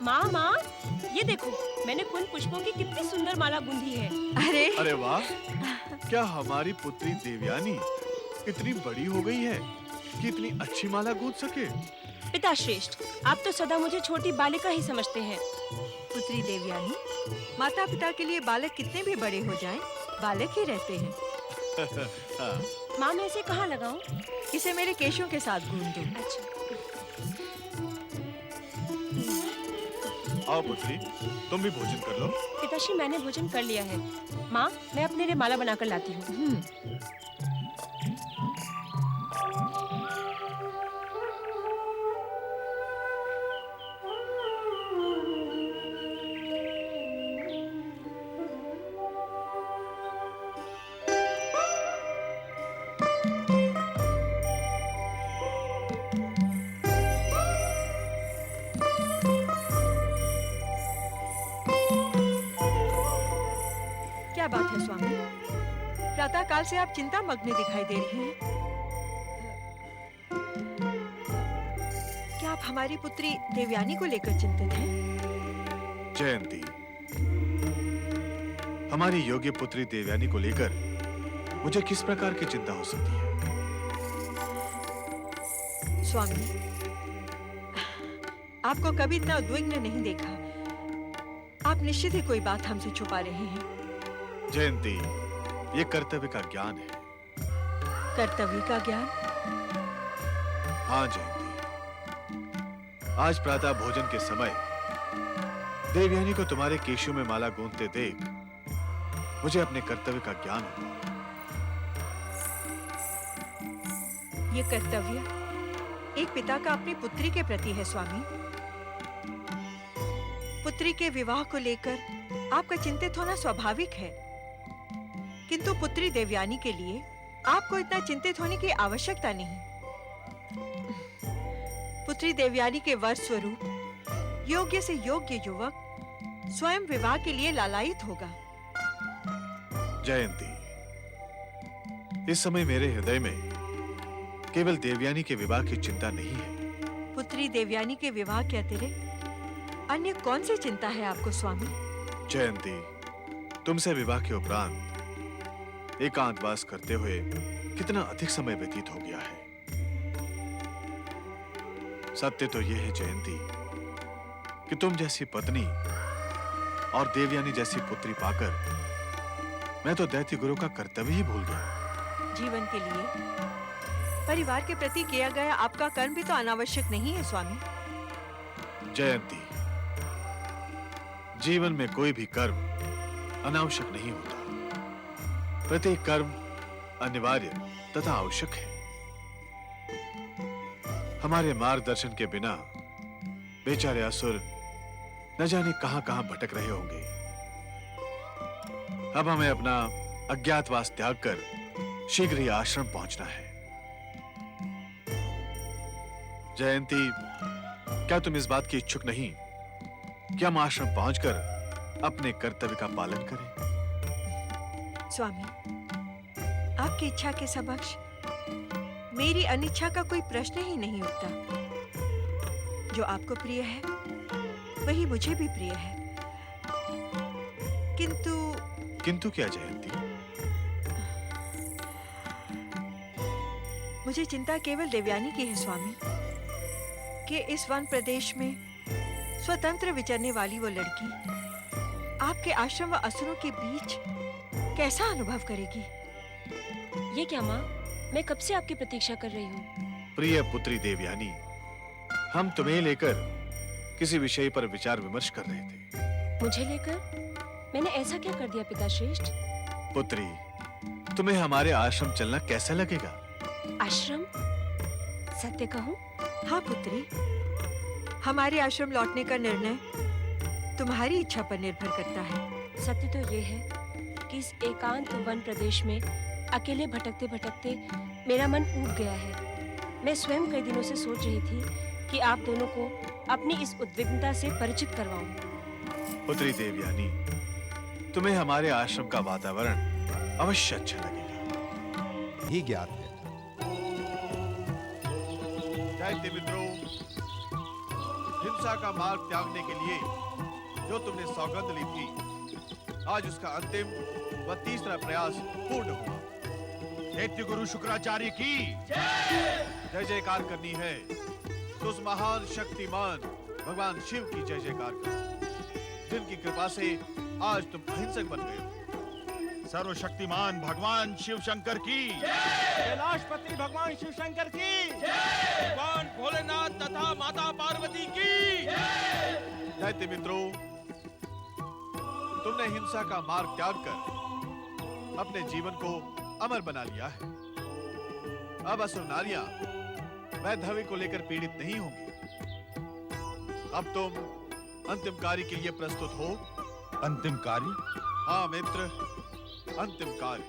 माँ माँ, ये देखो, मैंने कुंद पुष्पों की कितनी सुंदर माला गूंथी है। अरे अरे वाह! क्या हमारी पुत्री देवयानी इतनी बड़ी हो गई है कि इतनी अच्छी माला गूंथ सके? पिता श्रेष्ठ, आप तो सदा मुझे छोटी बालिका ही समझते हैं। पुत्री देवयानी, माता पिता के लिए बालक कितने भी बड़े हो जाएं, बालक ही रहते हैं। हाँ, माँ, मैं इसे कहाँ लगाऊं? इसे मेरे केशों के साथ गूंथ दो। अच्छा। आओ पुत्री, तुम भी भोजन कर लो। पिताश्री, मैंने भोजन कर लिया है। माँ, मैं अपने लिए माला बनाकर लाती हूँ। क्या बात है स्वामी? प्रातः काल से आप चिंता मग्न दिखाई दे रही हैं। क्या आप हमारी पुत्री देवयानी को लेकर चिंतित हैं? जयंती, हमारी योग्य पुत्री देवयानी को लेकर मुझे किस प्रकार की चिंता हो सकती है? स्वामी, आपको कभी इतना उद्विग्न नहीं देखा। आप निश्चित ही कोई बात हमसे छुपा रहे हैं। जयंती, ये कर्तव्य का ज्ञान है। कर्तव्य का ज्ञान? हाँ जयंती, आज प्रातः भोजन के समय देवयानी को तुम्हारे केशों में माला गूंथते देख मुझे अपने कर्तव्य का ज्ञान हुआ। ये कर्तव्य एक पिता का अपनी पुत्री के प्रति है स्वामी। पुत्री के विवाह को लेकर आपका चिंतित होना स्वाभाविक है, किंतु पुत्री देवयानी के लिए आपको इतना चिंतित होने की आवश्यकता नहीं। पुत्री देवयानी के वर स्वरूप योग्य से योग्य युवक स्वयं विवाह के लिए लालायित होगा। जयंती, इस समय मेरे हृदय में केवल देवयानी के विवाह की चिंता नहीं है। पुत्री देवयानी के विवाह के अतिरिक्त अन्य कौन सी चिंता है आपको स्वामी? जयंती, तुमसे विवाह के उपरांत एकांतवास करते हुए कितना अधिक समय व्यतीत हो गया है। सत्य तो यह है जयंती कि तुम जैसी पत्नी और देवयानी जैसी पुत्री पाकर मैं तो दैत्य गुरु का कर्तव्य ही भूल गया। जीवन के लिए परिवार के प्रति किया गया आपका कर्म भी तो अनावश्यक नहीं है स्वामी। जयंती, जीवन में कोई भी कर्म अनावश्यक नहीं होता। प्रत्येक कर्म अनिवार्य तथा आवश्यक है। हमारे मार्गदर्शन के बिना बेचारे असुर न जाने कहां-कहां भटक रहे होंगे। अब हमें अपना अज्ञातवास त्याग कर शीघ्र ही आश्रम पहुंचना है। जयंती, क्या तुम इस बात की इच्छुक नहीं कि हम आश्रम पहुंचकर अपने कर्तव्य का पालन करें? स्वामी, आपकी इच्छा के समक्ष मेरी अनिच्छा का कोई प्रश्न ही नहीं उठता। जो आपको प्रिय है वही मुझे भी प्रिय है। किंतु क्या जयंती? मुझे चिंता केवल देवयानी की है स्वामी, कि इस वन प्रदेश में स्वतंत्र विचरने वाली वो लड़की आपके आश्रम व असुरों के बीच कैसा अनुभव करेगी। ये क्या माँ, मैं कब से आपकी प्रतीक्षा कर रही हूँ। प्रिय पुत्री देवयानी, हम तुम्हें लेकर किसी विषय पर विचार विमर्श कर रहे थे। मुझे लेकर? मैंने ऐसा क्या कर दिया पिता श्रेष्ठ? पुत्री, तुम्हें हमारे आश्रम चलना कैसा लगेगा? आश्रम? सत्य कहूँ? हाँ पुत्री, हमारे आश्रम लौटने का निर्णय तुम्हारी इच्छा पर निर्भर करता है। सत्य तो ये है कि इस एकांत वन प्रदेश में अकेले भटकते भटकते मेरा मन ऊब गया है। मैं स्वयं कई दिनों से सोच रही थी कि आप दोनों को अपनी इस उद्विग्नता से परिचित करवाऊं। पुत्री देवयानी, तुम्हें हमारे आश्रम का वातावरण अवश्य अच्छा लगेगा। ही ज्ञात है। जयंती मित्रों, जिन हिंसा का मार्ग त्यागने के लिए जो तुमने सौगंध ली थी, आज उसका अंतिम व तीसरा प्रयास पूर्ण हुआ। दैत्य गुरु शुक्राचार्य की जय जयकार करनी है तो उस महान शक्तिमान भगवान शिव की जय जयकार करो, जिनकी कृपा से आज तुम अहिंसक बन गए हो। सर्वशक्तिमान भगवान शिव शंकर की, कैलाशपति भगवान शिव शंकर की, भगवान भोलेनाथ तथा माता पार्वती की। दैत्य मित्रों, तुमने हिंसा का मार्ग त्याग कर अपने जीवन को अमर बना लिया है। अब असुर नारियां वैधव्य को लेकर पीड़ित नहीं होंगी। अब तुम अंतिम कार्य के लिए प्रस्तुत हो। अंतिम कार्य? हाँ मित्र, अंतिम कार्य।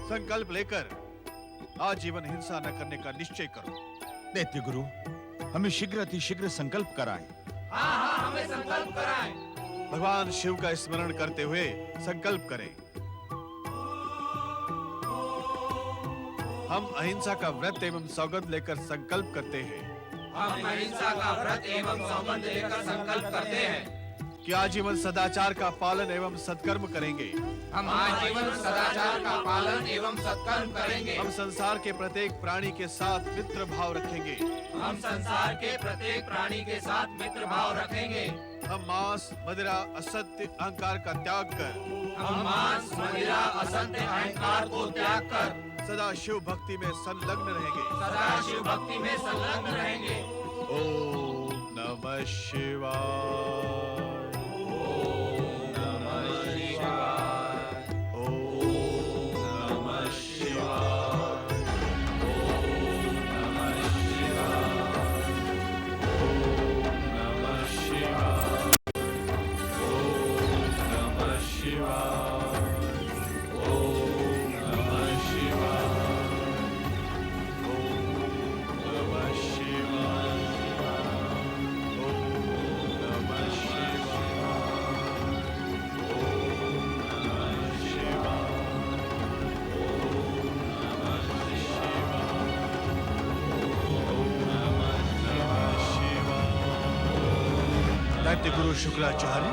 संकल्प लेकर आजीवन हिंसा न करने का निश्चय करो। दैत्य गुरु, हमें शीघ्र अतिशीघ्र संकल्प कराएं। हाँ, हमें संकल्प कराएं। भगवान शिव का स्मरण करते हुए संकल्प करें। हम अहिंसा का व्रत एवं सौगंध लेकर संकल्प करते हैं। हम अहिंसा का व्रत एवं सौगंध लेकर संकल्प करते हैं कि आजीवन सदाचार का पालन एवं सत्कर्म करेंगे। हम आजीवन सदाचार का पालन एवं सत्कर्म करेंगे। हम संसार के प्रत्येक प्राणी के साथ मित्र भाव रखेंगे। हम संसार के प्रत्येक प्राणी के साथ मित्र भाव रखेंगे। हम मांस, मदिरा, असत्य, अहंकार का त्याग कर हम मांस, मदिरा, असत्य, अहंकार को त्याग कर सदा शिव भक्ति में संलग्न रहेंगे। सदा शिव भक्ति में संलग्न रहेंगे। ओम नमः शिवाय। दैत्य गुरु शुक्राचार्य,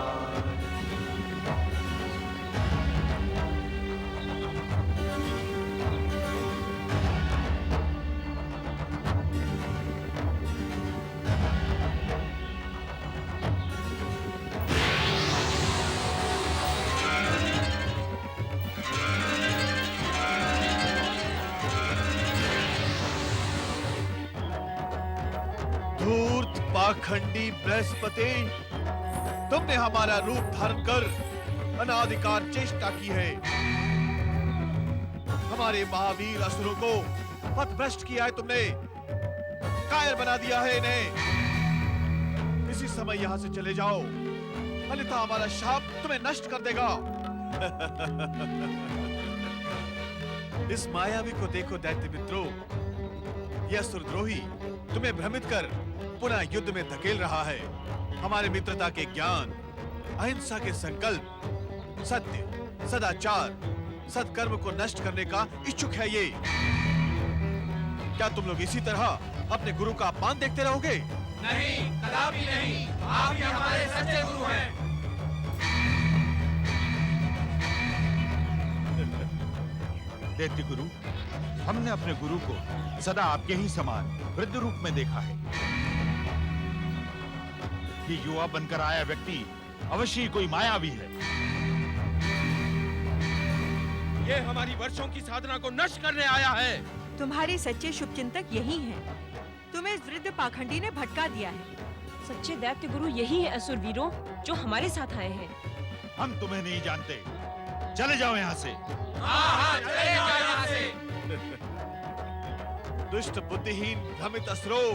धूर्त पाखंडी बृहस्पति, तुमने हमारा रूप धारण कर अनादिकाल चेष्टा की है। हमारे महावीर असुरों को पथभ्रष्ट किया है तुमने, कायर बना दिया है इन्हें। इसी समय यहां से चले जाओ, अन्यथा हमारा शाप तुम्हें नष्ट कर देगा। इस मायावी को देखो दैत्य मित्रों, यह असुरद्रोही तुम्हें भ्रमित कर पुनः युद्ध में धकेल रहा है। हमारे मित्रता के ज्ञान, अहिंसा के संकल्प, सत्य, सदाचार, सत्कर्म को नष्ट करने का इच्छुक है ये। क्या तुम लोग इसी तरह अपने गुरु का अपमान देखते रहोगे? नहीं, कदापि नहीं। आप ही हमारे सच्चे गुरु हैं। दैत्य गुरु, हमने अपने गुरु को सदा आपके ही समान वृद्ध रूप में देखा है। ये युवा बनकर आया व्यक्ति अवश्य ही कोई मायावी है। ये हमारी वर्षों की साधना को नष्ट करने आया है। तुम्हारे सच्चे शुभचिंतक यही हैं। तुम्हें इस वृद्ध पाखंडी ने भटका दिया है। सच्चे दैत्य गुरु यही है असुर वीरों जो हमारे साथ आए हैं। हम तुम्हें नहीं जानते, चले जाओ यहाँ से। हाँ, चले जाओ यहाँ से। दुष्ट बुद्धिहीन भ्रमित असुरों,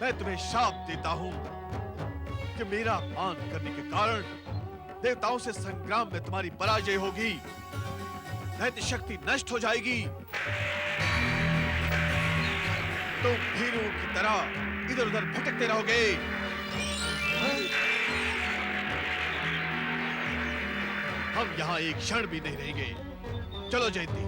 मैं तुम्हें शाप देता हूँ कि मेरा अपमान करने के कारण देवताओं से संग्राम में तुम्हारी पराजय होगी, दैत्य शक्ति नष्ट हो जाएगी। तुम भीरुओं की तरह इधर उधर भटकते रहोगे। हम यहाँ एक क्षण भी नहीं रहेंगे। चलो जयंती।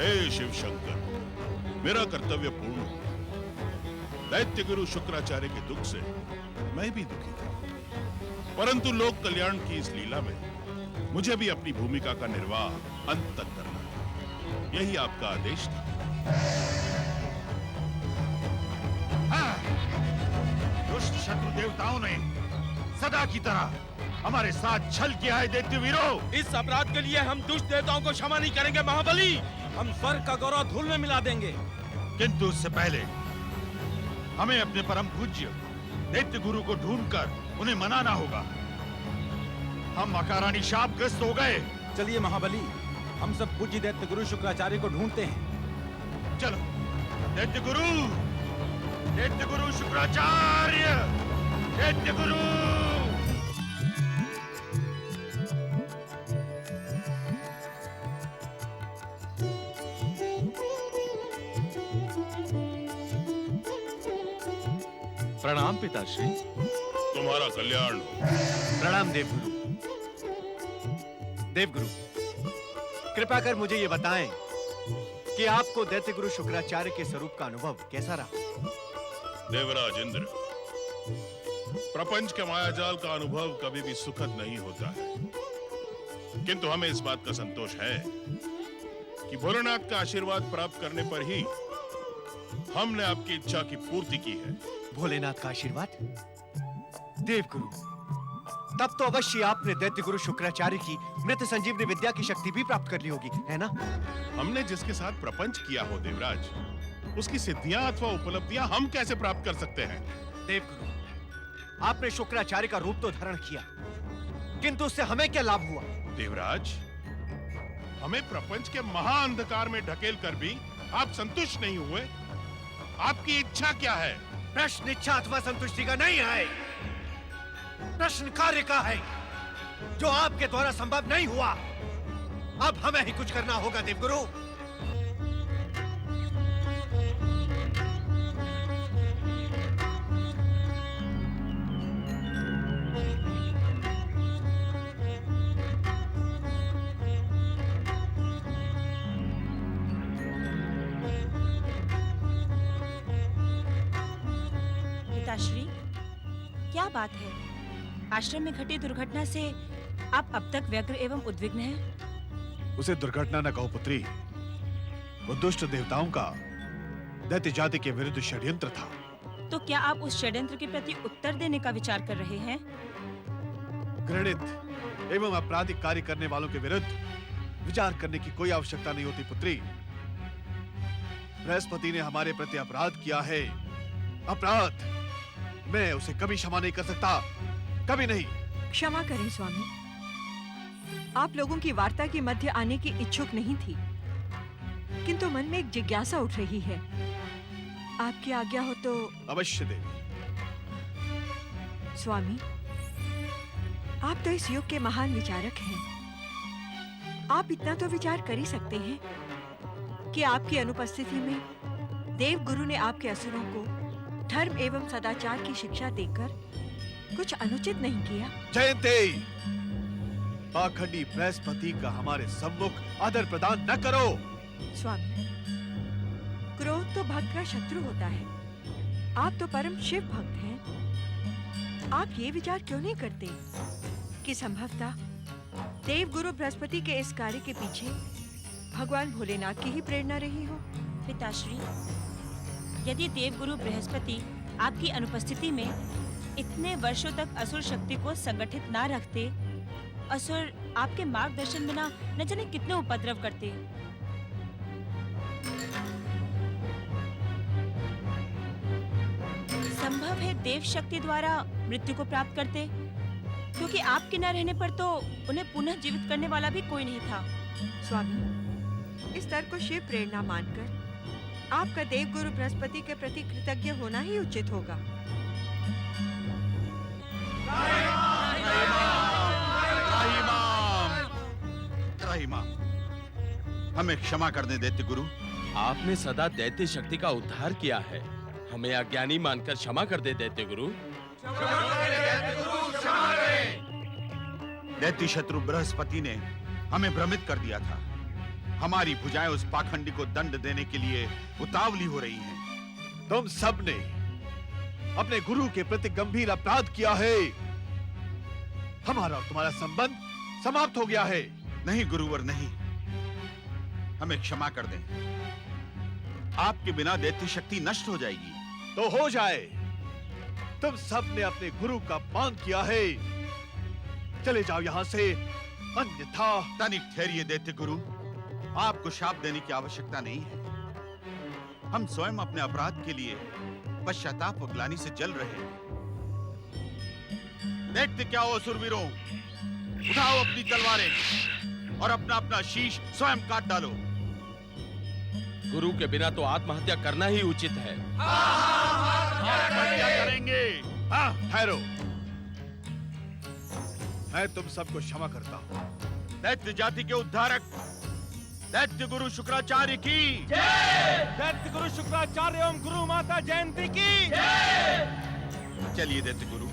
हे शिव शंकर, मेरा कर्तव्य पूर्ण हुआ। दैत्य गुरु शुक्राचार्य के दुख से मैं भी दुखी था, परंतु लोक कल्याण की इस लीला में मुझे भी अपनी भूमिका का निर्वाह अंत तक करना था। यही आपका आदेश था। हाँ, दुष्ट शत्रु देवताओं ने सदा की तरह हमारे साथ छल किया है दैत्य वीरों। इस अपराध के लिए हम दुष्ट देवताओं को क्षमा नहीं करेंगे महाबली। हम स्वर्ग का गौरव धूल में मिला देंगे। किंतु उससे पहले हमें अपने परम पूज्य दैत्य गुरु को ढूंढकर उन्हें मनाना होगा। हम अकारानी शापग्रस्त हो गए। चलिए महाबली, हम सब पूज्य दैत्य गुरु शुक्राचार्य को ढूंढते हैं। चलो दैत्य गुरु शुक्राचार्य, दैत्य गुरु। प्रणाम पिताश्री। तुम्हारा कल्याण हो। प्रणाम देवगुरु। देवगुरु, कृपा कर मुझे ये बताएं कि आपको दैत्य गुरु शुक्राचार्य के स्वरूप का अनुभव कैसा रहा? देवराज इंद्र, प्रपंच के मायाजाल का अनुभव कभी भी सुखद नहीं होता है, किंतु हमें इस बात का संतोष है कि भोलेनाथ का आशीर्वाद प्राप्त करने पर ही हमने आपकी इच्छा की पूर्ति की है। भोलेनाथ का आशीर्वाद? देवगुरु, तब तो अवश्य आपने दैत्य गुरु शुक्राचार्य की मृत संजीवनी विद्या की शक्ति भी प्राप्त कर ली होगी, है ना? हमने जिसके साथ प्रपंच किया हो देवराज, उसकी सिद्धियां अथवा उपलब्धियां हम कैसे प्राप्त कर सकते हैं? देवगुरु, आपने शुक्राचार्य का रूप तो धारण किया, किंतु उससे हमें क्या लाभ हुआ? देवराज, हमें प्रपंच के महाअंधकार में ढकेल कर भी आप संतुष्ट नहीं हुए। आपकी इच्छा क्या है? प्रश्न इच्छा अथवा संतुष्टि का नहीं है, प्रश्न कार्य का है, जो आपके द्वारा संभव नहीं हुआ। अब हमें ही कुछ करना होगा देवगुरु। पिताश्री, क्या बात है? आश्रम में घटी दुर्घटना से आप अब तक व्यग्र एवं उद्विग्न हैं। उसे दुर्घटना न कहो पुत्री, वो दुष्ट देवताओं का दैत्य जाति के विरुद्ध षड्यंत्र था। तो क्या आप उस षड्यंत्र के प्रति उत्तर देने का विचार कर रहे हैं? घृणित एवं आपराधिक कार्य करने वालों के विरुद्ध विचार करने की कोई आवश्यकता नहीं होती पुत्री। बृहस्पति ने हमारे प्रति अपराध किया है, अपराध मैं उसे कभी क्षमा नहीं कर सकता, कभी नहीं। क्षमा करें स्वामी, आप लोगों की वार्ता के मध्य आने की इच्छुक नहीं थी, किंतु मन में एक जिज्ञासा उठ रही है। आपकी आज्ञा हो तो? अवश्य देवी। स्वामी, आप तो इस युग के महान विचारक हैं। आप इतना तो विचार कर ही सकते हैं कि आपकी अनुपस्थिति में देव गुरु ने आपके असुरों को धर्म एवं सदाचार की शिक्षा देकर कुछ अनुचित नहीं किया। जयंती, पाखंडी बृहस्पति का हमारे सम्मुख आदर प्रदान न करो। स्वामी, क्रोध तो भक्त का शत्रु होता है। आप तो परम शिव भक्त हैं। आप ये विचार क्यों नहीं करते कि संभवतः देव गुरु बृहस्पति के इस कार्य के पीछे भगवान भोलेनाथ की ही प्रेरणा रही हो? पिताश्री, यदि देवगुरु बृहस्पति आपकी अनुपस्थिति में इतने वर्षों तक असुर शक्ति को संगठित ना रखते, असुर आपके मार्गदर्शन बिना न जाने कितने उपद्रव करते। संभव है देव शक्ति द्वारा मृत्यु को प्राप्त करते, क्योंकि आपके न रहने पर तो उन्हें पुनः जीवित करने वाला भी कोई नहीं था। स्वामी, इस तर्क को शिव प्रेरणा मानकर आपका देवगुरु बृहस्पति के प्रति कृतज्ञ होना ही उचित होगा। त्राहिमाम, हमें क्षमा कर दे दैत्य गुरु। आपने सदा दैत्य शक्ति का उद्धार किया है, हमें अज्ञानी मानकर क्षमा कर दे दैत्य गुरु। दैत्य शत्रु बृहस्पति ने हमें भ्रमित कर दिया था। हमारी भुजाएं उस पाखंडी को दंड देने के लिए उतावली हो रही हैं। तुम सब ने अपने गुरु के प्रति गंभीर अपराध किया है। हमारा और तुम्हारा संबंध समाप्त हो गया है। नहीं गुरुवर, नहीं, हमें क्षमा कर दें। आपके बिना दैत्य शक्ति नष्ट हो जाएगी। तो हो जाए। तुम सब ने अपने गुरु का अपमान किया है। चले जाओ यहां से, अन्यथा। तनिक ठहरिए दैत्य गुरु, आपको शाप देने की आवश्यकता नहीं है। हम स्वयं अपने अपराध के लिए पश्चाताप और ग्लानि से जल रहे हैं। देखते क्या हो असुरवीरों, उठाओ अपनी तलवारें और अपना अपना शीश स्वयं काट डालो। गुरु के बिना तो आत्महत्या करना ही उचित है। क्या करेंगे? हाँ, ठहरो। मैं तुम सबको क्षमा करता हूँ। दैत्य जाति के उद्धारक दैत्य गुरु शुक्राचार्य की दैत्य गुरु शुक्राचार्य एवं गुरु माता जयंती की। चलिए दैत्य गुरु,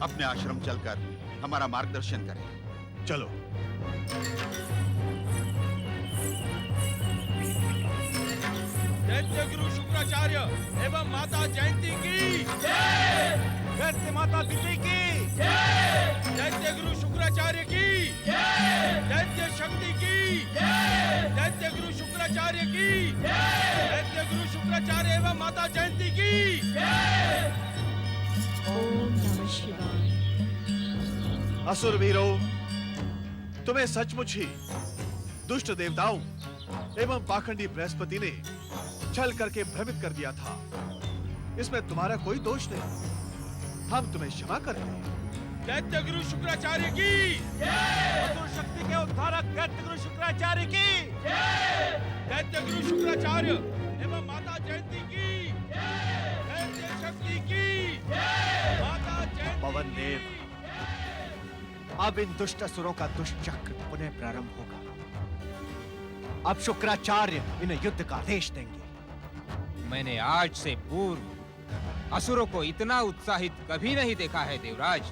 अपने आश्रम चलकर हमारा मार्गदर्शन करें। चलो। दैत्य गुरु शुक्राचार्य एवं माता जयंती की। दैत्य माता तिथि की। दैत्य गुरु शुक्राचार्य की। दैत्य शक्ति की। दैत्य गुरु शुक्राचार्य की। दैत्य गुरु शुक्राचार्य एवं माता जयंती की। ओम नमः शिवाय। असुरवीरों, तुम्हें सचमुच ही दुष्ट देवताओं एवं पाखंडी बृहस्पति ने छल करके भ्रमित कर दिया था। इसमें तुम्हारा कोई दोष नहीं। हम तुम्हें क्षमा करते हैं। दैत्य गुरु शुक्राचार्य की। असुर शक्ति के उद्धारक दैत्य गुरु शुक्राचार्य की। दैत्य गुरु शुक्राचार्य एवं माता जयंती की। दैत्य शक्ति की। माता जयंती। पवन देव, अब इन दुष्ट असुरों का दुष्चक्र पुनः प्रारंभ होगा। अब शुक्राचार्य इन्हें युद्ध का आदेश देंगे। मैंने आज से पूर्व असुरों को इतना उत्साहित कभी नहीं देखा है देवराज।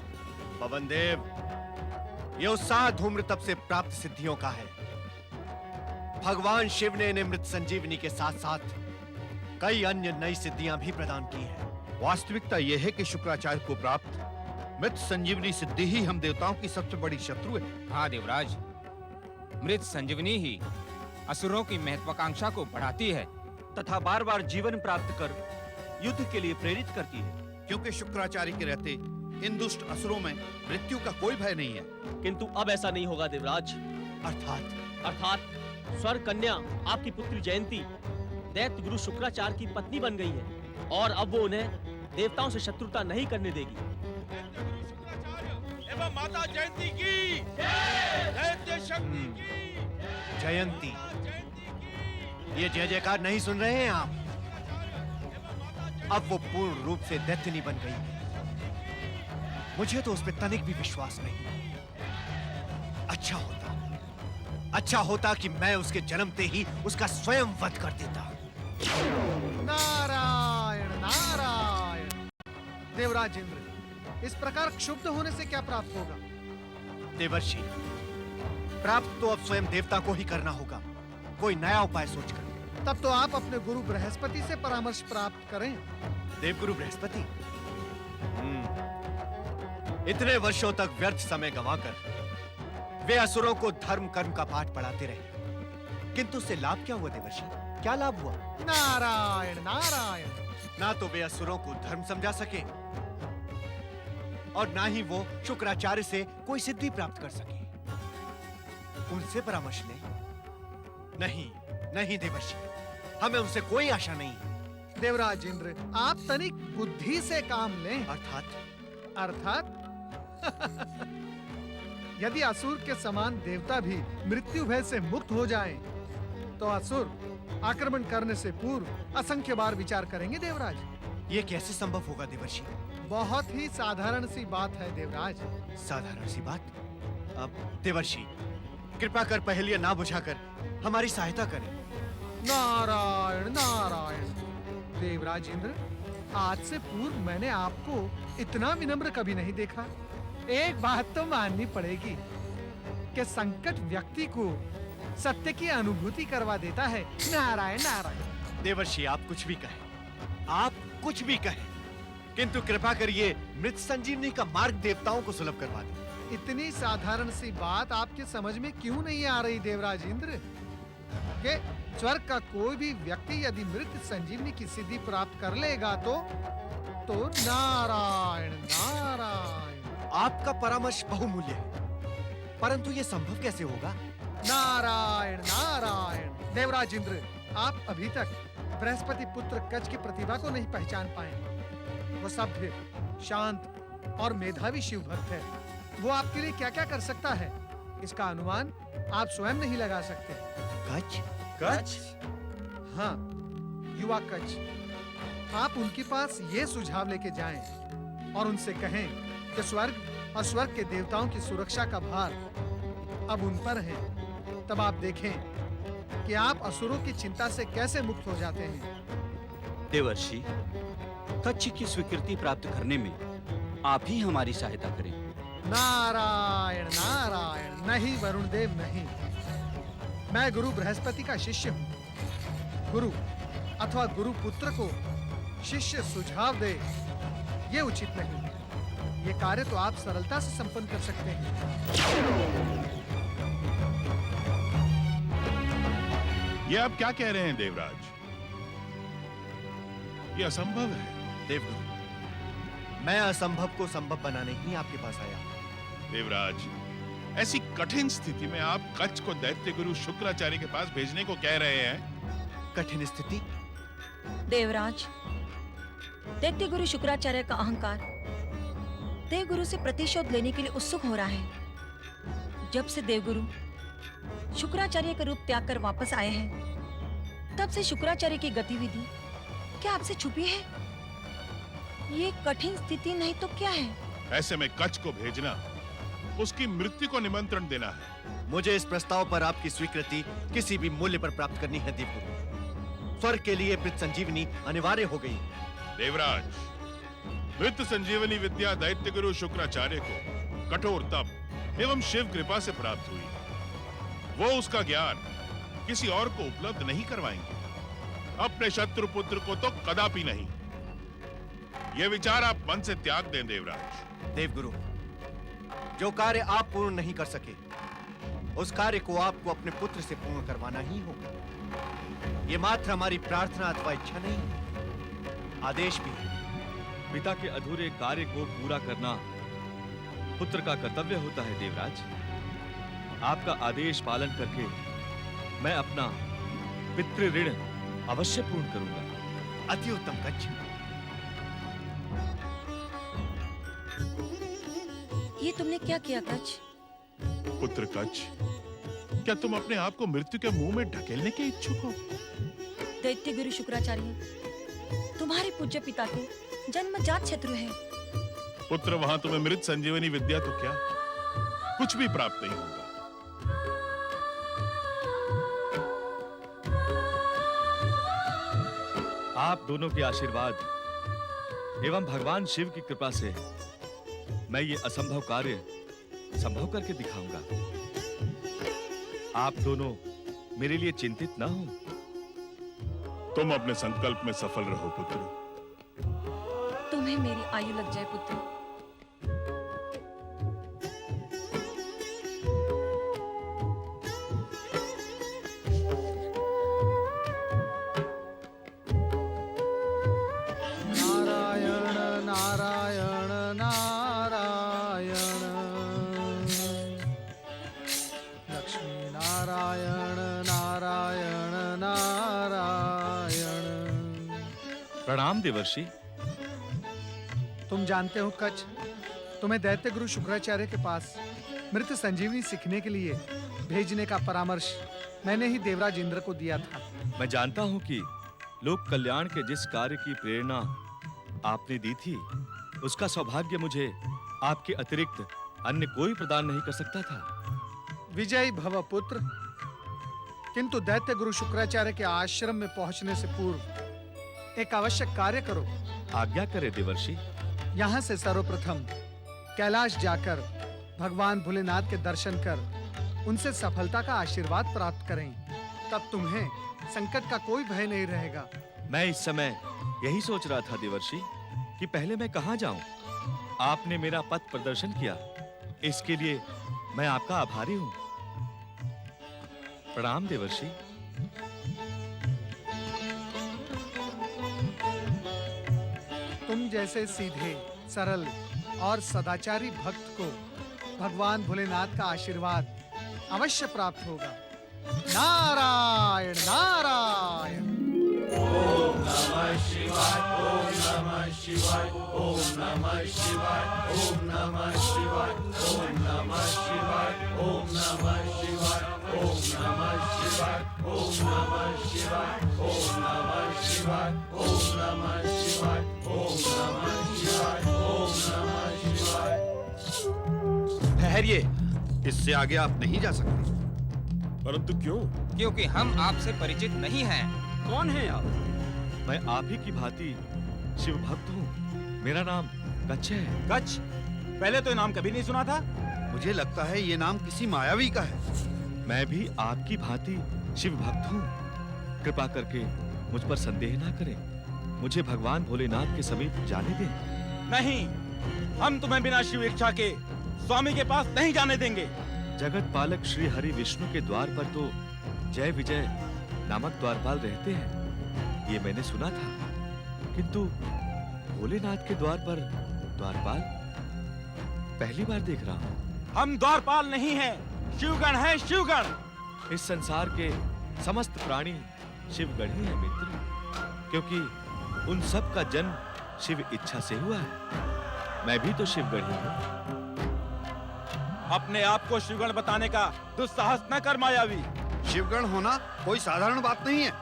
पवन देव, ये उत्साह धूम्र तप से प्राप्त सिद्धियों का है। भगवान शिव ने इन्हें मृत संजीवनी के साथ साथ कई अन्य नई सिद्धियां भी प्रदान की हैं। वास्तविकता यह है कि शुक्राचार्य को प्राप्त मृत संजीवनी सिद्धि ही हम देवताओं की सबसे बड़ी शत्रु है। हाँ देवराज, मृत संजीवनी ही असुरों की महत्वाकांक्षा को बढ़ाती है तथा बार बार जीवन प्राप्त कर युद्ध के लिए प्रेरित करती है। क्योंकि शुक्राचार्य के रहते इन दुष्ट असुरों में मृत्यु का कोई भय नहीं है। किंतु अब ऐसा नहीं होगा देवराज। अर्थात स्वर्ग कन्या आपकी पुत्री जयंती दैत्य गुरु शुक्राचार्य की पत्नी बन गई है और अब वो उन्हें देवताओं से शत्रुता नहीं करने देगी। दैत्य गुरु शुक्राचार्य एवं माता जयंती की। दैत्य शक्ति की। जयंती, जयंती की। ये जय जयकार नहीं सुन रहे हैं आप? अब वो पूर्ण रूप से दैत्यनी बन गई है। मुझे तो उस पर तनिक भी विश्वास नहीं। अच्छा होता कि मैं उसके जन्मते ही उसका स्वयं वध कर देता। नारायण नारायण। देवराज इंद्र, इस प्रकार क्षुब्ध होने से क्या प्राप्त होगा? देवर्षि, प्राप्त तो अब स्वयं देवता को ही करना होगा, कोई नया उपाय सोचकर। तब तो आप अपने गुरु बृहस्पति से परामर्श प्राप्त करें। देवगुरु बृहस्पति? इतने वर्षों तक व्यर्थ समय गंवाकर वे असुरों को धर्म कर्म का पाठ पढ़ाते रहे, किंतु उससे लाभ क्या हुआ देवर्षि? क्या लाभ हुआ? नारायण नारायण। ना तो वे असुरों को धर्म समझा सके और ना ही वो शुक्राचार्य से कोई सिद्धि प्राप्त कर सके। उनसे परामर्श ले? नहीं देवर्षि, हमें उनसे कोई आशा नहीं। देवराज इंद्र, आप तनिक बुद्धि से काम लें। अर्थात यदि असुर के समान देवता भी मृत्यु भय से मुक्त हो जाएं, तो असुर आक्रमण करने से पूर्व असंख्य बार विचार करेंगे देवराज। ये कैसे संभव होगा देवर्षि? बहुत ही साधारण सी बात है देवराज। साधारण सी बात? अब देवर्षि, कृपा कर पहेलियां ना बुझाकर हमारी सहायता करें। नारायण नारायण। देवराज इंद्र, आज से पूर्व मैंने आपको इतना विनम्र कभी नहीं देखा। एक बात तो माननी पड़ेगी कि संकट व्यक्ति को सत्य की अनुभूति करवा देता है। नारायण नारायण। देवर्षि, आप कुछ भी कहें, आप कुछ भी कहें, किंतु कृपा करिए मृत संजीवनी का मार्ग देवताओं को सुलभ करवा दें। इतनी साधारण सी बात आपके समझ में क्यों नहीं आ रही देवराज इंद्र? कि स्वर्ग का कोई भी व्यक्ति यदि मृत संजीवनी की सिद्धि प्राप्त कर लेगा तो नारायण नारायण। आपका परामर्श बहुमूल्य है, परंतु यह संभव कैसे होगा? नारायण नारायण। देवराज इंद्र, आप अभी तक बृहस्पति पुत्र कच्छ की प्रतिभा को नहीं पहचान पाए। वो सभ्य, शांत और मेधावी शिव भक्त है। वो आपके लिए क्या क्या कर सकता है, इसका अनुमान आप स्वयं नहीं लगा सकते। कच्छ? कच्छ? हाँ, युवा कच्छ। आप उनके पास ये सुझाव लेके जाएं और उनसे कहें कि स्वर्ग और स्वर्ग के देवताओं की सुरक्षा का भार अब उन पर है। तब आप देखें कि आप असुरों की चिंता से कैसे मुक्त हो जाते हैं। देवर्षि, कच्छ की स्वीकृति प्राप्त करने में आप ही हमारी सहायता करें। नारायण नारायण। नहीं वरुण देव, नहीं। मैं गुरु बृहस्पति का शिष्य हूँ। गुरु अथवा गुरु पुत्र को शिष्य सुझाव दे, ये उचित नहीं। ये कार्य तो आप सरलता से संपन्न कर सकते हैं। ये आप क्या कह रहे हैं देवराज? ये असंभव है। देवगुरु, मैं असंभव को संभव बनाने ही आपके पास आया। देवराज, ऐसी कठिन स्थिति में आप कच्छ को दैत्य गुरु शुक्राचार्य के पास भेजने को कह रहे हैं? कठिन स्थिति? देवराज, दैत्य गुरु शुक्राचार्य का अहंकार देवगुरु से प्रतिशोध लेने के लिए उत्सुक हो रहा है। जब से देवगुरु शुक्राचार्य का रूप त्याग कर वापस आए हैं, तब से शुक्राचार्य की गतिविधि क्या आपसे छुपी है? ये कठिन स्थिति नहीं तो क्या है? ऐसे में कच्छ को भेजना उसकी मृत्यु को निमंत्रण देना है। मुझे इस प्रस्ताव पर आपकी स्वीकृति किसी भी मूल्य पर प्राप्त करनी है देवगुरु। स्वर्ग के लिए मृत संजीवनी अनिवार्य हो गई। देवराज, मृत संजीवनी विद्या दैत्य गुरु शुक्राचार्य को कठोर तप एवं शिव कृपा से प्राप्त हुई। वो उसका ज्ञान किसी और को उपलब्ध नहीं करवाएंगे, अपने शत्रु पुत्र को तो कदापि नहीं। ये विचार आप मन से त्याग दें देवराज। देवगुरु, जो कार्य आप पूर्ण नहीं कर सके, उस कार्य को आपको अपने पुत्र से पूर्ण करवाना ही होगा। ये मात्र हमारी प्रार्थना अथवा इच्छा नहीं, आदेश भी है। पिता के अधूरे कार्य को पूरा करना पुत्र का कर्तव्य होता है देवराज। आपका आदेश पालन करके मैं अपना पितृ ऋण अवश्य पूर्ण करूंगा। अति उत्तम कच्छ। ये तुमने क्या किया कच्छ? पुत्र कच्छ, क्या तुम अपने आप को मृत्यु के मुंह में ढकेलने के इच्छुक हो? दैत्य गुरु शुक्राचार्य तुम्हारे पूज्य पिता के जन्मजात शत्रु हैं। पुत्र, वहां तुम्हें मृत संजीवनी विद्या तो क्या कुछ भी प्राप्त नहीं होगा। आप दोनों के आशीर्वाद एवं भगवान शिव की कृपा से मैं ये असंभव कार्य संभव करके दिखाऊंगा। आप दोनों मेरे लिए चिंतित ना हो। तुम अपने संकल्प में सफल रहो पुत्र। तुम्हें मेरी आयु लग जाए पुत्र। नारायण नारायण नारायण। लक्ष्मी नारायण नारायण नारायण। प्रणाम देवर्षि। तुम जानते हो कच्छ, तुम्हें दैत्य गुरु शुक्राचार्य के पास मृत संजीवनी सीखने के लिए भेजने का परामर्श मैंने ही देवराज इंद्र को दिया था। मैं जानता हूं कि लोक कल्याण के जिस कार्य की प्रेरणा आपने दी थी, उसका सौभाग्य मुझे आपके अतिरिक्त अन्य कोई प्रदान नहीं कर सकता था। विजयी भव पुत्र। किंतु दैत्य गुरु शुक्राचार्य के आश्रम में पहुंचने से पूर्व एक आवश्यक कार्य करो। आज्ञा करे देवर्षि। यहाँ से सर्वप्रथम कैलाश जाकर भगवान भोलेनाथ के दर्शन कर उनसे सफलता का आशीर्वाद प्राप्त करें, तब तुम्हें संकट का कोई भय नहीं रहेगा। मैं इस समय यही सोच रहा था देवर्षि कि पहले मैं कहां जाऊं। आपने मेरा पथ प्रदर्शन किया, इसके लिए मैं आपका आभारी हूं। प्रणाम देवर्षि। तुम जैसे सीधे, सरल और सदाचारी भक्त को भगवान भोलेनाथ का आशीर्वाद अवश्य प्राप्त होगा। नारायण नारायण। ओम नमः शिवाय, ओम नमः शिवाय, ओम नमः शिवाय, ओम नमः शिवाय, ओम नमः शिवाय, ओम नमः शिवाय, ओम नमः शिवाय, ओम नमः शिवाय, ओम नमः शिवाय, ओम नमः शिवाय, ओम नमः शिवाय, ओम नमः शिवाय। ठहरिए, इससे आगे आप नहीं जा सकते। परंतु क्यों? क्योंकि हम आपसे परिचित नहीं हैं। कौन है आप? मैं आप ही की भांति शिव भक्त हूँ। मेरा नाम कच्छ है। कच्छ? पहले तो ये नाम कभी नहीं सुना था। मुझे लगता है ये नाम किसी मायावी का है। मैं भी आपकी भांति शिव भक्त हूँ। कृपा करके मुझ पर संदेह ना करें। मुझे भगवान भोलेनाथ के समीप जाने दें। नहीं, हम तुम्हें बिना शिव इच्छा के स्वामी के पास नहीं जाने देंगे। जगत पालक श्री हरि विष्णु के द्वार पर तो जय विजय नामक द्वारपाल रहते हैं, ये मैंने सुना था। किंतु भोलेनाथ के द्वार पर द्वारपाल पहली बार देख रहा हूँ। हम द्वारपाल नहीं हैं, शिवगण हैं, शिवगण। इस संसार के समस्त प्राणी शिवगण ही हैं मित्र, क्योंकि उन सब का जन्म शिव इच्छा से हुआ है। मैं भी तो शिवगण ही हूँ। अपने आप को शिवगण बताने का दुस्साहस न कर मायावी। शिवगण होना कोई साधारण बात नहीं है।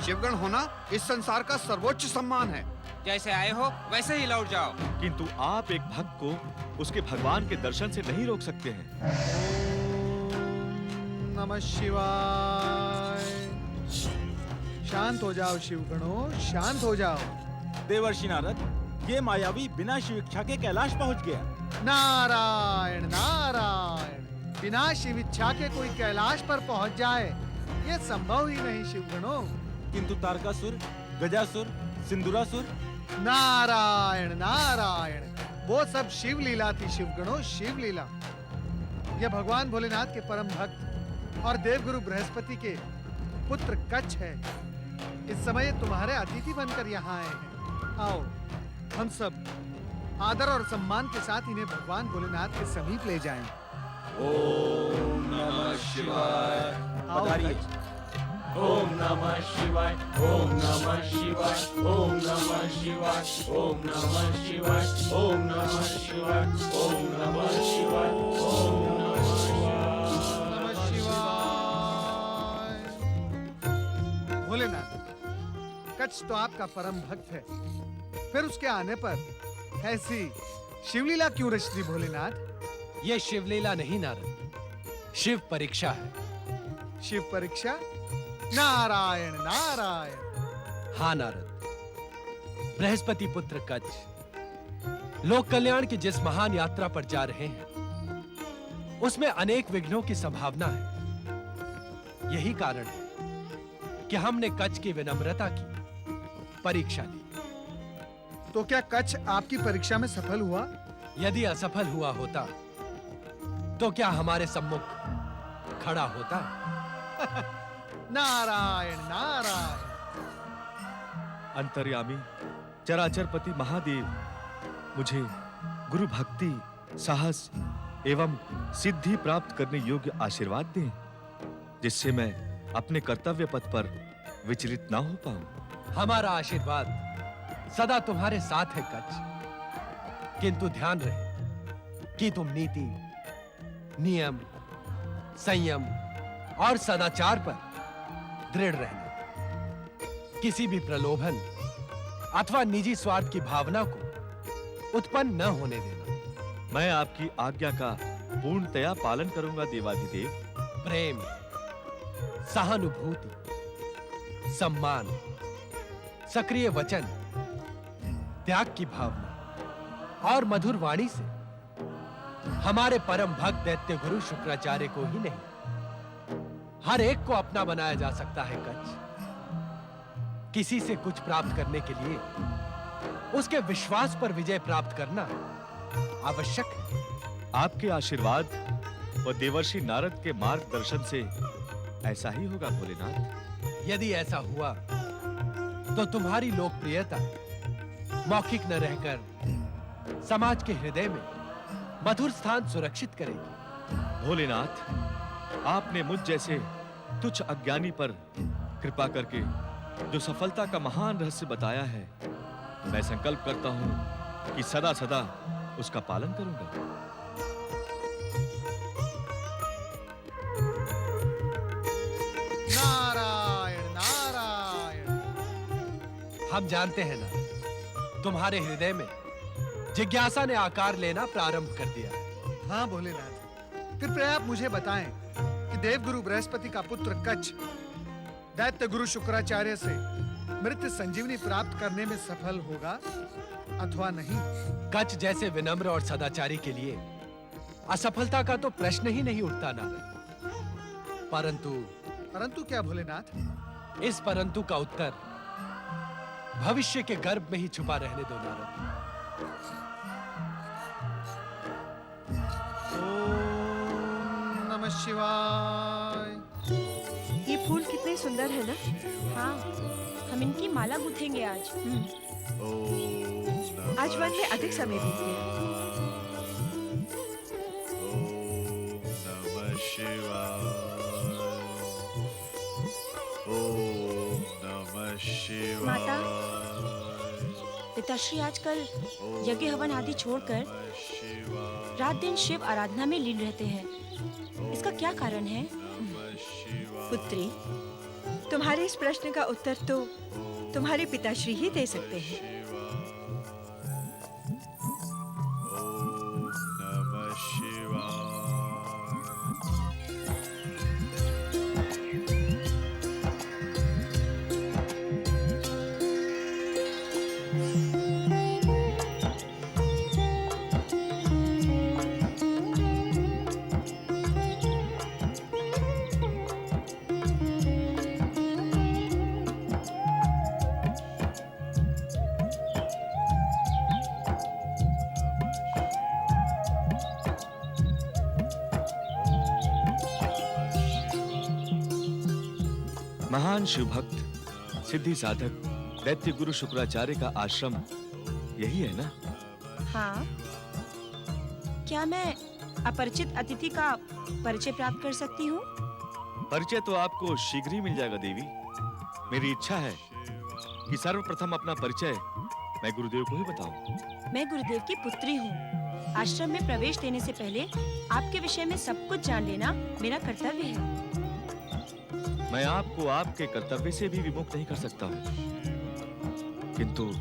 शिवगण होना इस संसार का सर्वोच्च सम्मान है। जैसे आए हो वैसे ही लौट जाओ। किंतु आप एक भक्त को उसके भगवान के दर्शन से नहीं रोक सकते हैं। नमः शिवाय। शांत हो जाओ शिवगणों, शांत हो जाओ। देवर्षि नारद, ये मायावी बिना शिव इच्छा के कैलाश पहुंच गया। नारायण नारायण। बिना शिव इच्छा के कोई कैलाश पर पहुंच जाए, ये संभव ही नहीं शिवगणों। किंतु तारकासुर, गजासुर, सिंदूरासुर? नारायण नारायण, वो सब शिव लीला थी शिवगणों, शिव लीला। यह भगवान भोलेनाथ के परम भक्त और देवगुरु बृहस्पति के पुत्र कच्छ है। इस समय तुम्हारे अतिथि बनकर यहाँ आए हैं। आओ, हम सब आदर और सम्मान के साथ इन्हें भगवान भोलेनाथ के समीप ले जाएं। ओम नमः शिवाय। पधारिए। ओम नमः शिवाय, ओम नमः शिवाय, ओम नमः शिवाय, ओम नमः शिवाय, ओम नमः शिवाय, ओम नमः शिवाय, ओम नमः शिवाय। भोलेनाथ, कच्छ तो आपका परम भक्त है, फिर उसके आने पर ऐसी शिवलीला क्यों रचती भोलेनाथ? ये शिवलीला नहीं नारद, शिव परीक्षा है। शिव परीक्षा? नारायण नारायण। हाँ नारद, बृहस्पति पुत्र कच्छ लोक कल्याण की जिस महान यात्रा पर जा रहे हैं, उसमें अनेक विघ्नों की संभावना है। यही कारण है कि हमने कच्छ की विनम्रता की परीक्षा ली। तो क्या कच्छ आपकी परीक्षा में सफल हुआ? यदि असफल हुआ होता तो क्या हमारे सम्मुख खड़ा होता? नारायण नारायण। अंतर्यामी चराचरपति महादेव मुझे गुरु भक्ति, साहस एवं सिद्धि प्राप्त करने योग्य आशीर्वाद दें, जिससे मैं अपने कर्तव्य पथ पर विचलित ना हो पाऊं। हमारा आशीर्वाद सदा तुम्हारे साथ है कच्छ, किंतु ध्यान रहे कि तुम नीति, नियम, संयम और सदाचार पर दृढ़ रहना। किसी भी प्रलोभन अथवा निजी स्वार्थ की भावना को उत्पन्न न होने देना। मैं आपकी आज्ञा का पूर्णतया पालन करूंगा देवाधिदेव। प्रेम, सहानुभूति, सम्मान, सक्रिय वचन, त्याग की भावना और मधुर वाणी से हमारे परम भक्त दैत्य गुरु शुक्राचार्य को ही नहीं, हर एक को अपना बनाया जा सकता है कच। किसी से कुछ प्राप्त करने के लिए उसके विश्वास पर विजय प्राप्त करना आवश्यक है। आपके आशीर्वाद और देवर्षि नारद के मार्गदर्शन से ऐसा ही होगा भोलेनाथ। यदि ऐसा हुआ तो तुम्हारी लोकप्रियता मौखिक न रहकर समाज के हृदय में मधुर स्थान सुरक्षित करेगी। भोलेनाथ, आपने मुझ जैसे तुच्छ अज्ञानी पर कृपा करके जो सफलता का महान रहस्य बताया है, मैं संकल्प करता हूं कि सदा सदा उसका पालन करूंगा। नारायण नारायण। हम जानते हैं ना, तुम्हारे हृदय में जिज्ञासा ने आकार लेना प्रारंभ कर दिया है। हाँ भोलेनाथ, कृपया आप मुझे बताएं कि देवगुरु बृहस्पति का पुत्र कच्छ दैत्य गुरु शुक्राचार्य से मृत्यु संजीवनी प्राप्त करने में सफल होगा अथवा नहीं। कच्छ जैसे विनम्र और सदाचारी के लिए असफलता का तो प्रश्न ही नहीं उठता नारद। परंतु क्या भोलेनाथ? इस परंतु का उत्तर भविष्य के गर्भ में ही छुपा रहने दो नारद। ओम नमः शिवाय। ये फूल कितने सुंदर है ना? हाँ, हम इनकी माला गूंथेंगे आज। आज वन में अधिक समय बीत गया। नमः शिवाय। ओम नमः शिवाय। माता, पिताश्री आजकल यज्ञ हवन आदि छोड़कर रात दिन शिव आराधना में लीन रहते हैं। इसका क्या कारण है? पुत्री, तुम्हारे इस प्रश्न का उत्तर तो तुम्हारे पिताश्री ही दे सकते हैं। नमः शिवाय। महान शिव भक्त सिद्धि साधक दैत्य गुरु शुक्राचार्य का आश्रम यही है ना? हाँ। क्या मैं अपरिचित अतिथि का परिचय प्राप्त कर सकती हूँ? परिचय तो आपको शीघ्र ही मिल जाएगा देवी। मेरी इच्छा है कि सर्वप्रथम अपना परिचय मैं गुरुदेव को ही बताऊं। मैं गुरुदेव की पुत्री हूँ। आश्रम में प्रवेश देने से पहले आपके विषय में सब कुछ जान लेना मेरा कर्तव्य है। मैं आपको आपके कर्तव्य से भी विमुक्त नहीं कर सकता हूँ, किंतु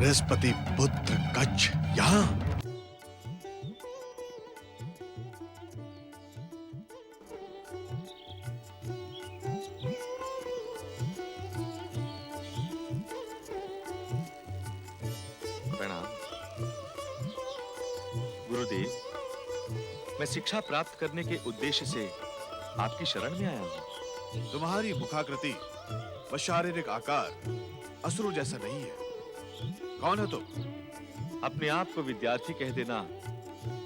बृहस्पति पुत्र कच्छ यहाँ? प्रणाम गुरुदेव। मैं शिक्षा प्राप्त करने के उद्देश्य से आपकी शरण में आया हूँ। तुम्हारी मुखाकृति व शारीरिक आकार असुरों जैसा नहीं है। कौन हो तुम? अपने आप को विद्यार्थी कह देना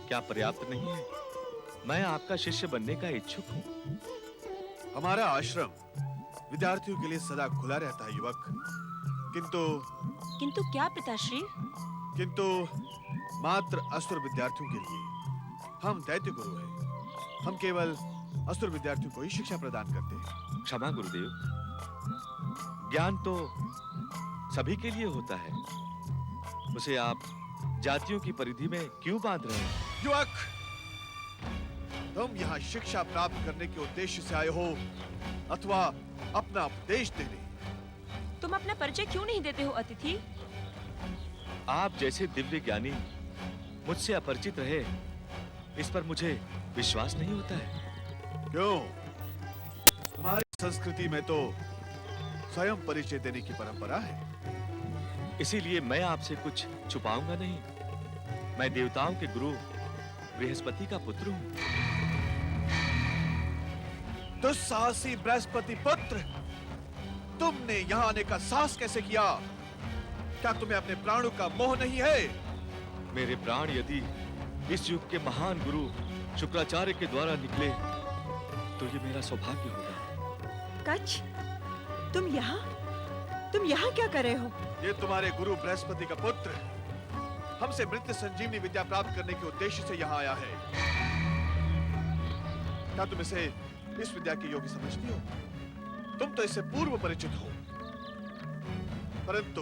क्या पर्याप्त नहीं है? मैं आपका शिष्य बनने का इच्छुक हूँ। हमारा आश्रम विद्यार्थियों के लिए सदा खुला रहता है युवक। किंतु क्या पिताश्री? किंतु मात्र असुर विद्यार्थियों के लिए। हम दैत्य गुरु हैं। हम केवल असुर विद्यार्थियों को ही शिक्षा प्रदान करते हैं। क्षमा गुरुदेव, ज्ञान तो सभी के लिए होता है, उसे आप जातियों की परिधि में क्यों बांध रहे हैं? युवक, तुम यहाँ शिक्षा प्राप्त करने के उद्देश्य से आए हो अथवा अपना उपदेश देने? तुम अपना परिचय क्यों नहीं देते हो अतिथि? आप जैसे दिव्य ज्ञानी मुझसे अपरिचित रहे, इस पर मुझे विश्वास नहीं होता है। क्यों? हमारी संस्कृति में तो स्वयं परिचय देने की परंपरा है। इसीलिए मैं आपसे कुछ छुपाऊंगा नहीं। मैं देवताओं के गुरु बृहस्पति का पुत्र हूँ। दुस्साहसी बृहस्पति पुत्र, तुमने यहाँ आने का साहस कैसे किया? क्या तुम्हें अपने प्राणों का मोह नहीं है? मेरे प्राण यदि इस युग के महान गुरु शुक्राचार्य के द्वारा निकले तो ये मेरा सौभाग्य होगा। कच, तुम यहाँ क्या कर रहे हो? ये तुम्हारे गुरु बृहस्पति का पुत्र हमसे मृत्यु संजीवनी विद्या प्राप्त करने के उद्देश्य से यहाँ आया है। क्या तुम इसे इस विद्या के योग्य समझती हो? तुम तो इससे पूर्व परिचित हो, परंतु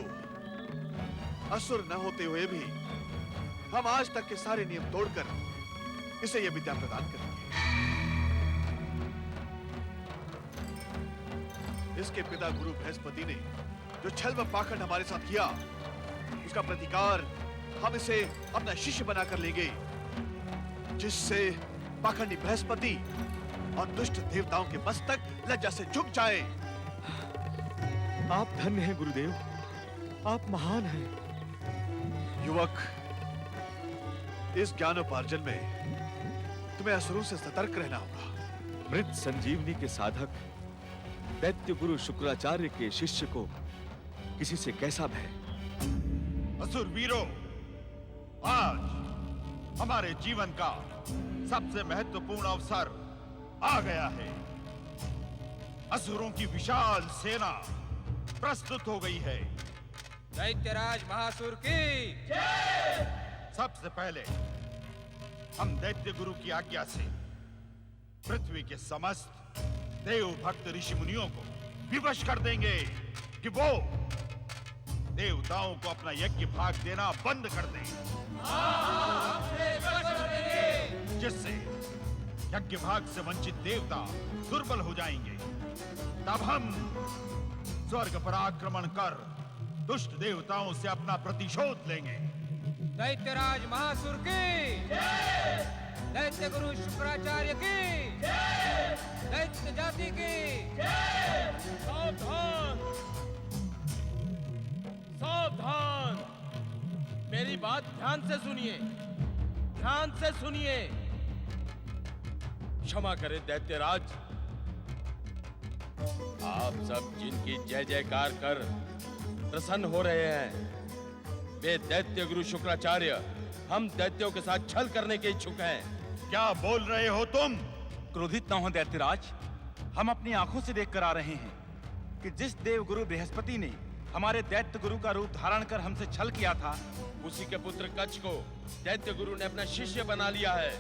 असुर न होते हुए भी हम आज तक के सारे नियम तोड़कर इसे यह विद्या प्रदान करेंगे। इसके पिता गुरु बृहस्पति ने जो छल व पाखंड हमारे साथ किया, उसका प्रतिकार हम इसे अपना शिष्य बनाकर लेंगे, जिससे पाखंडी बृहस्पति और दुष्ट देवताओं के मस्तक लज्जा से झुक जाए। आप धन्य हैं गुरुदेव, आप महान हैं। युवक, इस ज्ञानोपार्जन में तुम्हें असुरों से सतर्क रहना होगा। मृत संजीवनी के साधक दैत्य गुरु शुक्राचार्य के शिष्य को किसी से कैसा भय? असुर वीरों, आज हमारे जीवन का सबसे महत्वपूर्ण अवसर आ गया है। असुरों की विशाल सेना प्रस्तुत हो गई है। दैत्यराज महासुर की जय! सबसे पहले हम दैत्य गुरु की आज्ञा से पृथ्वी के समस्त देव भक्त ऋषि मुनियों को विवश कर देंगे कि वो देवताओं को अपना यज्ञ भाग देना बंद कर दें, जिससे यज्ञ भाग से वंचित देवता दुर्बल हो जाएंगे। तब हम स्वर्ग पर आक्रमण कर दुष्ट देवताओं से अपना प्रतिशोध लेंगे। दैत्यराज महासुर की जय! दैत्य गुरु शुक्राचार्य की जय! दैत्य जाति की जय! सावधान, सावधान, मेरी बात ध्यान से सुनिए, ध्यान से सुनिए। क्षमा करें दैत्यराज, आप सब जिनकी जय जयकार कर प्रसन्न हो रहे हैं, वे दैत्य गुरु शुक्राचार्य हम दैत्यों के साथ छल करने के इच्छुक हैं। क्या बोल रहे हो तुम? क्रोधित न हो दैत्यराज, हम अपनी आंखों से देखकर आ रहे हैं कि जिस देव गुरु बृहस्पति ने हमारे दैत्य गुरु का रूप धारण कर हमसे छल किया था, उसी के पुत्र कच्छ को दैत्य गुरु ने अपना शिष्य बना लिया है।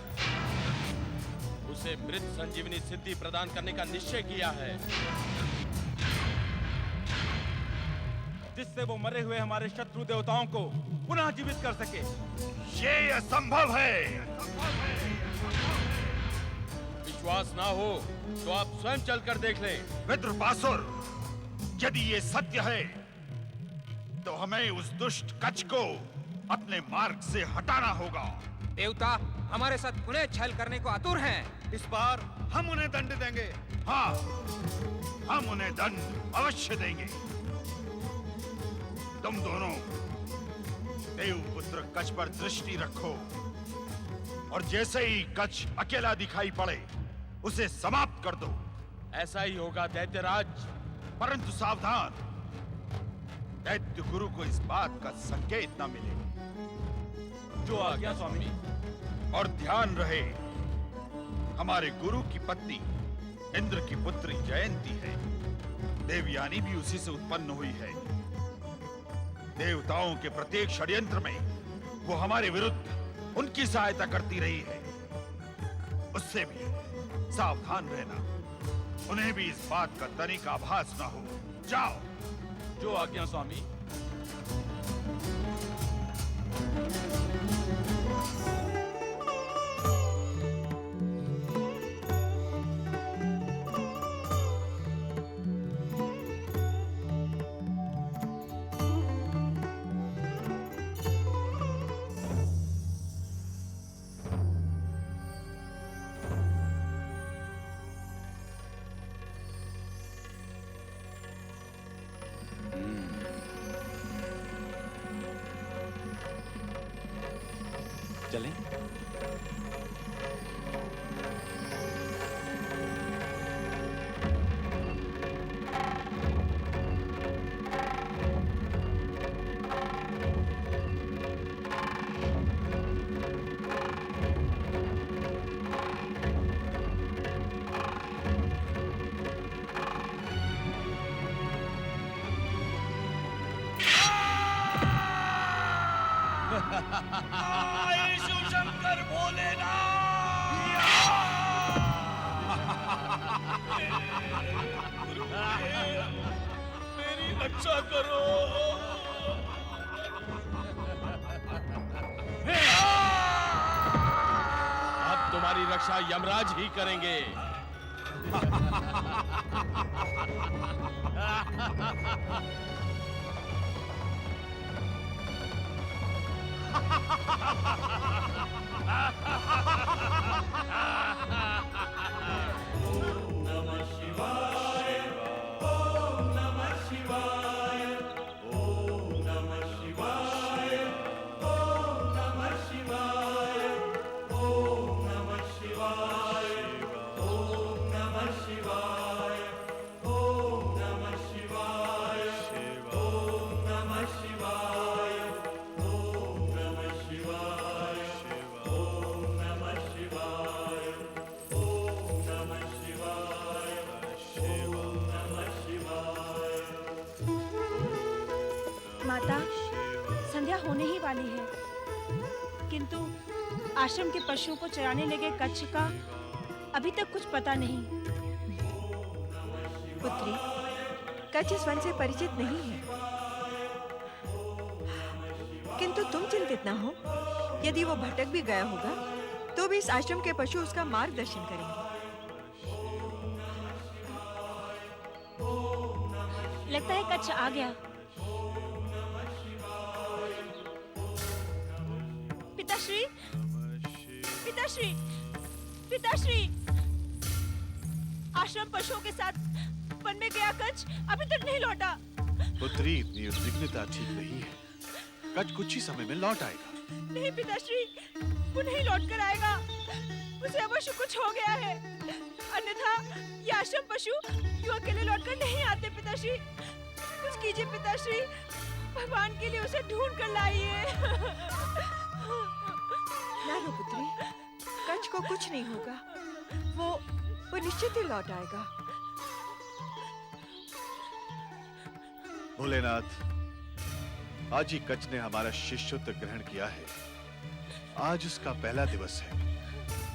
उसे मृत संजीवनी सिद्धि प्रदान करने का निश्चय किया है, जिससे वो मरे हुए हमारे शत्रु देवताओं को पुनः जीवित कर सके। ये असंभव है। विश्वास ना हो तो आप स्वयं चलकर देख लें। विद्रुपासुर, यदि ये सत्य है तो हमें उस दुष्ट कच्छ को अपने मार्ग से हटाना होगा। देवता हमारे साथ पुनः छल करने को आतुर हैं। इस बार हम उन्हें दंड देंगे। हाँ, हम उन्हें दंड अवश्य देंगे। तुम दोनों देवपुत्र कच्छ पर दृष्टि रखो और जैसे ही कच्छ अकेला दिखाई पड़े उसे समाप्त कर दो। ऐसा ही होगा दैत्यराज। परंतु सावधान, दैत्य गुरु को इस बात का संकेत न मिले। जो आज्ञा स्वामी। और ध्यान रहे, हमारे गुरु की पत्नी इंद्र की पुत्री जयंती है। देवयानी भी उसी से उत्पन्न हुई है। देवताओं के प्रत्येक षड्यंत्र में वो हमारे विरुद्ध उनकी सहायता करती रही है। उससे भी सावधान रहना, उन्हें भी इस बात का तनिक आभास न हो। जाओ। जो आज्ञा स्वामी। चलें? यीशु शंकर मेरी रक्षा करो। अब तुम्हारी रक्षा यमराज ही करेंगे। माता, संध्या होने ही वाली है, किंतु आश्रम के पशुओं को चराने लगे कच्छ का अभी तक कुछ पता नहीं। पुत्री, कच्छ इस वन से परिचित नहीं है, किंतु तुम चिंतित न हो। यदि वो भटक भी गया होगा, तो भी इस आश्रम के पशु उसका मार्गदर्शन करेंगे। लगता है कच्छ आ गया। पिताश्री, पिताश्री, पिताश्री, आश्रम पशुओं के साथ वन में गया कच्छ अभी तक नहीं लौटा। पुत्री, इतनी उद्विग्नता ठीक नहीं है। कच्छ कुछ ही समय में लौट आएगा। नहीं पिताश्री, वो नहीं लौट कर आएगा। उसे अवश्य कुछ हो गया है, अन्यथा ये आश्रम पशु यूं अकेले लौट कर नहीं आते। पिताश्री, कुछ कीजिए पिताश्री, भगवान के लिए उसे ढूंढ कर लाइए। ना रो पुत्री, कच्छ को कुछ नहीं होगा। वो निश्चित ही लौट आएगा। भोलेनाथ, आज ही कच्छ ने हमारा शिष्यत्व ग्रहण किया है। आज उसका पहला दिवस है।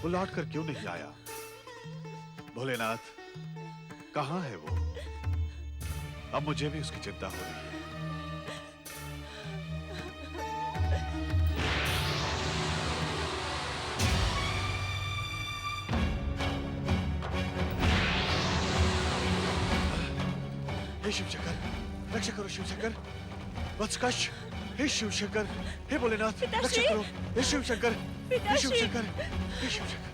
वो लौट कर क्यों नहीं आया? भोलेनाथ, कहाँ है वो? अब मुझे भी उसकी चिंता हो रही है। हे शिव शंकर, रक्षा करो शिव शंकर। वत्स कच्छ, हे शिव शंकर, हे भोलेनाथ, रक्षा करो। हे शिव शंकर, हे शिव शंकर, हे शिव शंकर।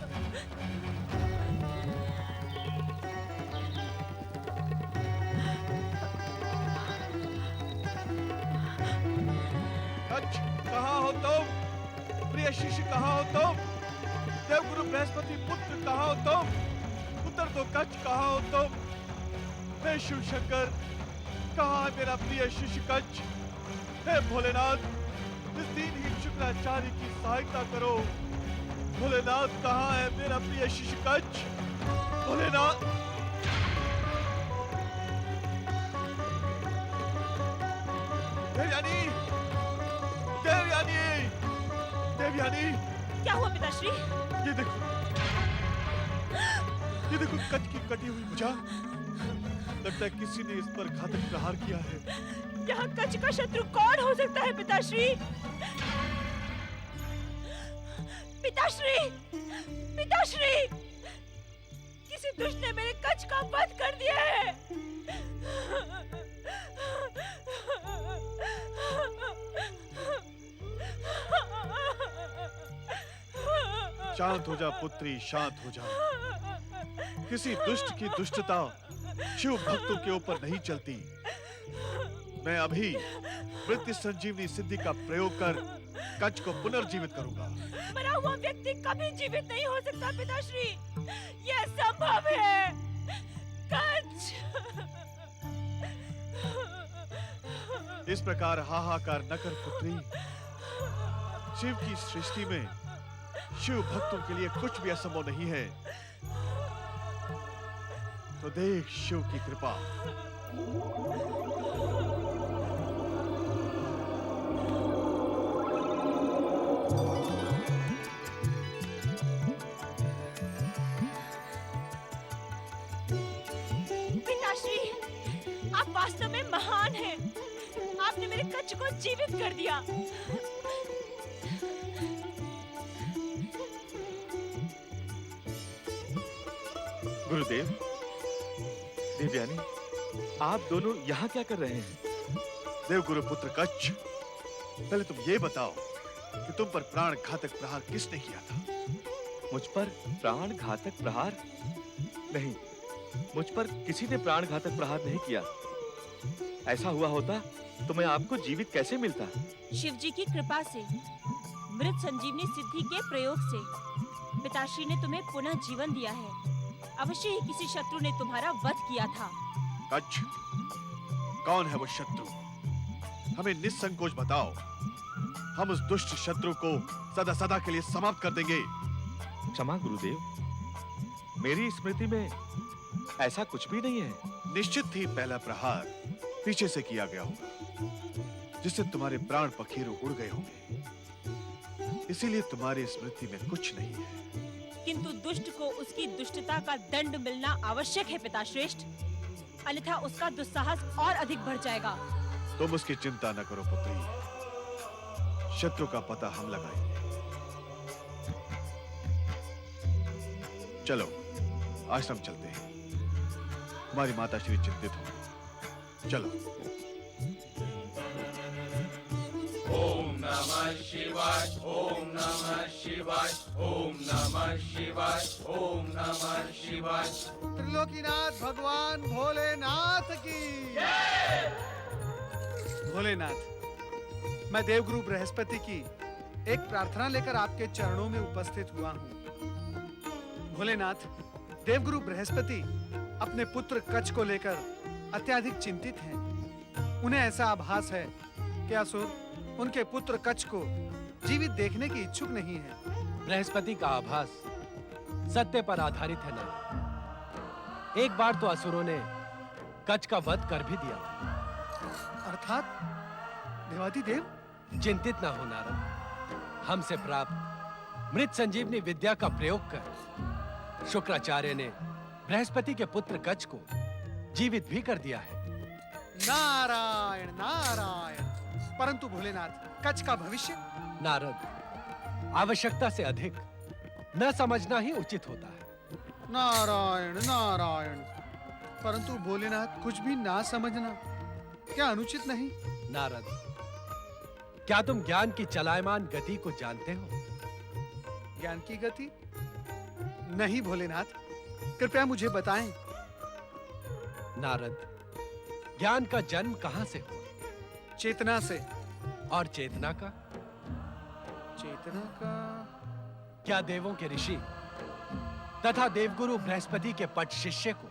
कच्छ, कहाँ हो तुम? प्रिय शिष्य, कहाँ हो तुम? देवगुरु बृहस्पति पुत्र, कहाँ हो तुम? उत्तर दो कच्छ, कहाँ हो तुम? हे शिव शंकर, कहाँ है मेरा प्रिय शिष्य कच्छ? हे भोलेनाथ, इस दीनहीन शुक्राचार्य की सहायता करो। भोलेनाथ, कहाँ है मेरा प्रिय शिष्य कच्छ? भोलेनाथ, देवयानी, देवयानी, देवयानी। क्या हुआ पिताश्री? ये देखो कच्छ की कटी हुई भुजा। लगता है किसी ने इस पर घातक प्रहार किया है। यहाँ कच्छ का शत्रु कौन हो सकता है पिताश्री? पिताश्री, पिताश्री, किसी दुष्ट ने मेरे कच का वध कर दिया है। शांत हो जा पुत्री, शांत हो जा। किसी दुष्ट की दुष्टता शिव भक्तों के ऊपर नहीं चलती। मैं अभी मृत्यु संजीवनी सिद्धि का प्रयोग कर कच को पुनर्जीवित करूंगा। मरा हुआ व्यक्ति कभी जीवित नहीं हो सकता पिताश्री, यह संभव है। कच। इस प्रकार हाहाकार न कर पुत्री। शिव की सृष्टि में शिव भक्तों के लिए कुछ भी असंभव नहीं है। तो देख शिव की कृपा। पिताश्री, आप वास्तव में महान हैं। आपने मेरे कच को जीवित कर दिया। गुरुदेव, देवयानी, आप दोनों यहाँ क्या कर रहे हैं? देवगुरु पुत्र कच्छ, पहले तुम ये बताओ कि तुम पर प्राण घातक प्रहार किसने किया था? मुझ पर प्राण घातक प्रहार? नहीं, मुझ पर किसी ने प्राण घातक प्रहार नहीं किया। ऐसा हुआ होता तो मैं आपको जीवित कैसे मिलता? शिव जी की कृपा से, मृत संजीवनी सिद्धि के प्रयोग से पिताश्री ने तुम्हें पुनः जीवन दिया है। अवश्य ही किसी शत्रु ने तुम्हारा वध किया था। कच्छ, कौन है वो शत्रु? हमें निसंकोच बताओ। हम उस दुष्ट शत्रु को सदा सदा के लिए समाप्त कर देंगे। क्षमा गुरुदेव, मेरी स्मृति में ऐसा कुछ भी नहीं है। निश्चित ही पहला प्रहार पीछे से किया गया होगा, जिससे तुम्हारे प्राण पखेरु उड़ गए होंगे। इसीलिए तुम्हारी स्मृति में कुछ नहीं है। किंतु दुष्ट को उसकी दुष्टता का दंड मिलना आवश्यक है पिताश्रेष्ठ, अन्यथा उसका दुस्साहस और अधिक बढ़ जाएगा। तुम उसकी चिंता न करो पुत्री, शत्रु का पता हम लगाएंगे। चलो आश्रम चलते हैं, हमारी माता श्री चिंतित होंगी। चलो। ओम नमः शिवाय, ओम नमः शिवाय, ओम नमः शिवाय, ओम नमः शिवाय। त्रिलोकीनाथ भगवान भोलेनाथ की। भोलेनाथ, मैं देवगुरु बृहस्पति की एक प्रार्थना लेकर आपके चरणों में उपस्थित हुआ हूँ। भोलेनाथ, देवगुरु बृहस्पति अपने पुत्र कच्छ को लेकर अत्यधिक चिंतित हैं। उन्हें ऐसा आभास है कि असुर उनके पुत्र कच्छ को जीवित देखने की इच्छुक नहीं है। बृहस्पति का आभास सत्य पर आधारित है ना। एक बार तो असुरों ने कच्छ का वध कर भी दिया। अर्थात देवाधिदेव? चिंतित ना हो नारद, हमसे प्राप्त मृत संजीवनी विद्या का प्रयोग कर शुक्राचार्य ने बृहस्पति के पुत्र कच्छ को जीवित भी कर दिया है। नारायण नारायण। परंतु भोलेनाथ, कच्छ का भविष्य? नारद, आवश्यकता से अधिक न समझना ही उचित होता है। नारायण नारायण। परंतु भोलेनाथ, कुछ भी ना समझना क्या अनुचित नहीं? नारद, क्या तुम ज्ञान की चलायमान गति को जानते हो? ज्ञान की गति? नहीं भोलेनाथ, कृपया मुझे बताएं। नारद, ज्ञान का जन्म कहां से हुआ? चेतना से। और चेतना का? चेतना का? क्या देवों के ऋषि तथा देवगुरु बृहस्पति के पट शिष्य को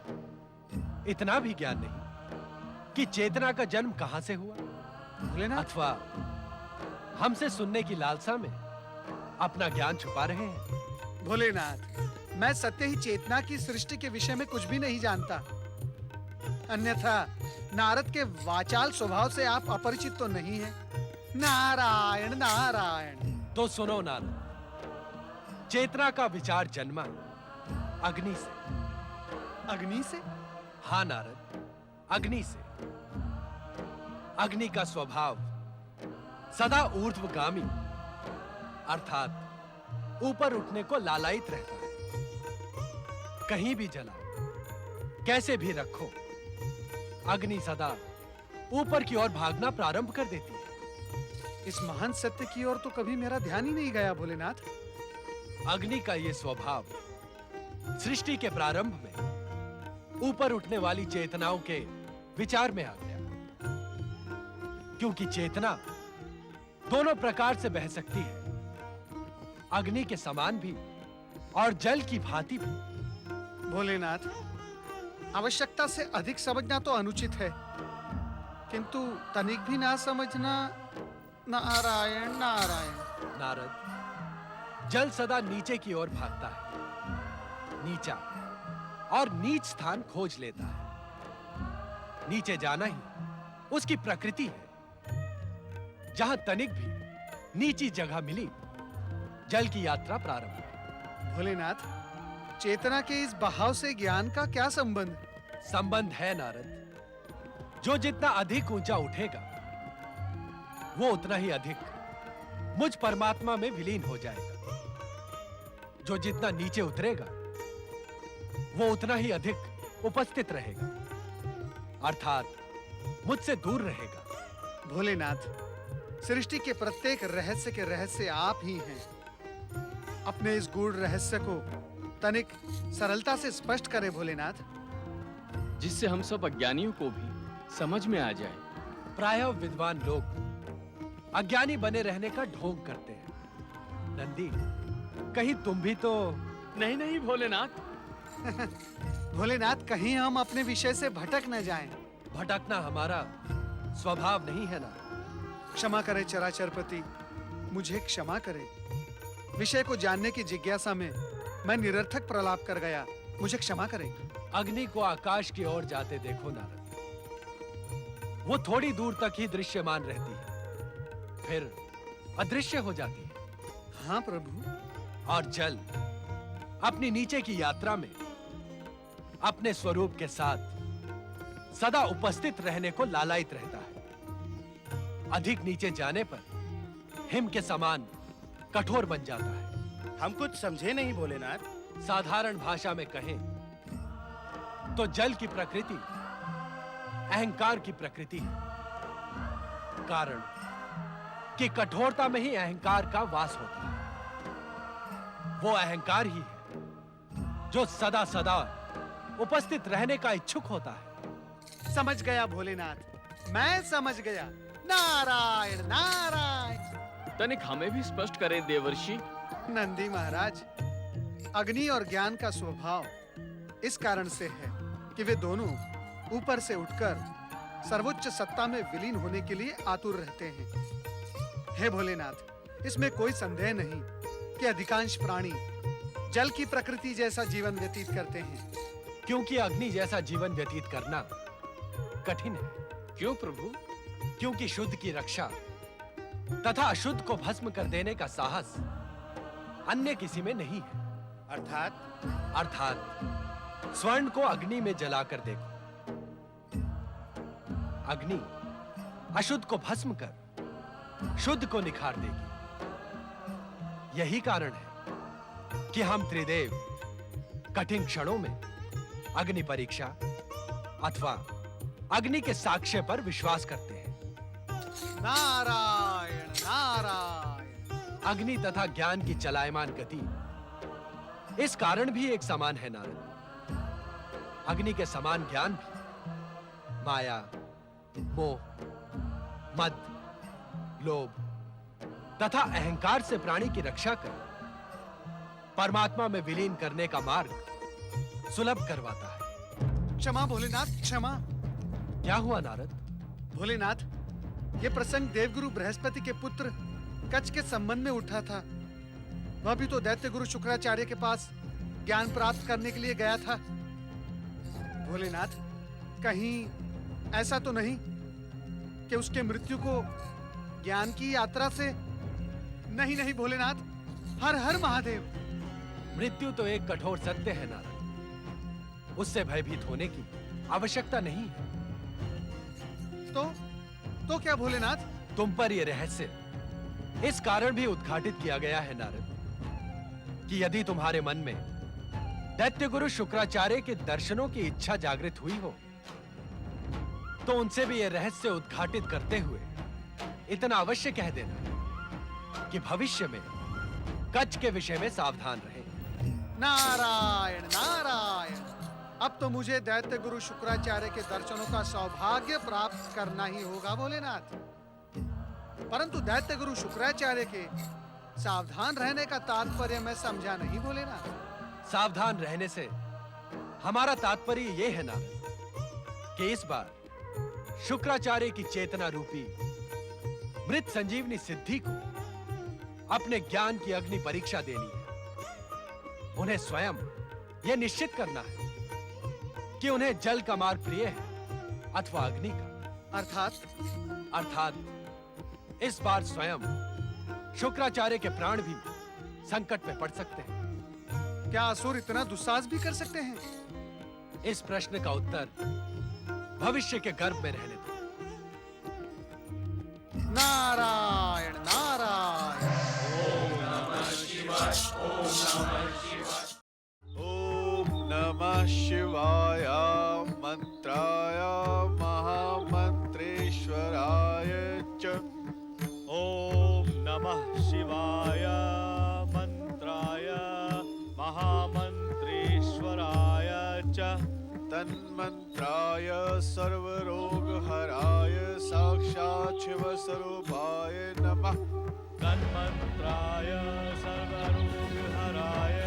इतना भी ज्ञान नहीं कि चेतना का जन्म कहां से हुआ? भोलेनाथ, अथवा हमसे सुनने की लालसा में अपना ज्ञान छुपा रहे हैं? भोलेनाथ, मैं सत्य ही चेतना की सृष्टि के विषय में कुछ भी नहीं जानता। अन्यथा नारद के वाचाल स्वभाव से आप अपरिचित तो नहीं हैं। नारायण नारायण। तो सुनो नारद, चेतना का विचार जन्मा अग्नि से। अग्नि से? हाँ नारद, अग्नि से। अग्नि का स्वभाव सदा ऊर्ध्वगामी अर्थात ऊपर उठने को लालायित रहता है। कहीं भी जला, कैसे भी रखो, अग्नि सदा ऊपर की ओर भागना प्रारंभ कर देती है। इस महान सत्य की ओर तो कभी मेरा ध्यान ही नहीं गया भोलेनाथ। अग्नि का ये स्वभाव सृष्टि के प्रारंभ में ऊपर उठने वाली चेतनाओं के विचार में आ गया, क्योंकि चेतना दोनों प्रकार से बह सकती है, अग्नि के समान भी और जल की भांति भी। भोलेनाथ, आवश्यकता से अधिक समझना तो अनुचित है, किंतु तनिक भी ना समझना। नारायण नारायण। नारद, जल सदा नीचे की ओर भागता है, नीचा और नीच स्थान खोज लेता है। नीचे जाना ही उसकी प्रकृति है। जहां तनिक भी नीची जगह मिली, जल की यात्रा प्रारंभ। भोलेनाथ, चेतना के इस बहाव से ज्ञान का क्या संबंध? संबंध है नारद। जो जितना अधिक ऊंचा उठेगा, वो उतना ही अधिक मुझ परमात्मा में विलीन हो जाएगा। जो जितना नीचे उतरेगा, वो उतना ही अधिक उपस्थित रहेगा, अर्थात मुझसे दूर रहेगा। भोलेनाथ, सृष्टि के प्रत्येक रहस्य के रहस्य आप ही हैं। अपने इस गूढ़ रहस्य को तनिक सरलता से स्पष्ट करें भोलेनाथ, जिससे हम सब अज्ञानियों को भी समझ में आ जाए। प्रायः विद्वान लोग अज्ञानी बने रहने का ढोंग करते हैं। नंदी, कहीं तुम भी तो नहीं नहीं भोलेनाथ। भोलेनाथ, कहीं हम अपने विषय से भटक न जाएं। भटकना हमारा स्वभाव नहीं है ना। क्षमा करें चराचरपति, मुझे क्षमा करें। विषय को जानने की जिज्ञासा में मैं निरर्थक प्रलाप कर गया, मुझे क्षमा करें। अग्नि को आकाश की ओर जाते देखो नारद, वो थोड़ी दूर तक ही दृश्यमान रहती है, फिर अदृश्य हो जाती है। हाँ प्रभु। और जल अपनी नीचे की यात्रा में अपने स्वरूप के साथ सदा उपस्थित रहने को लालायित रहता है। अधिक नीचे जाने पर हिम के समान कठोर बन जाता है। हम कुछ समझे नहीं भोलेनाथ। साधारण भाषा में कहें तो जल की प्रकृति अहंकार की प्रकृति है। कारण कि कठोरता में ही अहंकार का वास होता है। वो अहंकार ही है जो सदा सदा उपस्थित रहने का इच्छुक होता है। समझ गया भोलेनाथ, मैं समझ गया। नारायण नारायण। तनिक हमें भी स्पष्ट करें देवर्षि। नंदी महाराज, अग्नि और ज्ञान का स्वभाव इस कारण से है कि वे दोनों ऊपर से उठकर सर्वोच्च सत्ता में विलीन होने के लिए आतुर रहते हैं। हे भोलेनाथ, इसमें कोई संदेह नहीं कि अधिकांश प्राणी जल की प्रकृति जैसा जीवन व्यतीत करते हैं, क्योंकि अग्नि जैसा जीवन व्यतीत करना कठिन है। क्यों प्रभु? क्योंकि शुद्ध की रक्षा तथा अशुद्ध को भस्म कर देने का साहस अन्य किसी में नहीं है। अर्थात स्वर्ण को अग्नि में जलाकर देखो, अग्नि अशुद्ध को भस्म कर शुद्ध को निखार देगी। यही कारण है कि हम त्रिदेव कठिन क्षणों में अग्नि परीक्षा अथवा अग्नि के साक्ष्य पर विश्वास करते हैं। नारायण नारायण। अग्नि तथा ज्ञान की चलायमान गति इस कारण भी एक समान है नारद। अग्नि के समान ज्ञान भी माया, मोह, मद, लोभ तथा अहंकार से प्राणी की रक्षा कर परमात्मा में विलीन करने का मार्ग सुलभ करवाता है। क्षमा भोलेनाथ, क्षमा। क्या हुआ नारद? भोलेनाथ, ये प्रसंग देवगुरु बृहस्पति के पुत्र कच्छ के संबंध में उठा था। वह भी तो दैत्य गुरु शुक्राचार्य के पास ज्ञान प्राप्त करने के लिए गया था। भोलेनाथ, कहीं ऐसा तो नहीं कि उसके मृत्यु को ज्ञान की यात्रा से? नहीं नहीं भोलेनाथ, हर हर महादेव। मृत्यु तो एक कठोर सत्य है नारद, उससे भयभीत होने की आवश्यकता नहीं है। तो क्या भोलेनाथ? तुम पर यह रहस्य इस कारण भी उद्घाटित किया गया है नारद कि यदि तुम्हारे मन में दैत्य गुरु शुक्राचार्य के दर्शनों की इच्छा जागृत हुई हो तो उनसे भी यह रहस्य उद्घाटित करते हुए इतना अवश्य कह देना कि भविष्य में कच्छ के विषय में सावधान रहे। नारायण नारायण, अब तो मुझे दैत्य गुरु शुक्राचार्य के दर्शनों का सौभाग्य प्राप्त करना ही होगा भोलेनाथ। परंतु दैत्य गुरु शुक्राचार्य के सावधान रहने का तात्पर्य मैं समझा नहीं भोलेनाथ। सावधान रहने से हमारा तात्पर्य यह है ना कि इस बार शुक्राचार्य की चेतना रूपी मृत संजीवनी सिद्धि को अपने ज्ञान की अग्नि परीक्षा देनी है। उन्हें स्वयं यह निश्चित करना है कि उन्हें जल का मार्ग प्रिय है अथवा अग्नि का। अर्थात इस बार स्वयं शुक्राचार्य के प्राण भी संकट में पड़ सकते हैं। क्या असुर इतना दुस्साहस भी कर सकते हैं? इस प्रश्न का उत्तर भविष्य के गर्भ में रहने दो। नारायण नारायण। ओम नमः शिवाय। ओम नमः शिवाय। मंत्राय महामंत्रेश्वराय च। ओम नमः शिवाय मंत्राय महामंत्रेश्वराय च। तन्मंत्राय सर्वरोगहराय साक्षात् शिवस्वरूपाय नमः। तन्मंत्राय सर्वरोगहराय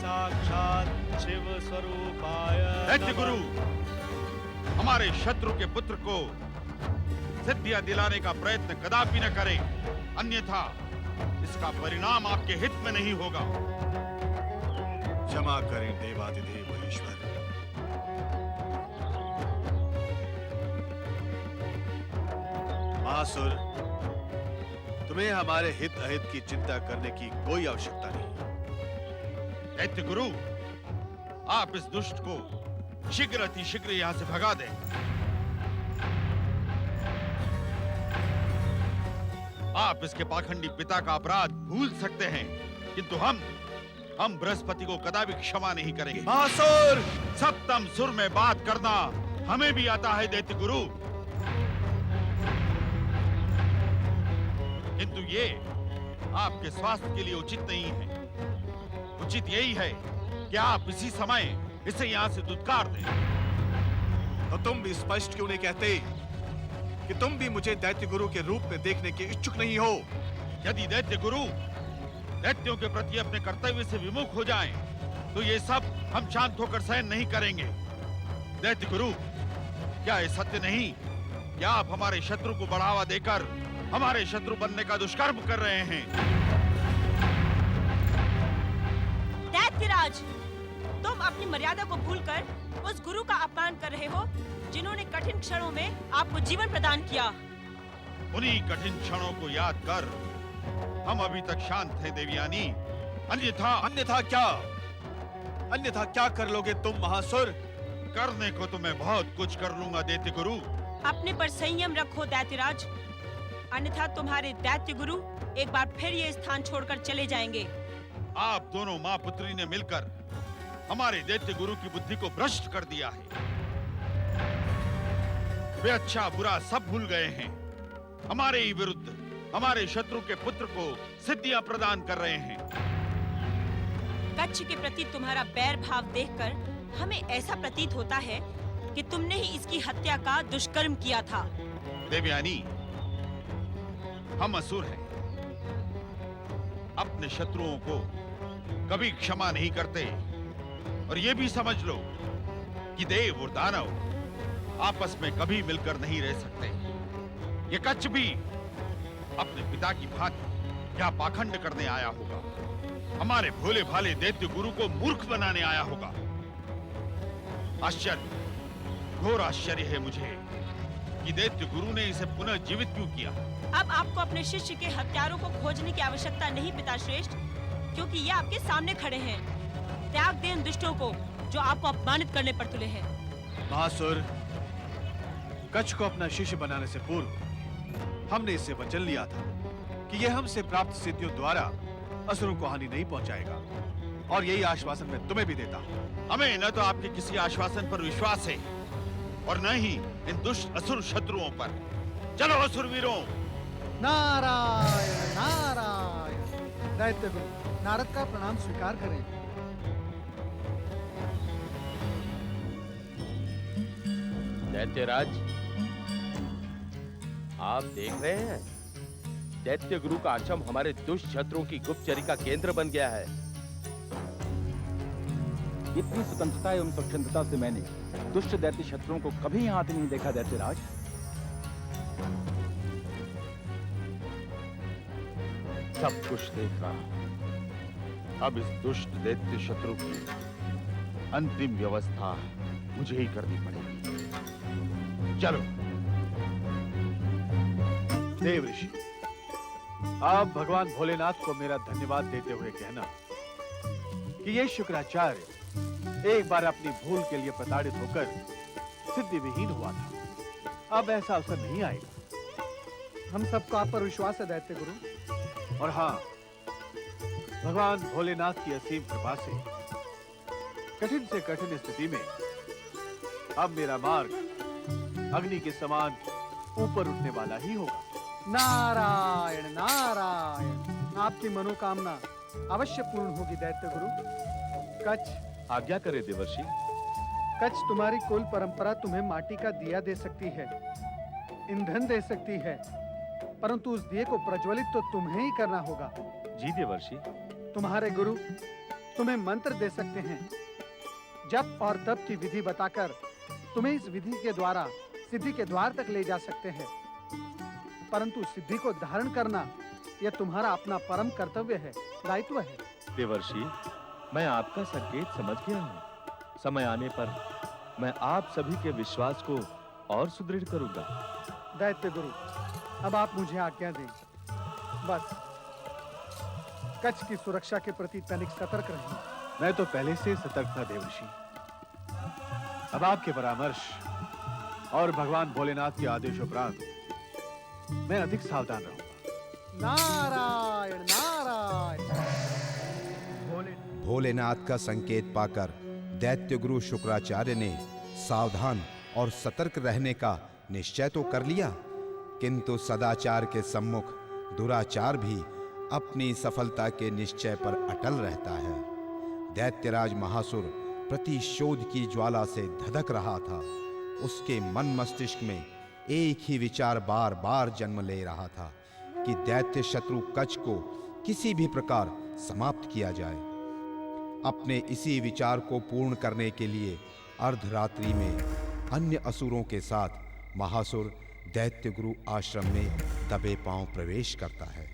साक्षात् शिवस्वरूपाय दैत्य गुरु, हमारे शत्रु के पुत्र को सिद्धियां दिलाने का प्रयत्न कदापि न करें, अन्यथा इसका परिणाम आपके हित में नहीं होगा। क्षमा करें देवाधिदेव ईश्वर। महासुर, तुम्हें हमारे हित अहित की चिंता करने की कोई आवश्यकता नहीं। दैत्य गुरु, आप इस दुष्ट को शीघ्र अतिशीघ्र यहां से भगा दें। आप इसके पाखंडी पिता का अपराध भूल सकते हैं, किंतु हम बृहस्पति को कदापि क्षमा नहीं करेंगे। महासुर! सप्तम सुर में बात करना हमें भी आता है दैत्य गुरु, किंतु ये आपके स्वास्थ्य के लिए उचित नहीं है। उचित यही है कि आप इसी समय इसे यहां से दुत्कार दें। तो तुम भी स्पष्ट क्यों नहीं कहते कि तुम भी मुझे दैत्य गुरु के रूप में देखने के इच्छुक नहीं हो? यदि दैत्य गुरु दैत्यों के प्रति अपने कर्तव्य से विमुख हो जाएं, तो ये सब हम शांत होकर सहन नहीं करेंगे। दैत्य गुरु, क्या ये सत्य नहीं कि आप हमारे शत्रु को बढ़ावा देकर हमारे शत्रु बनने का दुष्कर्म कर रहे हैं? दैत्यराज, तुम अपनी मर्यादा को भूलकर उस गुरु का अपमान कर रहे हो जिन्होंने कठिन क्षणों में आपको जीवन प्रदान किया। उन्हीं कठिन क्षणों को याद कर हम अभी तक शांत हैं देवयानी, अन्यथा क्या कर लोगे तुम महासुर? करने को तो मैं बहुत कुछ कर लूंगा दैत्य गुरु। अपने पर संयम रखो दैत्यराज, अन्यथा तुम्हारे दैत्य गुरु एक बार फिर ये स्थान छोड़कर चले जाएंगे। आप दोनों माँ पुत्री ने मिलकर हमारे दैत्य गुरु की बुद्धि को भ्रष्ट कर दिया है। वे अच्छा बुरा सब भूल गए हैं। हमारे ही विरुद्ध हमारे शत्रु के पुत्र को सिद्धियां प्रदान कर रहे हैं। कच्छ के प्रति तुम्हारा बैर भाव देखकर हमें ऐसा प्रतीत होता है कि तुमने ही इसकी हत्या का दुष्कर्म किया था। देवयानी, हम असुर हैं, अपने शत्रुओं को कभी क्षमा नहीं करते। और ये भी समझ लो कि देव और दानव आपस में कभी मिलकर नहीं रह सकते। ये कच्छ भी अपने पिता की भांति क्या पाखंड करने आया होगा, हमारे भोले भाले दैत्य गुरु को मूर्ख बनाने आया होगा। आश्चर्य, घोर आश्चर्य है मुझे कि दैत्य गुरु ने इसे पुनः जीवित क्यों किया। अब आपको अपने शिष्य के हत्यारों को खोजने की आवश्यकता नहीं पिता श्रेष्ठ, क्योंकि ये आपके सामने खड़े हैं। त्याग दें उन दुष्टों को जो आपको अपमानित करने पर तुले हैं। महासुर, कच्छ को अपना शिष्य बनाने से पूर्व हमने इससे वचन लिया था कि यह हमसे प्राप्त सिद्धियों द्वारा असुरों को हानि नहीं पहुंचाएगा। और यही आश्वासन मैं तुम्हें भी देता हूं। हमें न तो आपके किसी आश्वासन पर विश्वास है और न ही इन दुष्ट असुर शत्रुओं पर। चलो असुर वीरों। नारायण नारायण। दैत्य गुरु नारद का प्रणाम स्वीकार करें। दैत्यराज, आप देख रहे हैं दैत्य गुरु का आश्रम हमारे दुष्ट शत्रुओं की गुप्तचरी का केंद्र बन गया है। इतनी स्वतंत्रता एवं स्वच्छंदता से मैंने दुष्ट दैत्य शत्रुओं को कभी यहाँ आते नहीं देखा दैत्यराज। सब कुछ देख रहा। अब इस दुष्ट दैत्य शत्रु की अंतिम व्यवस्था मुझे ही करनी पड़ेगी। चलो। देव ऋषि, आप भगवान भोलेनाथ को मेरा धन्यवाद देते हुए कहना कि ये शुक्राचार्य एक बार अपनी भूल के लिए प्रताड़ित होकर सिद्धि विहीन हुआ था। अब ऐसा अवसर नहीं आएगा। हम सबको आप पर विश्वास है दैत्य गुरु। और हाँ, भगवान भोलेनाथ की असीम कृपा से कठिन से कठिन स्थिति में अब मेरा मार्ग अग्नि के समान ऊपर उठने वाला ही होगा। नारायण नारायण। आपकी मनोकामना अवश्य पूर्ण होगी दैत्य गुरु। कच्छ, आज्ञा करे देवर्षि। कच्छ, तुम्हारी कुल परंपरा तुम्हें माटी का दिया दे सकती है, ईंधन दे सकती है, परंतु उस दिए को प्रज्वलित तो तुम्हें ही करना होगा। जी देवर्षि। तुम्हारे गुरु तुम्हें मंत्र दे सकते हैं, जप और तप की विधि बताकर तुम्हें इस विधि के द्वारा सिद्धि के द्वार तक ले जा सकते हैं, परंतु सिद्धि को धारण करना यह तुम्हारा अपना परम कर्तव्य है, दायित्व है। देवर्षि, मैं आपका संकेत समझ गया हूँ। समय आने पर मैं आप सभी के विश्वास को और सुदृढ़ करूंगा। दैत्य गुरु, अब आप मुझे आज्ञा दें। बस कच्छ की सुरक्षा के प्रति तनिक सतर्क रहें। मैं तो पहले से सतर्क था देवर्षि। अब आपके परामर्श और भगवान भोलेनाथ के आदेशोपरांत मैं अधिक सावधान रहूंगा। नारायण नारायण। भोलेनाथ का संकेत पाकर दैत्य गुरु शुक्राचार्य ने सावधान और सतर्क रहने का निश्चय तो कर लिया, किंतु सदाचार के सम्मुख दुराचार भी अपनी सफलता के निश्चय पर अटल रहता है। दैत्यराज महासुर प्रतिशोध की ज्वाला से धधक रहा था। उसके मन मस्तिष्क में एक ही विचार बार बार जन्म ले रहा था कि दैत्य शत्रु कच्छ को किसी भी प्रकार समाप्त किया जाए। अपने इसी विचार को पूर्ण करने के लिए अर्धरात्रि में अन्य असुरों के साथ महासुर दैत्य गुरु आश्रम में दबे पांव प्रवेश करता है।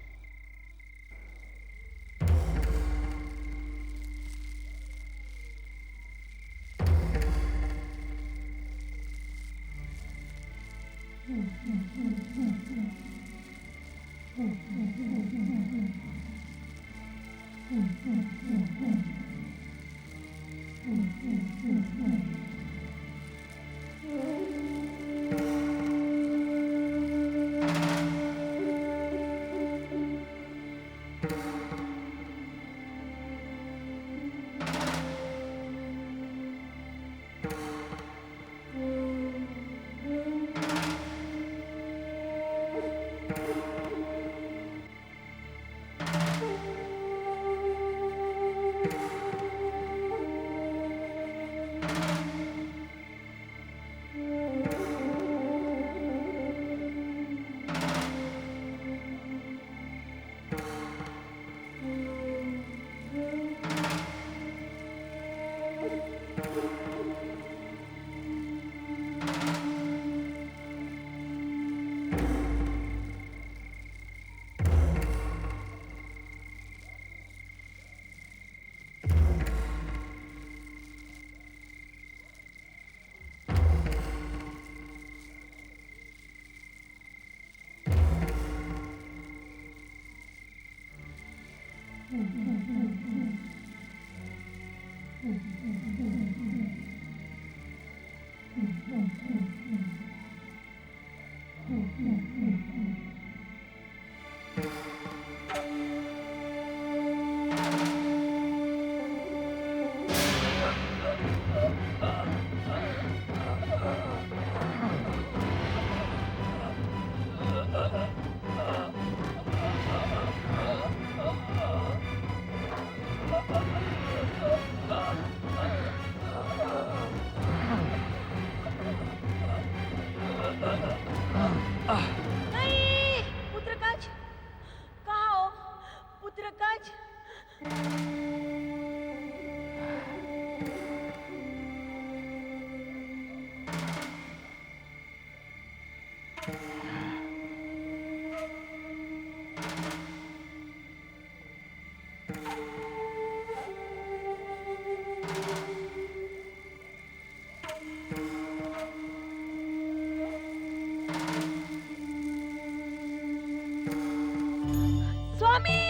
स्वामी,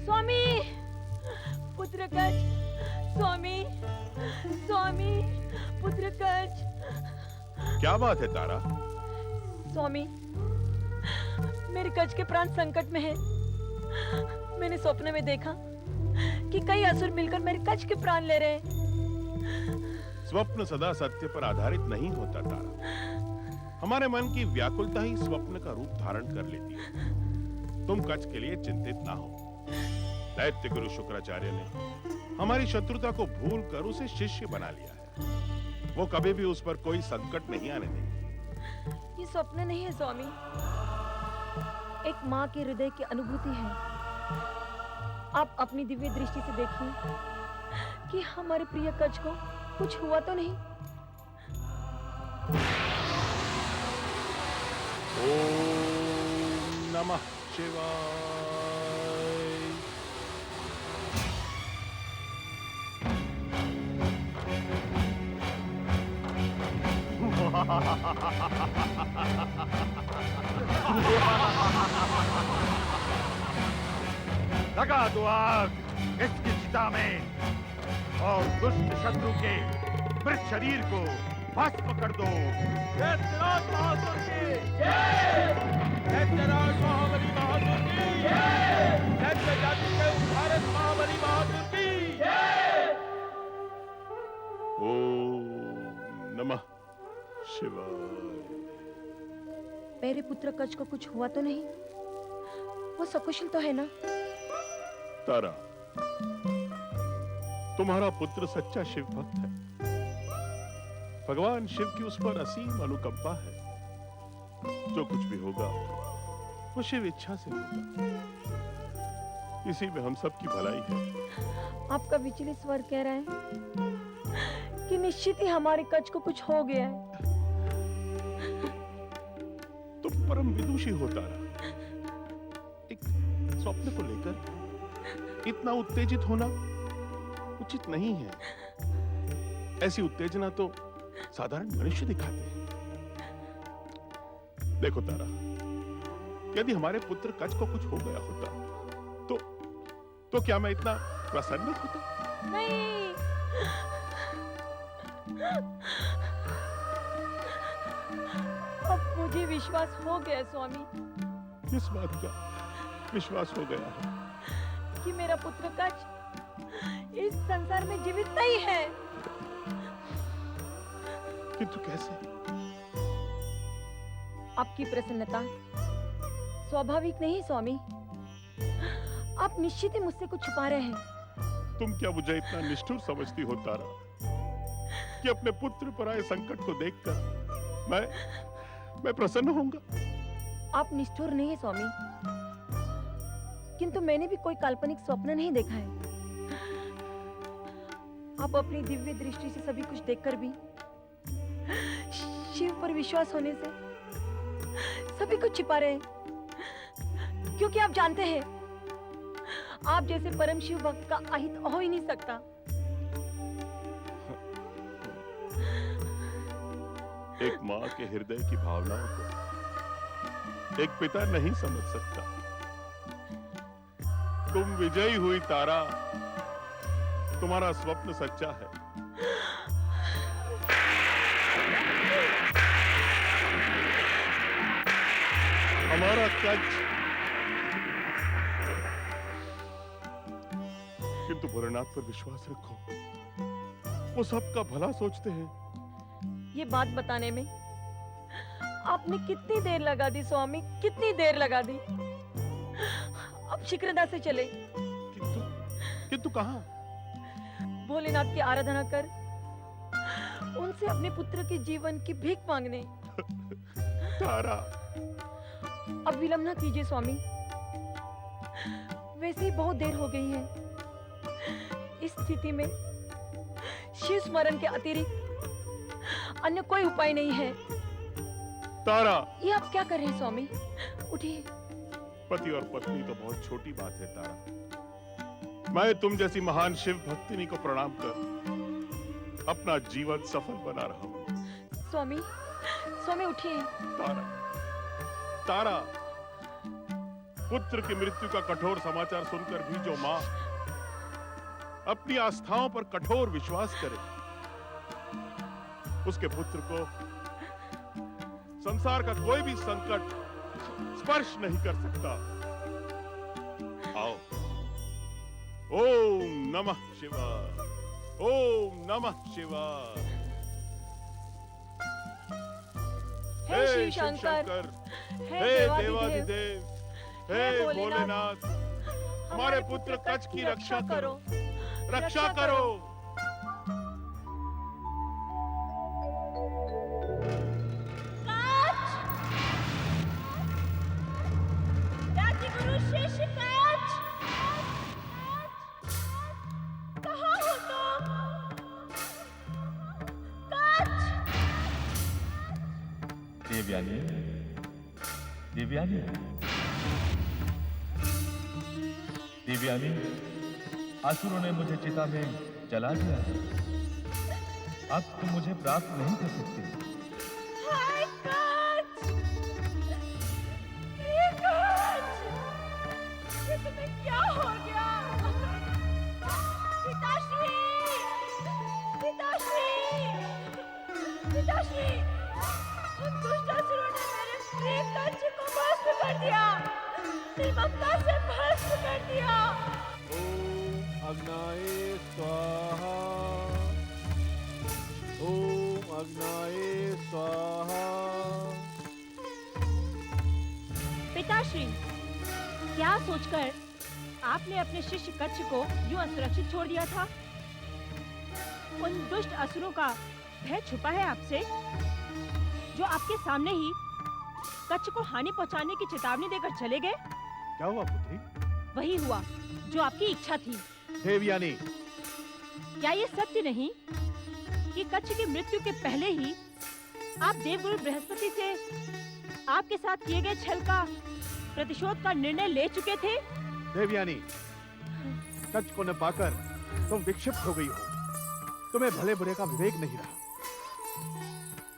स्वामी, पुत्र कच, स्वामी, स्वामी, पुत्र कच। क्या बात है तारा? स्वामी, मेरे कच के प्राण संकट में हैं। मैंने स्वप्न में देखा कि कई असुर मिलकर मेरे कच के प्राण ले रहे हैं। स्वप्न सदा सत्य पर आधारित नहीं होता तारा। हमारे मन की व्याकुलता ही स्वप्न का रूप धारण कर लेती है। तुम कच के लिए चिंतित ना हो। दैत्य गुरु शुक्राचार्य ने हमारी शत्रुता को भूल कर उसे शिष्य बना लिया है। वो कभी भी उस पर कोई संकट नहीं आने देंगे। ये स्वप्न नहीं है स्वामी, एक माँ के हृदय की अनुभूति है। आप अपनी दिव्य दृष्टि से देखिए कि हमारे प्रिय कच को कुछ हुआ तो नहीं। ओम नमः शिवाय। लगा दो आग इसकी चिता में और दुष्ट शत्रु के मृत शरीर को भस्म कर दो। दैत्यराज बहादुर की जय! दैत्यराज महाबली बहादुर की जय! दैत्य जाति के उद्धारक महाबली बहादुर की जय! ओम नमः शिवाय। मेरे पुत्र कच को कुछ हुआ तो नहीं? वो सकुशल तो है ना? तारा, तुम्हारा पुत्र सच्चा शिव भक्त है। भगवान शिव की उस पर असीम अनुकंपा है। जो कुछ भी होगा वो शिव इच्छा से होगा। इसी में हम सब की भलाई है। आपका विचलित स्वर कह रहा है कि निश्चित ही हमारे कच को कुछ हो गया है। तुम परम विदुषी हो तारा। एक स्वप्न को लेकर इतना उत्तेजित होना उचित नहीं है। ऐसी उत्तेजना तो साधारण मनुष्य दिखाते हैं। देखो तारा, यदि हमारे पुत्र कच को कुछ हो गया होता तो क्या मैं इतना प्रसन्न होता? नहीं, अब मुझे विश्वास हो गया स्वामी। किस बात का विश्वास हो गया है? कि मेरा पुत्र कच इस संसार में जीवित नहीं है। किंतु कैसे? आपकी प्रसन्नता स्वाभाविक नहीं स्वामी। आप निश्चित ही मुझसे कुछ छुपा रहे हैं। तुम क्या मुझे इतना निष्ठुर समझती हो तारा कि अपने पुत्र पर आए संकट को देखकर मैं प्रसन्न होऊंगा? आप निष्ठुर नहीं है स्वामी, किंतु मैंने भी कोई काल्पनिक स्वप्न नहीं देखा है। आप अपनी दिव्य दृष्टि से सभी कुछ देखकर भी शिव पर विश्वास होने से सभी कुछ छिपा रहे हैं। क्योंकि आप जानते हैं, आप जैसे परम शिव भक्त का अहित हो ही नहीं सकता। एक माँ के हृदय की भावनाओं को एक पिता नहीं समझ सकता। तुम विजयी हुई तारा। तुम्हारा स्वप्न सच्चा है। हमारा कच किंतु भोलेनाथ पर विश्वास रखो। वो सबका भला सोचते हैं। ये बात बताने में आपने कितनी देर लगा दी स्वामी, कितनी देर लगा दी। अब शीघ्रता से चले। किंतु कहां? भोलेनाथ की आराधना कर उनसे अपने पुत्र के जीवन की भीख मांगने। तारा, अब विलंब न कीजिए स्वामी। वैसे ही बहुत देर हो गई है। इस स्थिति में शिव स्मरण के अतिरिक्त अन्य कोई उपाय नहीं है। तारा, ये आप क्या कर रहे हैं स्वामी? उठिए। पति और पत्नी तो बहुत छोटी बात है तारा। मैं तुम जैसी महान शिव भक्तिनी को प्रणाम कर अपना जीवन सफल बना रहा हूं। स्वामी, स्वामी उठिए। तारा, तारा, पुत्र की मृत्यु का कठोर समाचार सुनकर भी जो मां अपनी आस्थाओं पर कठोर विश्वास करे, उसके पुत्र को संसार का कोई भी संकट स्पर्श नहीं कर सकता। आओ। ओम नमः शिवाय, ओम नमः शिवाय। हे शिव शंकर, हे देवाधिदेव, हे भोलेनाथ, हमारे पुत्र कच्छ की रक्षा करो, रक्षा करो। गुरु शिष्य कच्छ, कहाँ हो तुम? कच्छ! देवयानी, देवयानी, देवयानी, असुरों ने मुझे चिता में जला दिया है। अब तुम मुझे प्राप्त नहीं कर सकते। हाय कच्छ! ये कच्छ! ये तुम्हें क्या हो गया? पिताश्री! पिताश्री! पिताश्री! उन दुष्ट असुरों ने मेरे प्रिय कच्छ को भस्म कर दिया, निर्ममता से भस्म कर दिया। ओम अग्नाय स्वाहा, ओम अग्नाय स्वाहा। पिताश्री, क्या सोचकर आपने अपने शिष्य कच्छ को यूं असुरक्षित छोड़ दिया था? उन दुष्ट असुरों का भय छुपा है आपसे, जो आपके सामने ही कच्छ को हानि पहुंचाने की चेतावनी देकर चले गए। क्या हुआ पुत्री? वही हुआ जो आपकी इच्छा थी। देवयानी, क्या ये सत्य नहीं कि कच्छ की मृत्यु के पहले ही आप देवगुरु बृहस्पति से आपके साथ किए गए छल का प्रतिशोध का निर्णय ले चुके थे? देवयानी, कच्छ को न पाकर तुम विक्षिप्त हो गई हो। तुम्हें भले बुरे का विवेक नहीं रहा।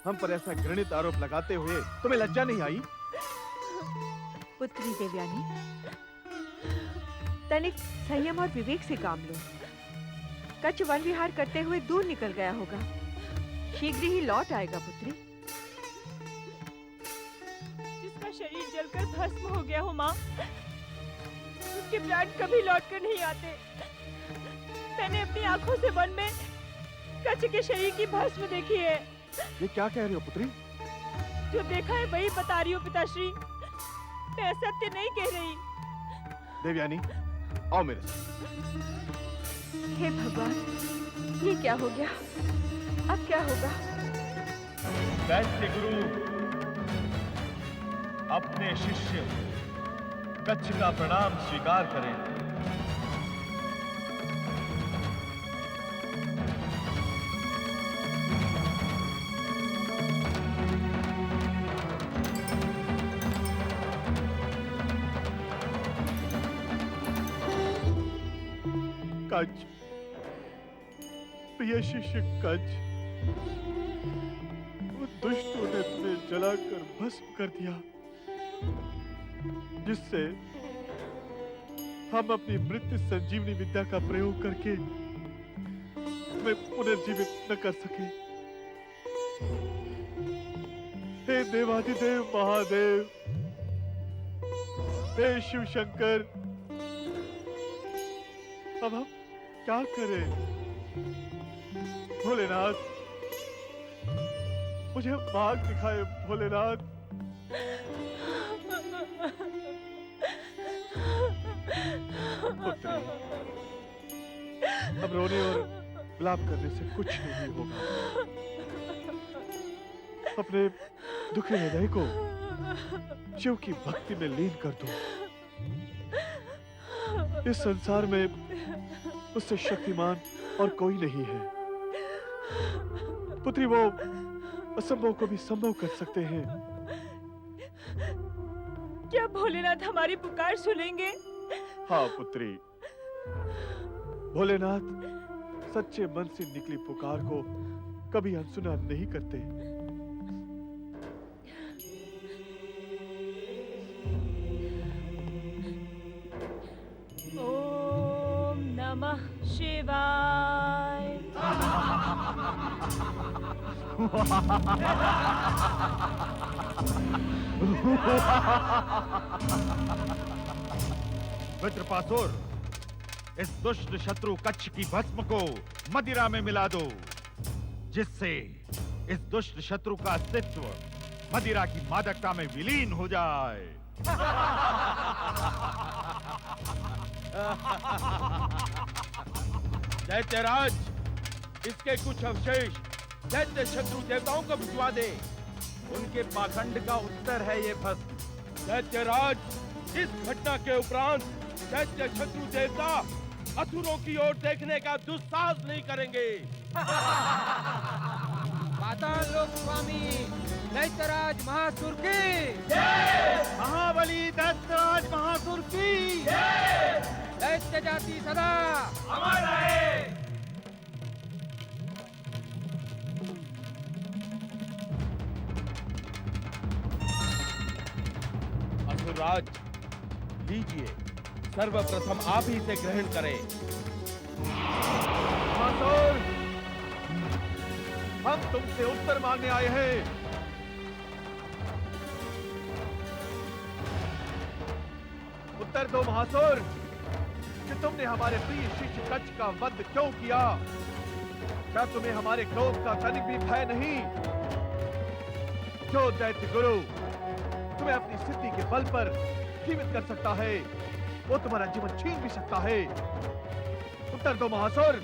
हम पर ऐसा घृणित आरोप लगाते हुए तुम्हें लज्जा नहीं आई? पुत्री देवयानी, तनिक संयम और विवेक से काम लो। कच्छ वन विहार करते हुए दूर निकल गया होगा, शीघ्र ही लौट आएगा पुत्री। जिसका शरीर जलकर भस्म हो गया हो माँ, उसके प्राण कभी लौट कर नहीं आते। मैंने अपनी आंखों से वन में कच्छ के शरीर की भस्म देखी है। ये क्या कह रही हो पुत्री? जो देखा है वही बता रही हूँ पिताश्री, मैं सत्य नहीं कह रही। देवयानी, आओ मेरे साथ। हे भगवान, ये क्या हो गया? अब क्या होगा? दैत्य गुरु अपने शिष्य कच्छ का प्रणाम स्वीकार करें। कच्छ, प्रिय शिष्य कच्छ, वो दुष्टों ने तुम्हें जलाकर भस्म कर दिया, जिससे हम अपनी मृत्यु संजीवनी विद्या का प्रयोग करके तुम्हें पुनर्जीवित न कर सके। हे देवाधिदेव महादेव, हे शिव शंकर, अब हम क्या करें? भोलेनाथ, मुझे मार्ग दिखाए भोलेनाथ। पुत्री, अब रोने और विलाप करने से कुछ नहीं होगा। अपने दुखी हृदय को शिव की भक्ति में लीन कर दो। इस संसार में उससे शक्तिमान और कोई नहीं है। पुत्री, वो असंभव को भी संभव कर सकते हैं। क्या भोलेनाथ हमारी पुकार सुनेंगे? हाँ पुत्री, भोलेनाथ सच्चे मन से निकली पुकार को कभी अनसुना नहीं करते। शिवाय। मित्रपासुर, इस दुष्ट शत्रु कच्छ की भस्म को मदिरा में मिला दो, जिससे इस दुष्ट शत्रु का अस्तित्व मदिरा की मादकता में विलीन हो जाए। दैत्यराज, इसके कुछ अवशेष दैत्य शत्रु देवताओं को भिजवा दे। उनके पाखंड का उत्तर है ये भस्म। दैत्यराज, इस घटना के उपरांत दैत्य शत्रु देवता असुरों की ओर देखने का दुस्साहस नहीं करेंगे। पाताल लोक स्वामी दैत्यराज महासुर की महाबली दैत्यराज महासुर की दैत्य जाति सदा अमर रहे। असुरराज, लीजिए, सर्वप्रथम आप ही से ग्रहण करें। महासुर, हम तुमसे उत्तर मांगने आए हैं। उत्तर दो महासुर, कि तुमने हमारे प्रिय शिष्य कच्छ का वध क्यों किया? क्या तुम्हें हमारे क्रोध का तनिक भी भय नहीं? जो दैत्य गुरु तुम्हें अपनी सिद्धि के बल पर जीवित कर सकता है, वो तुम्हारा जीवन छीन भी सकता है। उत्तर दो महासुर,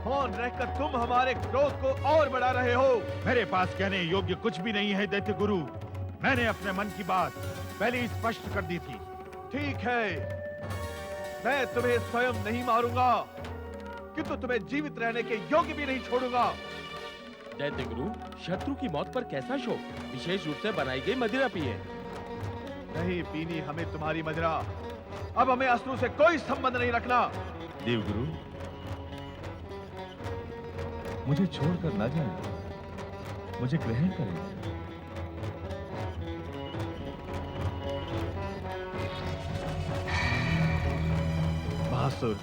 मौन रहकर तुम हमारे क्रोध को और बढ़ा रहे हो। मेरे पास कहने योग्य कुछ भी नहीं है दैत्य गुरु। मैंने अपने मन की बात पहले ही स्पष्ट कर दी थी। ठीक है, मैं तुम्हें स्वयं नहीं मारूंगा, किंतु तुम्हें जीवित रहने के योग्य भी नहीं छोड़ूंगा। दैत्य गुरु, शत्रु की मौत पर कैसा शोक? विशेष रूप से बनाई गई मदिरा पिए। नहीं पीनी हमें तुम्हारी मदिरा। अब हमें असुरों से कोई संबंध नहीं रखना। देवगुरु, मुझे छोड़कर ना जाए, मुझे ग्रहण करें। महासुर,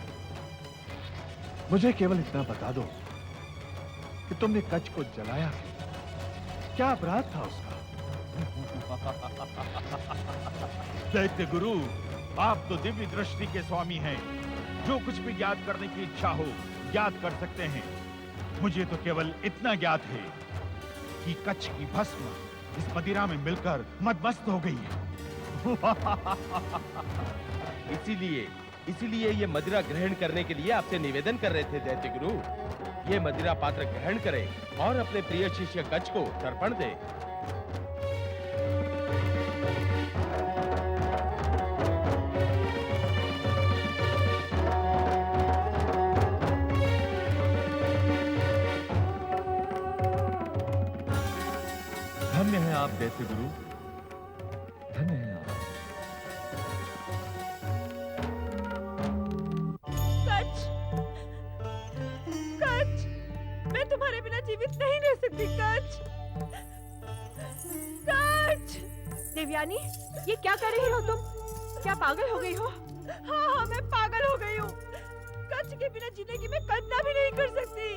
मुझे केवल इतना बता दो कि तुमने कच्छ को जलाया, क्या अपराध था उसका? दैत्य गुरु, आप तो दिव्य दृष्टि के स्वामी हैं। जो कुछ भी ज्ञात करने की इच्छा हो ज्ञात कर सकते हैं। मुझे तो केवल इतना ज्ञात है कि कच्छ की भस्म इस मदिरा में मिलकर मदमस्त हो गई है। इसीलिए ये मदिरा ग्रहण करने के लिए आपसे निवेदन कर रहे थे दैत्य गुरु। ये मदिरा पात्र ग्रहण करें और अपने प्रिय शिष्य कच्छ को तर्पण दे। धन्य है आप दैत्य गुरु, धन्य है आप। कच्छ, कच्छ, मैं तुम्हारे बिना जीवित नहीं रह सकती। कच्छ, कच्छ। देवयानी, ये क्या कर रही हो तुम? क्या पागल हो गई हो? हाँ, मैं पागल हो गई हूँ। कच्छ के बिना जीने की मैं कल्पना भी नहीं कर सकती।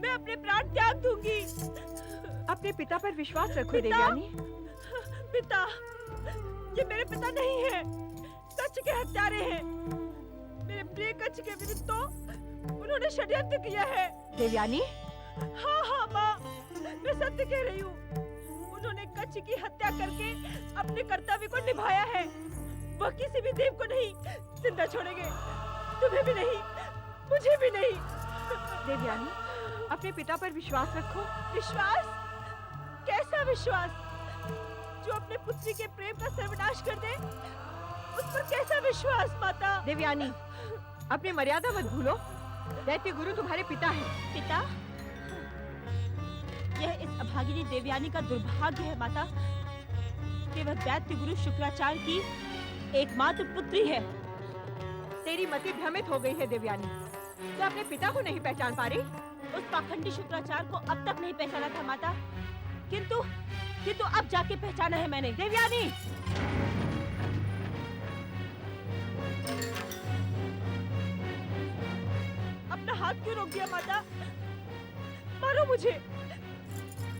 मैं अपने प्राण त्याग दूंगी। अपने पिता पर विश्वास रखो देवयानी। पिता, ये मेरे पिता नहीं है, कच्छ के हत्यारे हैं। मेरे प्रिय कच्छ के विरुद्ध तो उन्होंने षड्यंत्र किया है। देवयानी? हाँ हाँ माँ, मैं सत्य कह रही हूँ। उन्होंने कच्छ की हत्या करके अपने कर्तव्य को निभाया है। वह किसी भी देव को नहीं जिंदा छोड़ेंगे। तुम्हें भी नहीं, मुझे भी नहीं। देवयानी, अपने पिता पर विश्वास रखो। विश्वास? कैसा विश्वास? जो अपने पुत्री के प्रेम का सर्वनाश कर दे, उस पर कैसा विश्वास माता? देवयानी, अपनी मर्यादा मत भूलो। दैत्य गुरु तुम्हारे पिता हैं। पिता? यह इस अभागिनी देवयानी का दुर्भाग्य है माता कि वह दैत्य गुरु शुक्राचार्य की एकमात्र पुत्री है। तेरी मति भ्रमित हो गई है देवयानी। तो अपने पिता को नहीं पहचान पा रही? उस पाखंडी शुक्राचार्य को अब तक नहीं पहचाना था माता, किंतु अब जाके पहचाना है मैंने। देवयानी! हाथ क्यों रोक दिया माता? मारो मुझे,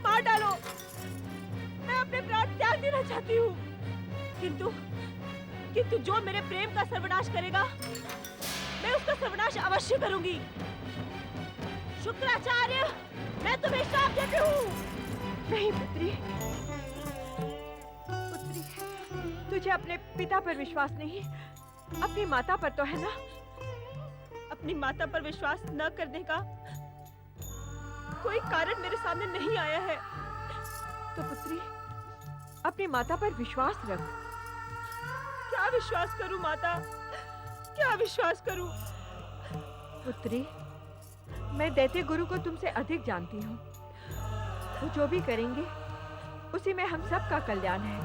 मार डालो। मैं अपने प्राण त्याग देना चाहती हूँ, किंतु जो मेरे प्रेम का सर्वनाश करेगा, मैं उसका सर्वनाश अवश्य करूंगी। शुक्राचार्य, मैं तुम्हें श्राप देती हूँ। नहीं पुत्री, पुत्री, तुझे अपने पिता पर विश्वास नहीं, अपनी माता पर तो है ना? अपनी माता पर विश्वास न करने का कोई कारण मेरे सामने नहीं आया है। तो पुत्री, अपनी माता पर विश्वास रख। क्या विश्वास करूं माता, क्या विश्वास करूं? पुत्री, मैं दैत्य गुरु को तुमसे अधिक जानती हूँ। वो जो भी करेंगे, उसी में हम सब का कल्याण है।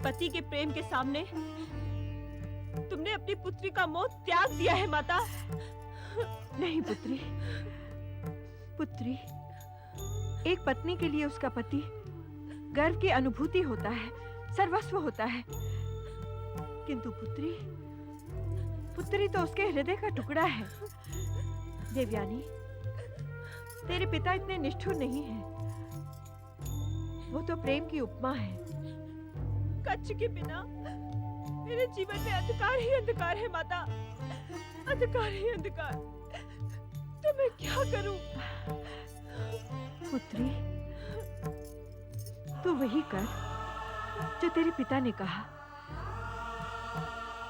पति के प्रेम के सामने तुमने अपनी पुत्री का मोह त्याग दिया है माता। नहीं पुत्री, पुत्री, एक पत्नी के लिए उसका पति गर्व की अनुभूति होता है, सर्वस्व होता है। किंतु पुत्री, पुत्री तो उसके हृदय का टुकड़ा है। देवयानी, तेरे पिता इतने निष्ठुर नहीं हैं। वो तो प्रेम की उपमा है। कच्छ के बिना मेरे जीवन में अंधकार ही अंधकार है माता, अंधकार ही अंधकार। तो मैं क्या करूं? पुत्री, तू वही कर जो तेरे पिता ने कहा।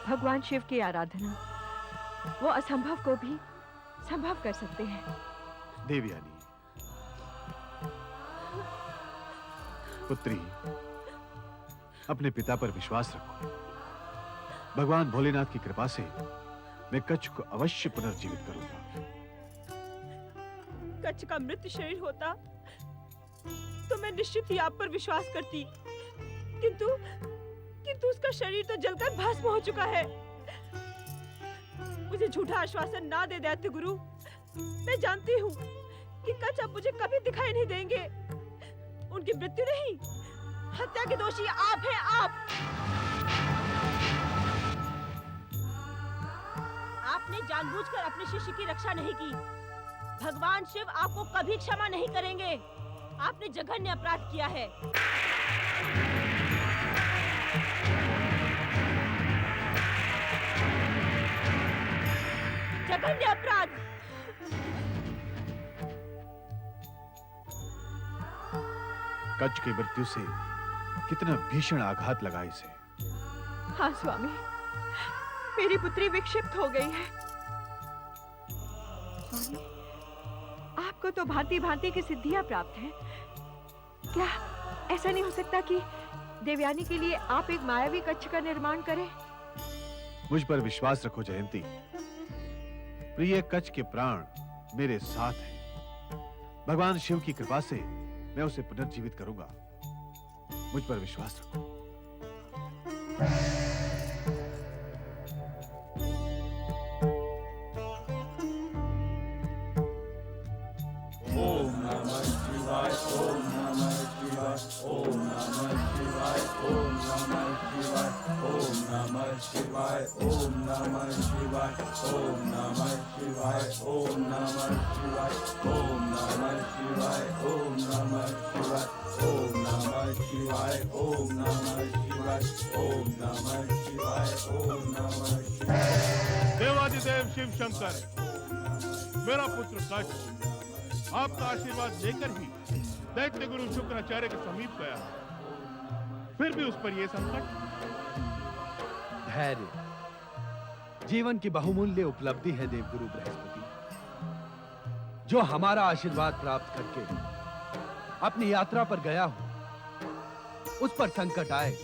भगवान शिव की आराधना, वो असंभव को भी संभव कर सकते हैं। देवयानी, पुत्री, अपने पिता पर विश्वास रखो। भगवान भोलेनाथ की कृपा से मैं कच्छ को अवश्य पुनर्जीवित करूंगा। कच्छ का मृत शरीर होता तो मैं निश्चित ही आप पर विश्वास करती, किंतु उसका शरीर तो जलकर भस्म हो चुका है। मुझे झूठा आश्वासन ना दे दैत्य गुरु। मैं जानती हूँ कि कच्छ अब मुझे कभी दिखाई नहीं देंगे। उनकी मृत्यु नहीं, हत्या के दोषी आप हैं, आप। आपने जानबूझकर अपने शिष्य की रक्षा नहीं की। भगवान शिव आपको कभी क्षमा नहीं करेंगे। आपने जघन्य अपराध किया है। जघन्य अपराध। कच्छ की मृत्यु से कितना भीषण आघात लगा इसे। हाँ स्वामी, मेरी पुत्री विक्षिप्त हो गई है। स्वामी, आपको तो भांति भांति की सिद्धियां प्राप्त हैं। क्या ऐसा नहीं हो सकता कि देवयानी के लिए आप एक मायावी कच्छ का निर्माण करें? मुझ पर विश्वास रखो जयंती। प्रिय कच्छ के प्राण मेरे साथ हैं। भगवान शिव की कृपा से मैं उसे पुनर्जीवित करूंगा। मुझ पर विश्वास रखो। ओम नमः शिवाय, ओम नमः शिवाय, ओम नमः शिवाय, ओम नमः शिवाय, ओम नमः शिवाय, ओम नमः शिवाय, ओम नमः शिवाय, ओम नमः शिवाय, ओम नमः शिवाय, ओम नमः शिवाय, ओम नमः शिवाय, ओम नमः शिवाय, ओम नमः शिवाय, ओम नमः शिवाय। देवादिदेव शिव शंकर, मेरा पुत्र कच्छ आपका आशीर्वाद लेकर ही दैत्य गुरु शुक्राचार्य के समीप गया, फिर भी उस पर यह संकट। धैर्य जीवन की बहुमूल्य उपलब्धि है देवगुरु बृहस्पति। जो हमारा आशीर्वाद प्राप्त करके अपनी यात्रा पर गया हो, उस पर संकट आए,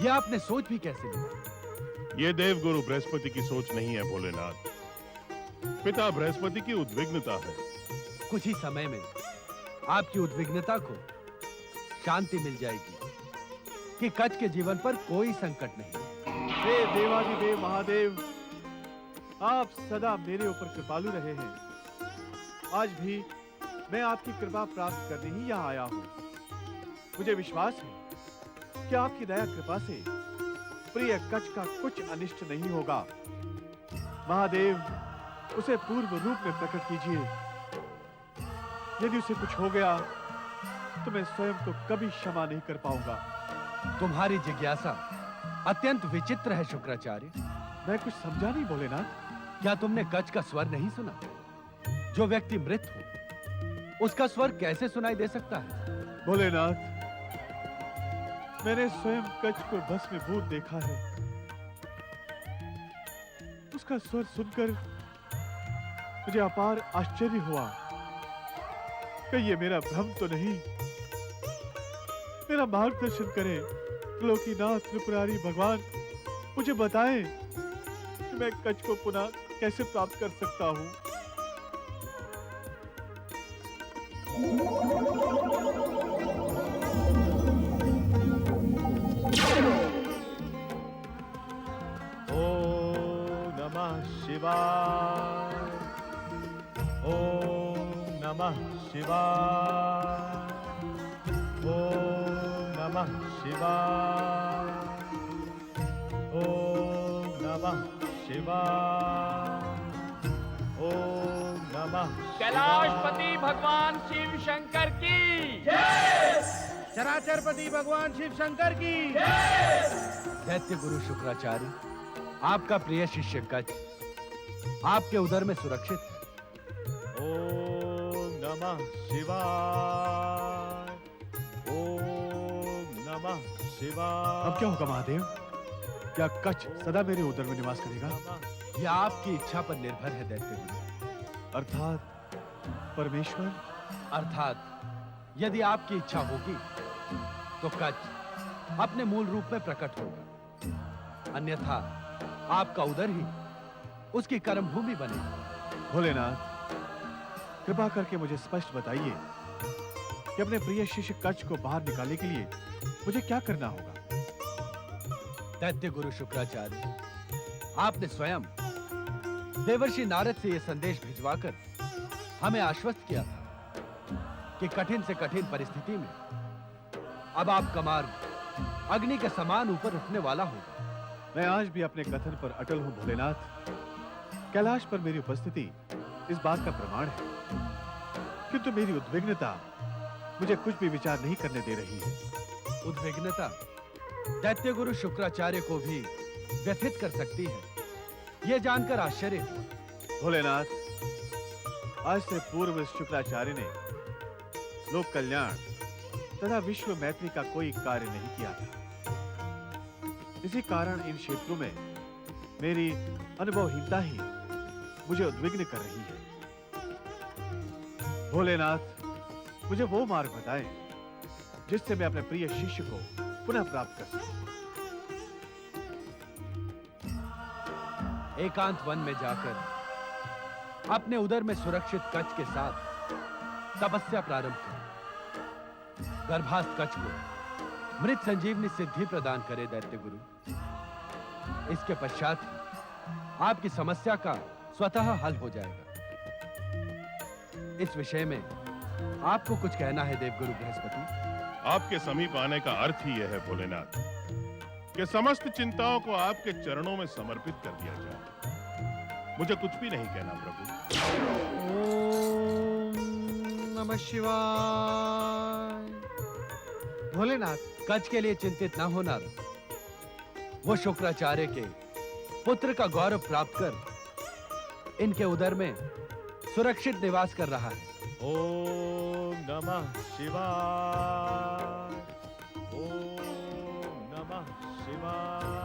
यह आपने सोच भी कैसे लिया? ये देवगुरु बृहस्पति की सोच नहीं है भोलेनाथ, पिता बृहस्पति की उद्विग्नता है। कुछ ही समय में आपकी उद्विग्नता को शांति मिल जाएगी कि कच्छ के जीवन पर कोई संकट नहीं। हे देवादिदेव महादेव, आप सदा मेरे ऊपर कृपालु रहे हैं। आज भी मैं आपकी कृपा प्राप्त करने ही यहाँ आया हूँ। मुझे विश्वास है कि आपकी दया कृपा से प्रिय कच्छ का कुछ अनिष्ट नहीं होगा। महादेव, उसे पूर्व रूप में प्रकट कीजिए। यदि उसे कुछ हो गया तो मैं स्वयं को कभी क्षमा नहीं कर पाऊंगा। तुम्हारी जिज्ञासा अत्यंत विचित्र है शुक्राचार्य। मैं कुछ समझा नहीं भोलेनाथ। क्या तुमने कच का स्वर नहीं सुना? जो व्यक्ति मृत हो उसका स्वर कैसे सुनाई दे सकता है? भोलेनाथ, मैंने स्वयं कच को भस्मीभूत देखा है। उसका स्वर सुनकर मुझे अपार आश्चर्य हुआ। कहीं ये मेरा भ्रम तो नहीं? मेरा मार्गदर्शन करें त्रिलोकीनाथ त्रिपुरारी भगवान। मुझे बताएं कि मैं कच को पुनः कैसे प्राप्त कर सकता हूं। ओम नमः शिवाय। ओम नमः शिवाय। ओम नमः शिवाय। ओम नमः शिवाय। ओम नमः कैलाशपति भगवान शिव शंकर की जय। चराचरपति भगवान शिव शंकर की जय। दैत्य गुरु शुक्राचार्य, आपका प्रिय शिष्य कच आपके उदर में सुरक्षित है। ओम नमः शिवाय। ओम नमः शिवाय। अब क्या होगा महादेव? क्या कच सदा मेरे उदर में निवास करेगा? यह आपकी इच्छा पर निर्भर है दैत्य गुरु। अर्थात परमेश्वर? अर्थात यदि आपकी इच्छा होगी तो कच अपने मूल रूप में प्रकट होगा, अन्यथा आपका उदर ही उसकी कर्म भूमि बनेगी। भोलेनाथ, कृपा करके मुझे स्पष्ट बताइए कि अपने प्रिय शिष्य कच को बाहर निकालने के लिए मुझे क्या करना होगा? दैत्य गुरु शुक्राचार्य, आपने स्वयं देवर्षि नारद से यह संदेश भिजवाकर हमें आश्वस्त किया था कि कठिन से कठिन परिस्थिति में अब आपका मार्ग अग्नि के समान ऊपर उठने वाला होगा। मैं आज भी अपने कथन पर अटल हूं भोलेनाथ। कैलाश पर मेरी उपस्थिति इस बात का प्रमाण है, किंतु मेरी उद्विग्नता मुझे कुछ भी विचार नहीं करने दे रही है। उद्विग्नता दैत्य गुरु शुक्राचार्य को भी व्यथित कर सकती है, यह जानकर आश्चर्य हुआ। भोलेनाथ, आज से पूर्व शुक्राचार्य ने लोक कल्याण तथा विश्व मैत्री का कोई कार्य नहीं किया था। इसी कारण इन क्षेत्रों में मेरी अनुभवहीनता ही मुझे उद्विग्न कर रही है। भोलेनाथ, मुझे वो मार्ग बताएं जिससे मैं अपने प्रिय शिष्य को पुनः प्राप्त कर सकूं। एकांत वन में जाकर अपने उदर में सुरक्षित कच के साथ तपस्या प्रारंभ करें। गर्भास्थ कच को मृत संजीवनी सिद्धि प्रदान करे दैत्य गुरु। इसके पश्चात ही आपकी समस्या का स्वतः हल हो जाएगा। इस विषय में आपको कुछ कहना है देवगुरु बृहस्पति? आपके समीप आने का अर्थ ही यह है भोलेनाथ कि समस्त चिंताओं को आपके चरणों में समर्पित कर दिया जाए। मुझे कुछ भी नहीं कहना प्रभु। ओम नमः शिवाय। भोलेनाथ, कच के लिए चिंतित ना होना। वो शुक्राचार्य के पुत्र का गौरव प्राप्त कर इनके उदर में सुरक्षित निवास कर रहा है। ओम नमः शिवाय। ओम नमः शिवाय।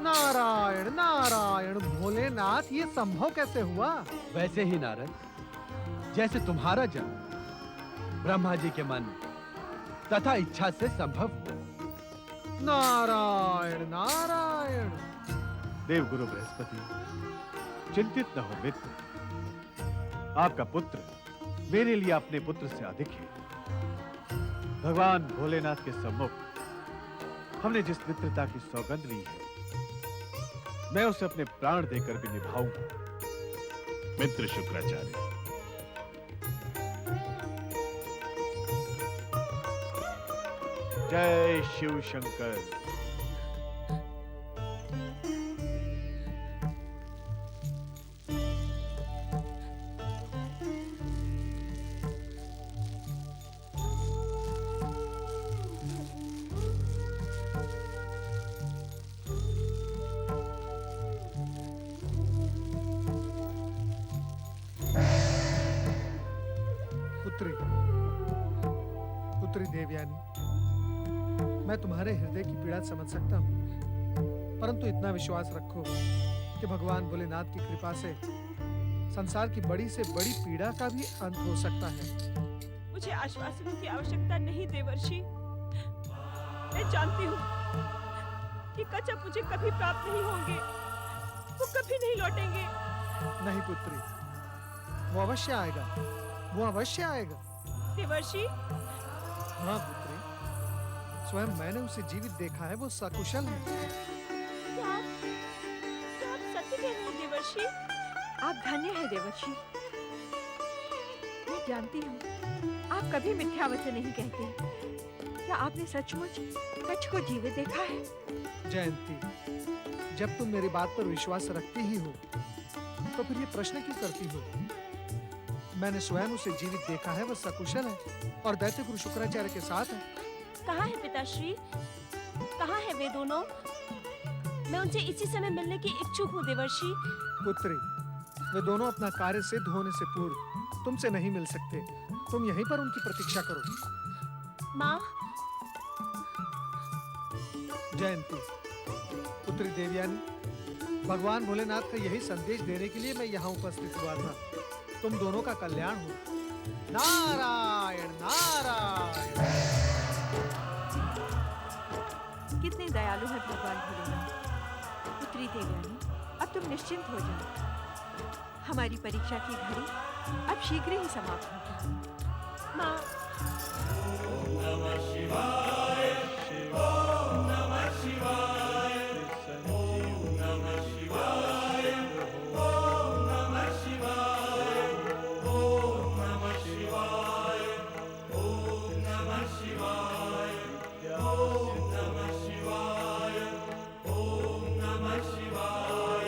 नारायण नारायण। भोलेनाथ, ये संभव कैसे हुआ? वैसे ही नारद, जैसे तुम्हारा जन्म ब्रह्मा जी के मन तथा इच्छा से संभव हुआ। नारायण नारायण। देवगुरु बृहस्पति, चिंतित न हो मित्र। आपका पुत्र मेरे लिए अपने पुत्र से अधिक है। भगवान भोलेनाथ के सम्मुख हमने जिस मित्रता की सौगंध ली है, मैं उसे अपने प्राण देकर भी निभाऊंगा। मित्र शुक्राचार्य, जय शिव शंकर। पुत्री देवयानी, मैं तुम्हारे हृदय की पीड़ा समझ सकता हूँ, परंतु इतना विश्वास रखो कि भगवान भोलेनाथ की कृपा से संसार की बड़ी से बड़ी पीड़ा का भी अंत हो सकता है। मुझे आश्वासनों की आवश्यकता नहीं देवर्षि। मैं जानती हूँ कि कच्छप मुझे कभी प्राप्त नहीं होंगे, वो कभी नहीं लौटेंगे। नहीं पुत्री, वो अवश्य आएगा, वो अवश्य आएगा। देवर्षि? हाँ पुत्री, स्वयं मैंने उसे जीवित देखा है, वो सकुशल है। क्या आप सत्य कह रहे हैं देवर्षि? आप धन्य हैं देवर्षि। मैं जानती हूँ आप कभी मिथ्या वचन नहीं कहते। क्या आपने सचमुच कच्छ को जीवित देखा है? जयंती, जब तुम मेरी बात पर विश्वास रखती ही हो तो फिर ये प्रश्न क्यों करती हो? मैंने स्वयं उसे जीवित देखा है, वह सकुशल है और दैत्य गुरु शुक्राचार्य के साथ है। कहाँ है पिताश्री? कहाँ है वे दोनों? मैं उनसे इसी समय मिलने की इच्छुक हूँ देवर्षि। पुत्री, वे दोनों अपना कार्य सिद्ध होने से पूर्व तुमसे नहीं मिल सकते। तुम यहीं पर उनकी प्रतीक्षा करो। माँ। जयंती, पुत्री देवयानी, भगवान भोलेनाथ का यही संदेश देने के लिए मैं यहाँ उपस्थित हुआ था। तुम दोनों का कल्याण हो। नारायण नारायण। कितने दयालु है भगवान भोलेनाथ। पुत्री देवयानी, अब तुम निश्चिंत हो जाओ। हमारी परीक्षा की घड़ी अब शीघ्र ही समाप्त होगी। माँ। ओम नमः शिवाय, ओम नमः शिवाय, ओम नमः शिवाय, ओम नमः शिवाय, ओम नमः शिवाय, ओम नमः शिवाय, ओम नमः शिवाय, ओम नमः शिवाय,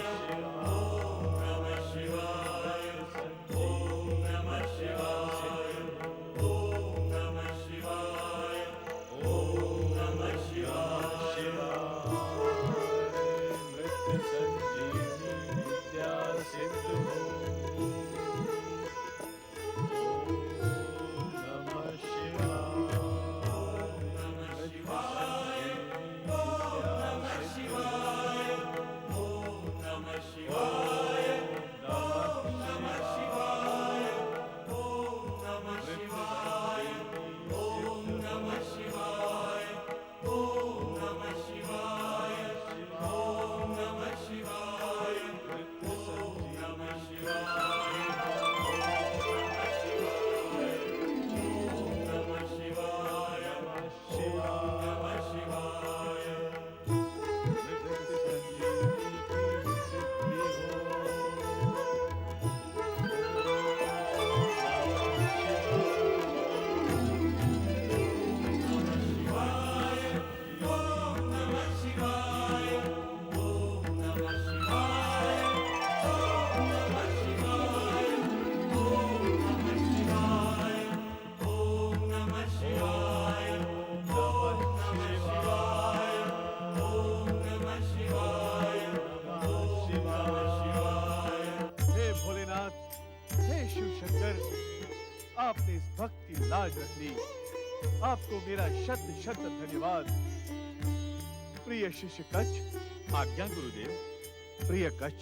ओम नमः शिवाय, ओम नमः शिवाय, ओम नमः शिवाय, ओम नमः शिवाय। मृत्यु संजीवनी विद्या सिद्ध हो। ओम नमः शिवाय, ओम नमः शिवाय, ओम नमः शिवाय, ओम नमः शिवाय, ओम नमः शिवाय, ओम नमः शिवाय, ओम नमः शिवाय, ओम नमः शिवाय, ओम नमः शिवाय, ओम नमः शिवाय, ओम नमः शिवाय, ओम नमः शिवाय। मृत्यु संजीवनी की सिद्धि हो। हे भोलेनाथ, हे शिव शंकर, आपने इस भक्त की लाज रख ली। आपको मेरा शत शत धन्यवाद। प्रिय शिष्य कच्छ। आज्ञा गुरुदेव। प्रिय कच्छ,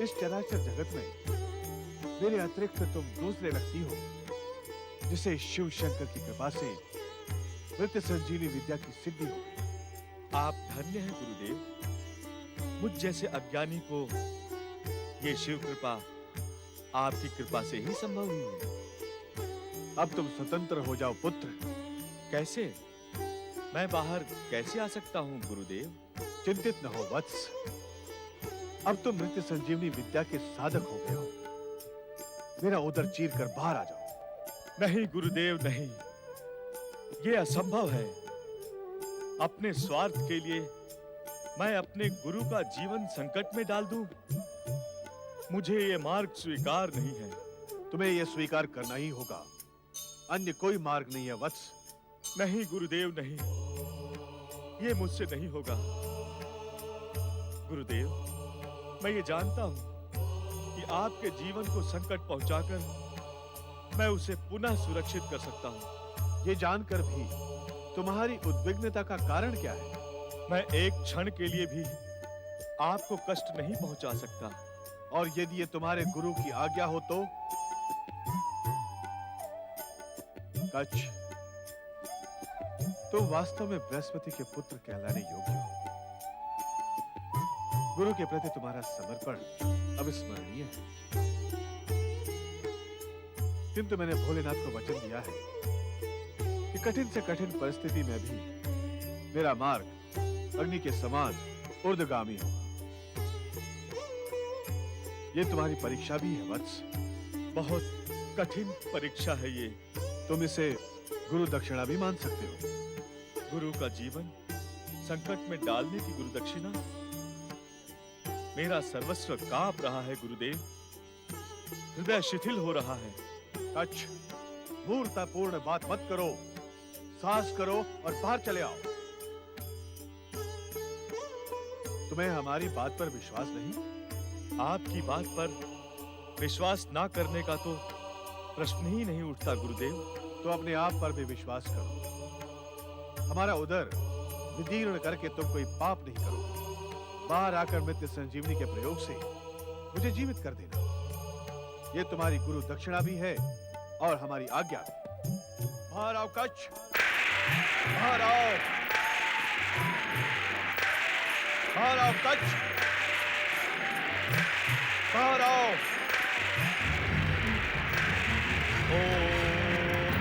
इस चराचर जगत में मेरे अतिरिक्त तुम दूसरे व्यक्ति हो जिसे शिव शंकर की कृपा से मृत्यु संजीवनी विद्या की सिद्धि हो। आप धन्य हैं गुरुदेव। मुझ जैसे अज्ञानी को ये शिव कृपा आपकी कृपा से ही संभव हुई है। अब तुम स्वतंत्र हो जाओ पुत्र। कैसे? मैं बाहर कैसे आ सकता हूँ गुरुदेव? चिंतित न हो वत्स, अब तुम मृत्यु संजीवनी विद्या के साधक हो गए हो। मेरा उदर चीर कर बाहर आ जाओ। नहीं गुरुदेव नहीं, ये असंभव है। अपने स्वार्थ के लिए मैं अपने गुरु का जीवन संकट में डाल दूं? मुझे ये मार्ग स्वीकार नहीं है। तुम्हें यह स्वीकार करना ही होगा, अन्य कोई मार्ग नहीं है वत्स। नहीं गुरुदेव नहीं, ये मुझसे नहीं होगा। गुरुदेव, मैं ये जानता हूं कि आपके जीवन को संकट पहुंचाकर मैं उसे पुनः सुरक्षित कर सकता हूं। ये जानकर भी तुम्हारी उद्विग्नता का कारण क्या है? मैं एक क्षण के लिए भी आपको कष्ट नहीं पहुंचा सकता। और यदि ये तुम्हारे गुरु की आज्ञा हो तो? कच्छ, तुम वास्तव में बृहस्पति के पुत्र कहलाने योग्य हो। गुरु के प्रति तुम्हारा समर्पण अविस्मरणीय है। किंतु मैंने भोलेनाथ को वचन दिया है कि कठिन से कठिन परिस्थिति में भी मेरा मार्ग अग्नि के समान ऊर्ध्वगामी होगा। ये तुम्हारी परीक्षा भी है वत्स। बहुत कठिन परीक्षा है ये। तुम इसे गुरु दक्षिणा भी मान सकते हो। गुरु का जीवन संकट में डालने की गुरु दक्षिणा? मेरा सर्वस्व कांप रहा है गुरुदेव, हृदय शिथिल हो रहा है। कच्छ, मूर्खतापूर्ण बात मत करो। साहस करो और बाहर चले आओ। तुम्हें हमारी बात पर विश्वास नहीं? आपकी बात पर विश्वास ना करने का तो प्रश्न ही नहीं उठता गुरुदेव। तो अपने आप पर भी विश्वास करो। हमारा उदर विदीर्ण करके तुम कोई पाप नहीं करो। बाहर आकर मृत्यु संजीवनी के प्रयोग से मुझे जीवित कर देना। ये तुम्हारी गुरु दक्षिणा भी है और हमारी आज्ञा भी। बाहर आओ कच्छ, बाहर आओ, बाहर आओ कच्छ, बाहर आओ। ओम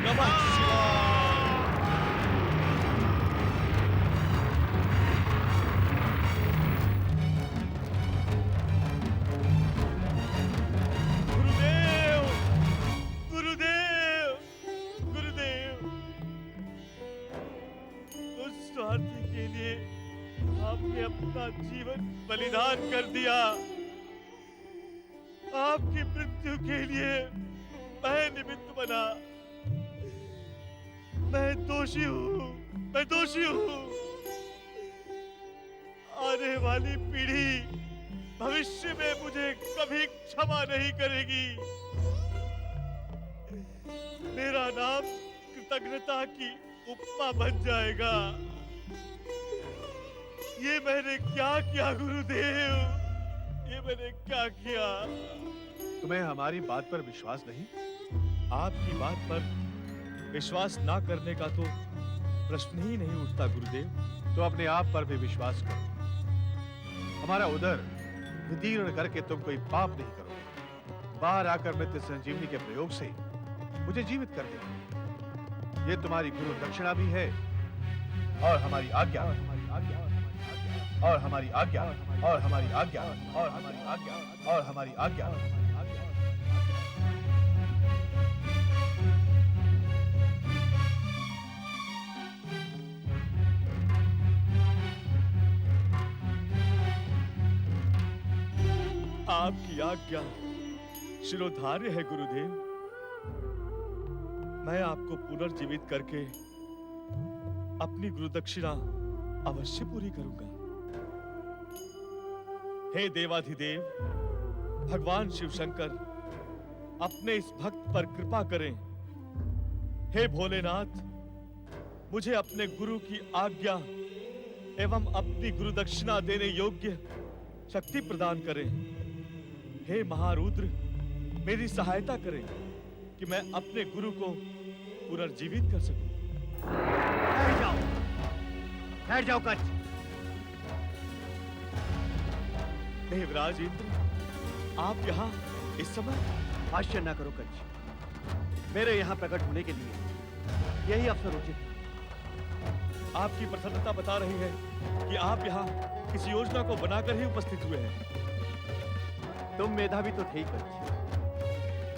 नमः शिवाय। गुरुदेव, गुरुदेव, गुरुदेव, उस स्वार्थी के लिए आपने अपना जीवन बलिदान कर दिया। आपकी मृत्यु के लिए मैं निमित्त बना। मैं दोषी हूँ, मैं दोषी हूँ। आने वाली पीढ़ी भविष्य में मुझे कभी क्षमा नहीं करेगी। मेरा नाम कृतज्ञता की उपमा बन जाएगा। ये मैंने क्या किया गुरुदेव? ये मैंने क्या किया? तुम्हें हमारी बात पर विश्वास नहीं? आपकी बात पर विश्वास ना करने का तो प्रश्न ही नहीं उठता गुरुदेव। तो अपने आप पर भी विश्वास करो। हमारा उदर विदीर्ण करके तुम कोई पाप नहीं करो। बाहर आकर मृत्यु संजीवनी के प्रयोग से मुझे जीवित कर देना। ये तुम्हारी गुरु दक्षिणा भी है और हमारी आज्ञा, और हमारी आज्ञा, और हमारी आज्ञा, और हमारी आज्ञा, और हमारी आज्ञा, और हमारी आज्ञा। आपकी आज्ञा शिरोधार्य है गुरुदेव। मैं आपको पुनर्जीवित करके अपनी गुरु दक्षिणा अवश्य पूरी करूंगा। हे देवाधिदेव भगवान शिव शंकर, अपने इस भक्त पर कृपा करें। हे भोलेनाथ, मुझे अपने गुरु की आज्ञा एवं अपनी गुरु दक्षिणा देने योग्य शक्ति प्रदान करें। हे महारुद्र, मेरी सहायता करें कि मैं अपने गुरु को पुनर्जीवित कर सकूं। बैठ जाओ कच्छ। देवराज इंद्र, आप यहाँ इस समय? आश्चर्य न करो कच्छ। मेरे यहाँ प्रकट होने के लिए यही अवसर उचित है। आपकी प्रसन्नता बता रही है कि आप यहाँ किसी योजना को बनाकर ही उपस्थित हुए हैं। तुम मेधावी तो थे ही कच्छ,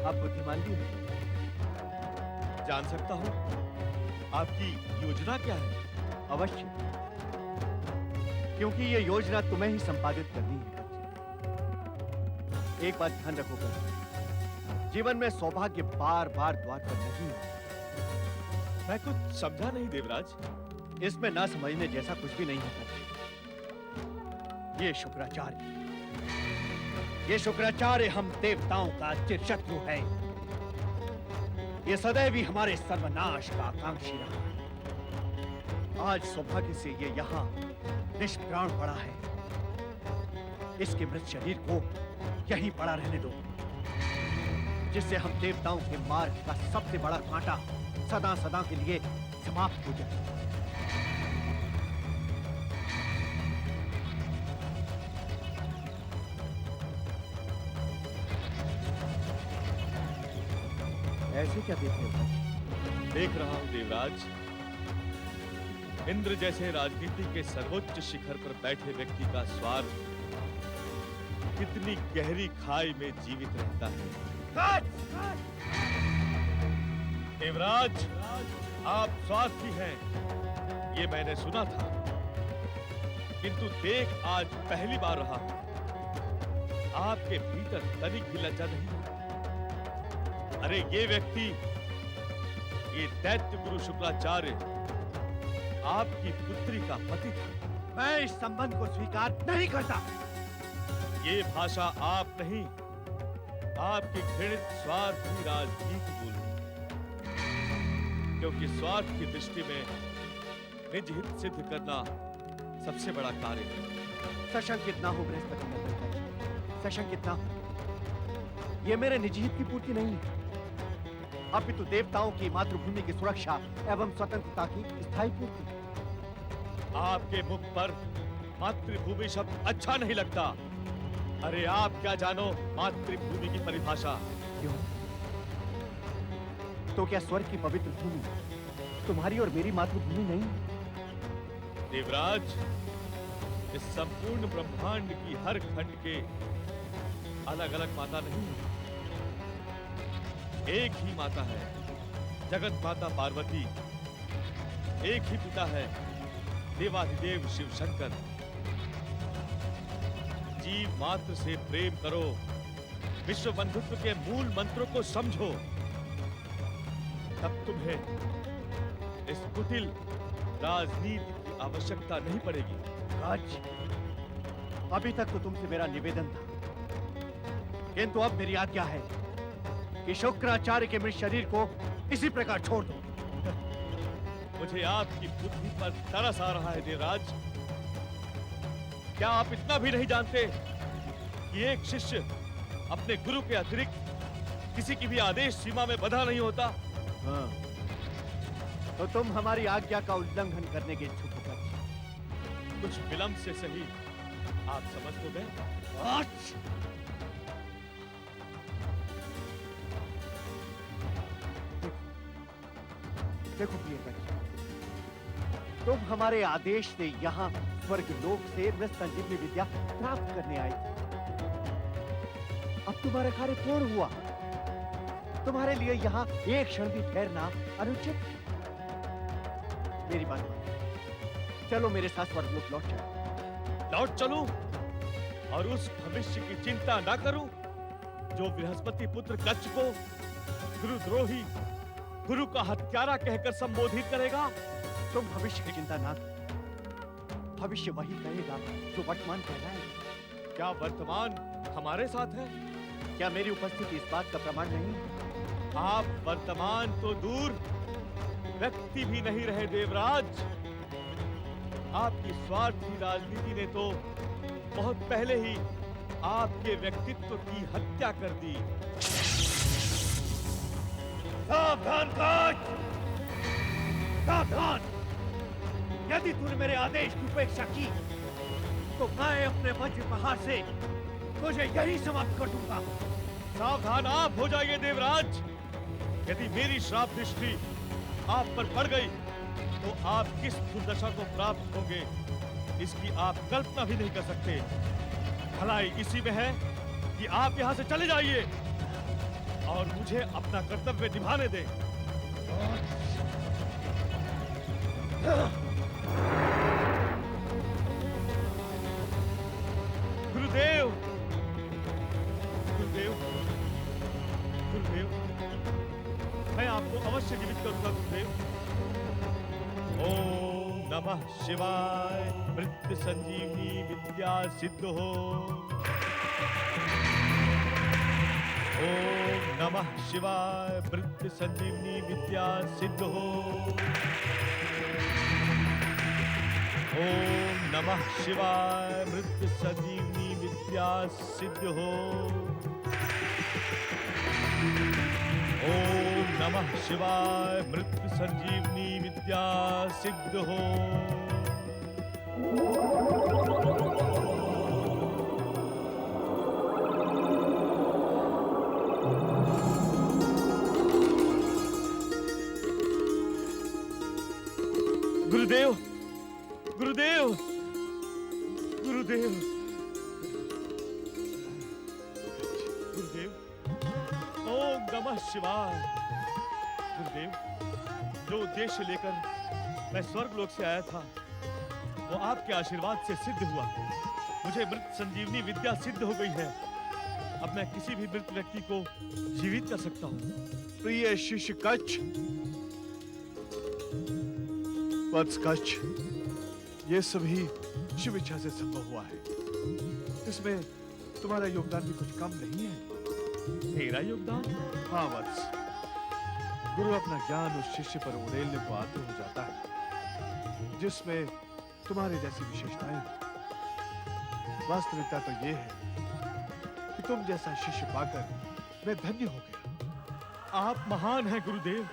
आप बुद्धिमान भी हैं। जान सकता हूँ आपकी योजना क्या है? अवश्य, क्योंकि ये योजना तुम्हें ही संपादित करनी है कच्छ। एक बात ध्यान रखो कच्छ, जीवन में सौभाग्य बार बार द्वार पर नहीं है। मैं कुछ समझा नहीं देवराज। इसमें ना समझने जैसा कुछ भी नहीं है कच्छ। ये शुक्राचार्य हम देवताओं का चिर शत्रु है। ये सदैव ही हमारे सर्वनाश का आकांक्षी रहा है। आज सौभाग्य से ये यहाँ निष्प्राण पड़ा है। इसके मृत शरीर को यहीं पड़ा रहने दो, जिससे हम देवताओं के मार्ग का सबसे बड़ा कांटा सदा सदा के लिए समाप्त हो जाए। ऐसे क्या देख रहे हो? देख रहा हूं देवराज, इंद्र जैसे राजनीति के सर्वोच्च शिखर पर बैठे व्यक्ति का स्वार्थ कितनी गहरी खाई में जीवित रहता है। देवराज, आप स्वार्थी हैं, ये मैंने सुना था, किंतु देख आज पहली बार रहा हूं, आपके भीतर तनिक भी लज्जा नहीं। अरे ये व्यक्ति, ये दैत्य गुरु शुक्राचार्य आपकी पुत्री का पति था। मैं इस संबंध को स्वीकार नहीं करता। ये भाषा आप नहीं, आपकी घृणित स्वार्थी राजनीति बोलती, क्योंकि स्वार्थ की दृष्टि में निज हित सिद्ध करना सबसे बड़ा कार्य है। सशंकित ना हो बृहस्पति नंदन, सशंकित ना हो। ये मेरे निजी हित की पूर्ति नहीं है, अपितु देवताओं की मातृभूमि की सुरक्षा एवं स्वतंत्रता की स्थायी पूर्ति। आपके मुख पर मातृभूमि शब्द अच्छा नहीं लगता। अरे आप क्या जानो मातृभूमि की परिभाषा? क्यों? तो क्या स्वर्ग की पवित्र भूमि तुम्हारी और मेरी मातृभूमि नहीं? देवराज, इस संपूर्ण ब्रह्मांड की हर खंड के अलग अलग माता नहीं है, एक ही माता है, जगत माता पार्वती। एक ही पिता है, देवाधिदेव शिव शंकर। जीव मात्र से प्रेम करो, विश्व बंधुत्व के मूल मंत्रों को समझो, तब तुम्हें इस कुटिल राजनीति की आवश्यकता नहीं पड़ेगी। राज, अभी तक तो तुमसे मेरा निवेदन था, किंतु अब मेरी आज्ञा है कि शुक्राचार्य के मृत शरीर को इसी प्रकार छोड़ दो। मुझे आपकी बुद्धि पर तरस आ रहा है देवराज। क्या आप इतना भी नहीं जानते कि एक शिष्य अपने गुरु के अतिरिक्त किसी की भी आदेश सीमा में बंधा नहीं होता? हाँ, तो तुम हमारी आज्ञा का उल्लंघन करने के इच्छुक हो। कुछ विलंब से सही आप समझ तो गए। देखो प्रियकर, तुम हमारे आदेश से यहाँ स्वर्ग लोक से मृत संजीवनी विद्या प्राप्त करने आए थे। अब तुम्हारा कार्य पूर्ण हुआ। तुम्हारे लिए यहाँ एक क्षण भी ठहरना अनुचित। मेरी बात मानो, चलो मेरे साथ स्वर्गलोक लौट चलो। लौट चलूं और उस भविष्य की चिंता ना करूं जो बृहस्पति पुत्र कच्छ को गुरुद्रोही, गुरु का हत्यारा कहकर संबोधित करेगा? तुम भविष्य की चिंता ना करो, भविष्य वही कहेगा जो वर्तमान कहलाएगा। क्या वर्तमान हमारे साथ है? क्या मेरी उपस्थिति इस बात का प्रमाण नहीं? आप वर्तमान तो दूर, व्यक्ति भी नहीं रहे देवराज। आपकी स्वार्थी राजनीति ने तो बहुत पहले ही आपके व्यक्तित्व की हत्या कर दी। सावधान काट! सावधान! यदि तूने मेरे आदेश की उपेक्षा की तो मैं अपने वज्र प्रहार से तुझे यही समाप्त कर दूंगा। सावधान आप हो जाइए देवराज। यदि मेरी श्राप दृष्टि आप पर पड़ गई तो आप किस दुर्दशा को प्राप्त होंगे इसकी आप कल्पना भी नहीं कर सकते। भलाई इसी में है कि आप यहाँ से चले जाइए और मुझे अपना कर्तव्य निभाने दें। गुरुदेव, गुरुदेव, गुरुदेव, मैं आपको अवश्य जीवित करूंगा गुरुदेव। ओम नमः शिवाय। मृत्यु संजीवनी विद्या सिद्ध हो। ओम नमः शिवाय मृत्यु संजीवनी विद्या सिद्ध हो। ओम नमः शिवाय मृत्यु संजीवनी विद्या सिद्ध हो। ओम नमः शिवाय मृत्यु संजीवनी विद्या सिद्ध हो। गुरुदेव, गुरुदेव, गुरुदेव, गुरुदेव, ओम नमः शिवाय। गुरुदेव, जो उद्देश्य लेकर मैं स्वर्गलोक से आया था वो आपके आशीर्वाद से सिद्ध हुआ। मुझे मृत संजीवनी विद्या सिद्ध हो गई है। अब मैं किसी भी मृत व्यक्ति को जीवित कर सकता हूँ। प्रिय शिष्य कच्छ, वत्स कच्छ, ये सभी शिव इच्छा से संभव हुआ है। इसमें तुम्हारा योगदान भी कुछ कम नहीं है। मेरा योगदान? हाँ वत्स, गुरु अपना ज्ञान उस शिष्य पर उड़ेलने को आतुर हो जाता है जिसमें तुम्हारे जैसी विशेषताएं हैं। वास्तविकता तो ये है कि तुम जैसा शिष्य पाकर मैं धन्य हो गया। आप महान हैं गुरुदेव।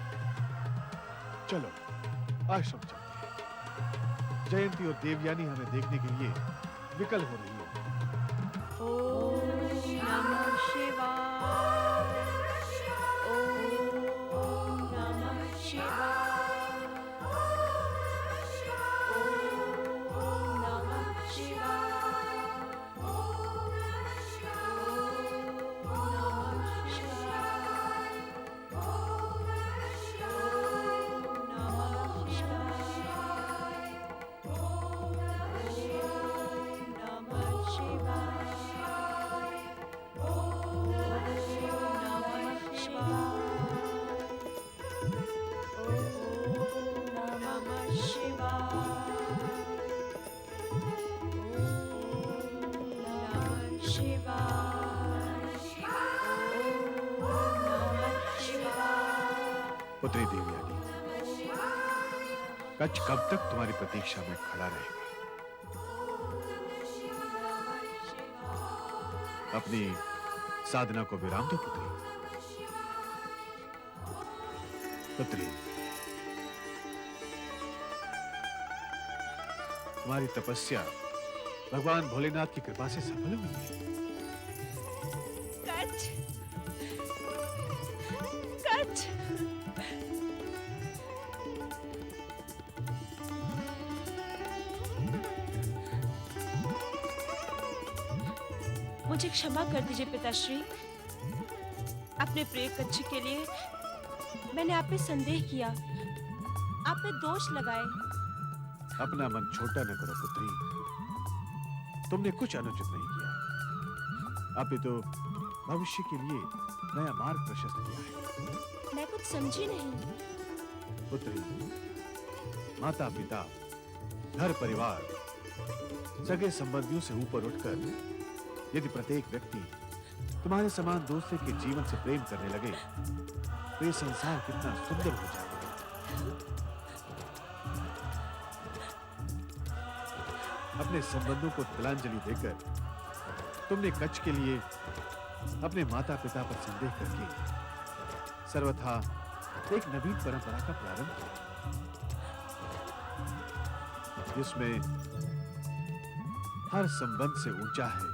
चलो आश्रम चलते हैं। जयंती और देवयानी हमें देखने के लिए विकल हो रही है। ओम नमः शिवाय। ओम नमः शिवाय। ओम नमः शिवाय। ओम नमः शिवाय। ओम नमः शिवाय। ओम नमः शिवाय। ओम नमः शिवाय। पुत्री देवयानी, कच्छ कब तक तुम्हारी प्रतीक्षा में खड़ा रहेगा? अपनी साधना को विराम दो पुत्री। पुत्री, तुम्हारी तपस्या भगवान भोलेनाथ की कृपा से सफल हुई है। कच्छ, कच्छ, मुझे क्षमा कर दीजिए पिताश्री। अपने प्रिय कच्छ के लिए मैंने आप पे संदेह किया, आप पे दोष लगाए। अपना मन छोटा न करो पुत्री। तुमने कुछ अनुचित नहीं किया, अपितु भविष्य के लिए नया मार्ग प्रशस्त किया है। मैं कुछ समझी नहीं। पुत्री, माता पिता, घर परिवार, सगे संबंधियों से ऊपर उठकर यदि प्रत्येक व्यक्ति तुम्हारे समान दूसरे के जीवन से प्रेम करने लगे तो ये संसार कितना सुंदर हो जाएगा। अपने संबंधों को तिलांजलि देकर तुमने कच्छ के लिए अपने माता पिता पर संदेह करके सर्वथा एक नवीन परंपरा का प्रारंभ किया, जिसमें हर संबंध से ऊंचा है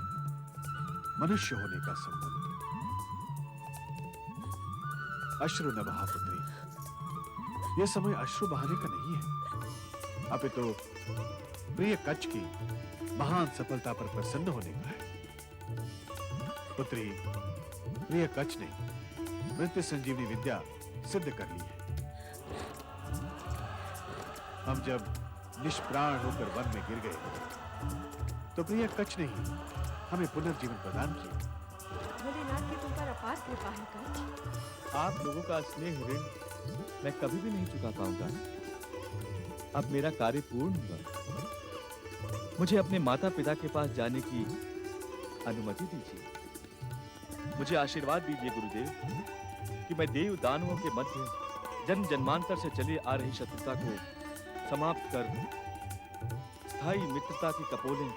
मनुष्य होने का संबंध। अश्रु न बहा पुत्री, यह समय अश्रु बहाने का नहीं है, अपितु प्रिय कच्छ की महान सफलता पर प्रसन्न होने का है। पुत्री, प्रिय कच्छ ने मृत्यु संजीवनी विद्या सिद्ध कर ली है। हम जब निष्प्राण होकर वन में गिर गए तो प्रिय कच्छ ने ही हमें पुनर्जीवन प्रदान किया। भोलेनाथ की तुम पर अपार कृपा है कच्छ। आप लोगों का स्नेह ऋण मैं कभी भी नहीं चुका पाऊंगा। अब मेरा कार्य पूर्ण हुआ। मुझे अपने माता पिता के पास जाने की अनुमति दीजिए। मुझे आशीर्वाद दीजिए गुरुदेव कि मैं देव दानवों के मध्य जन्म जन्मांतर से चली आ रही शत्रुता को समाप्त कर स्थायी मित्रता की कपोलें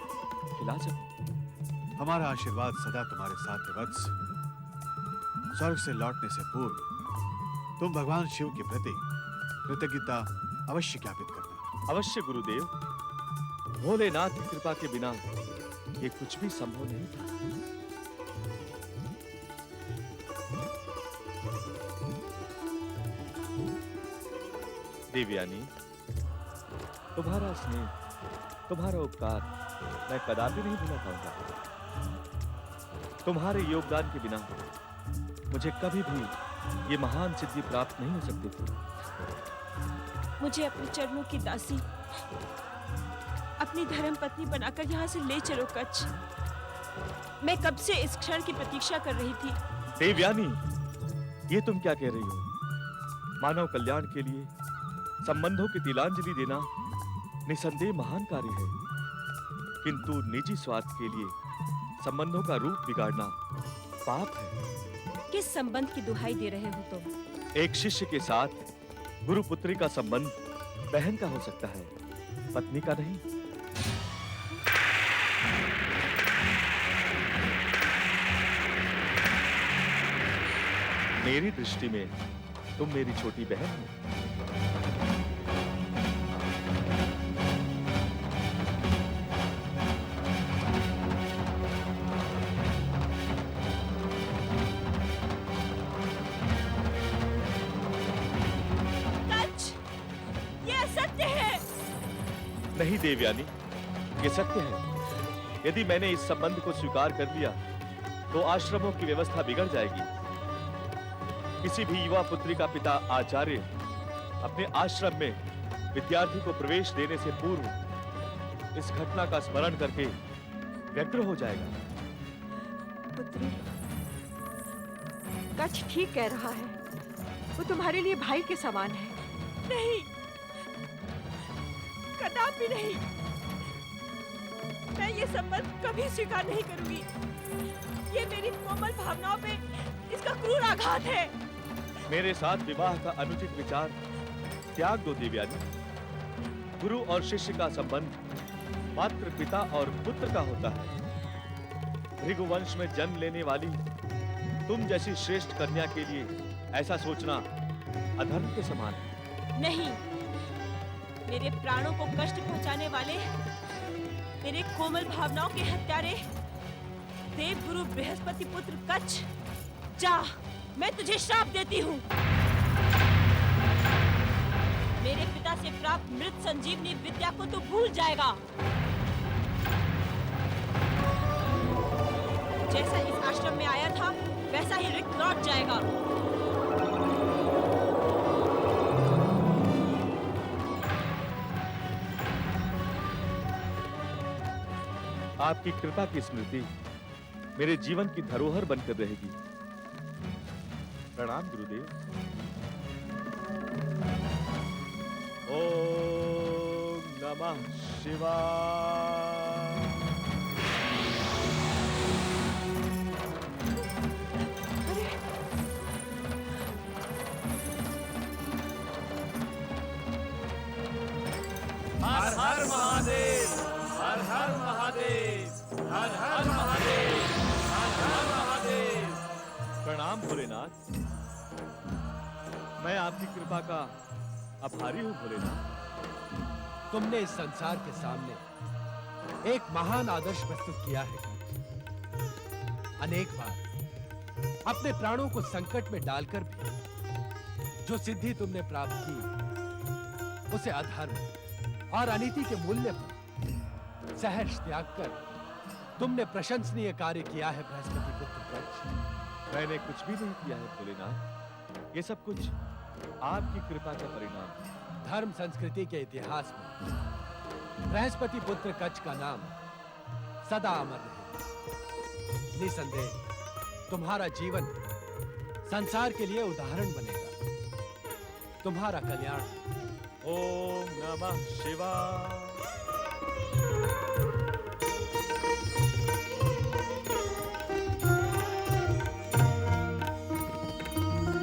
खिला सकूं। हमारा आशीर्वाद सदा तुम्हारे साथ है वत्स। स्वर्ग से लौटने से पूर्व तुम भगवान शिव के प्रति कृतज्ञता अवश्य ज्ञापित करना। अवश्य गुरुदेव, भोलेनाथ की कृपा के बिना ये कुछ भी संभव नहीं था। देवयानी, तुम्हारा स्नेह, तुम्हारा उपकार मैं कदापि नहीं भूला पाऊंगा। तुम्हारे योगदान के बिना मुझे कभी भी ये महान सिद्धि प्राप्त नहीं हो सकती थी। मुझे अपने चरणों की दासी, अपनी धर्म पत्नी बनाकर यहाँ से ले चलो कच्छ। मैं कब से इस क्षण की प्रतीक्षा कर रही थी। देवयानी, ये तुम क्या कह रही हो? मानव कल्याण के लिए संबंधों की तिलांजलि देना निसंदेह महान कार्य है, किंतु निजी स्वार्थ के लिए संबंधों का रूप बिगाड़ना पाप है। किस संबंध की दुहाई दे रहे हो तुम? एक शिष्य के साथ गुरु पुत्री का संबंध बहन का हो सकता है, पत्नी का नहीं। मेरी दृष्टि में तुम मेरी छोटी बहन हो। नहीं देवयानी, ये सत्य है। यदि मैंने इस संबंध को स्वीकार कर लिया तो आश्रमों की व्यवस्था बिगड़ जाएगी। किसी भी युवा पुत्री का पिता आचार्य अपने आश्रम में विद्यार्थी को प्रवेश देने से पूर्व इस घटना का स्मरण करके व्यग्र हो जाएगा। पुत्री, कच्छ ठीक कह रहा है। वो तुम्हारे लिए भाई के समान है। नहीं, कदापि नहीं। मैं ये संबंध कभी स्वीकार नहीं करूंगी। ये मेरी कोमल भावनाओं पे इसका क्रूर आघात है। मेरे साथ विवाह का अनुचित विचार त्याग दो देवयानी। गुरु और शिष्य का संबंध मात्र पिता और पुत्र का होता है। भृगुवंश में जन्म लेने वाली तुम जैसी श्रेष्ठ कन्या के लिए ऐसा सोचना अधर्म के समान है। नहीं, मेरे प्राणों को कष्ट पहुंचाने वाले, मेरे कोमल भावनाओं के हत्यारे, देवगुरु बृहस्पति पुत्र कच्छ, जा, मैं तुझे श्राप देती हूँ। मेरे पिता से प्राप्त मृत संजीवनी विद्या को तो भूल जाएगा। जैसा इस आश्रम में आया था वैसा ही रिक्त लौट जाएगा। आपकी कृपा की स्मृति मेरे जीवन की धरोहर बनकर रहेगी। प्रणाम गुरुदेव। ओम नमः शिवाय। हर हर महादेव, हर हर महादेव, हर हर महादेव, हर हर महादेव। प्रणाम भोलेनाथ। मैं आपकी कृपा का आभारी हूँ भोलेनाथ। तुमने इस संसार के सामने एक महान आदर्श प्रस्तुत किया है। अनेक बार अपने प्राणों को संकट में डालकर भी जो सिद्धि तुमने प्राप्त की उसे अधर्म और अनीति के मूल्य पर सहर्ष त्याग कर तुमने प्रशंसनीय कार्य किया है बृहस्पति पुत्र कच्छ। मैंने कुछ भी नहीं किया है भोलेनाथ। ये सब कुछ आपकी कृपा का परिणाम है। धर्म संस्कृति के इतिहास में बृहस्पति पुत्र कच्छ का नाम सदा अमर रहेगा। निसंदेह तुम्हारा जीवन संसार के लिए उदाहरण बनेगा। तुम्हारा कल्याण। ओम नमः शिवाय।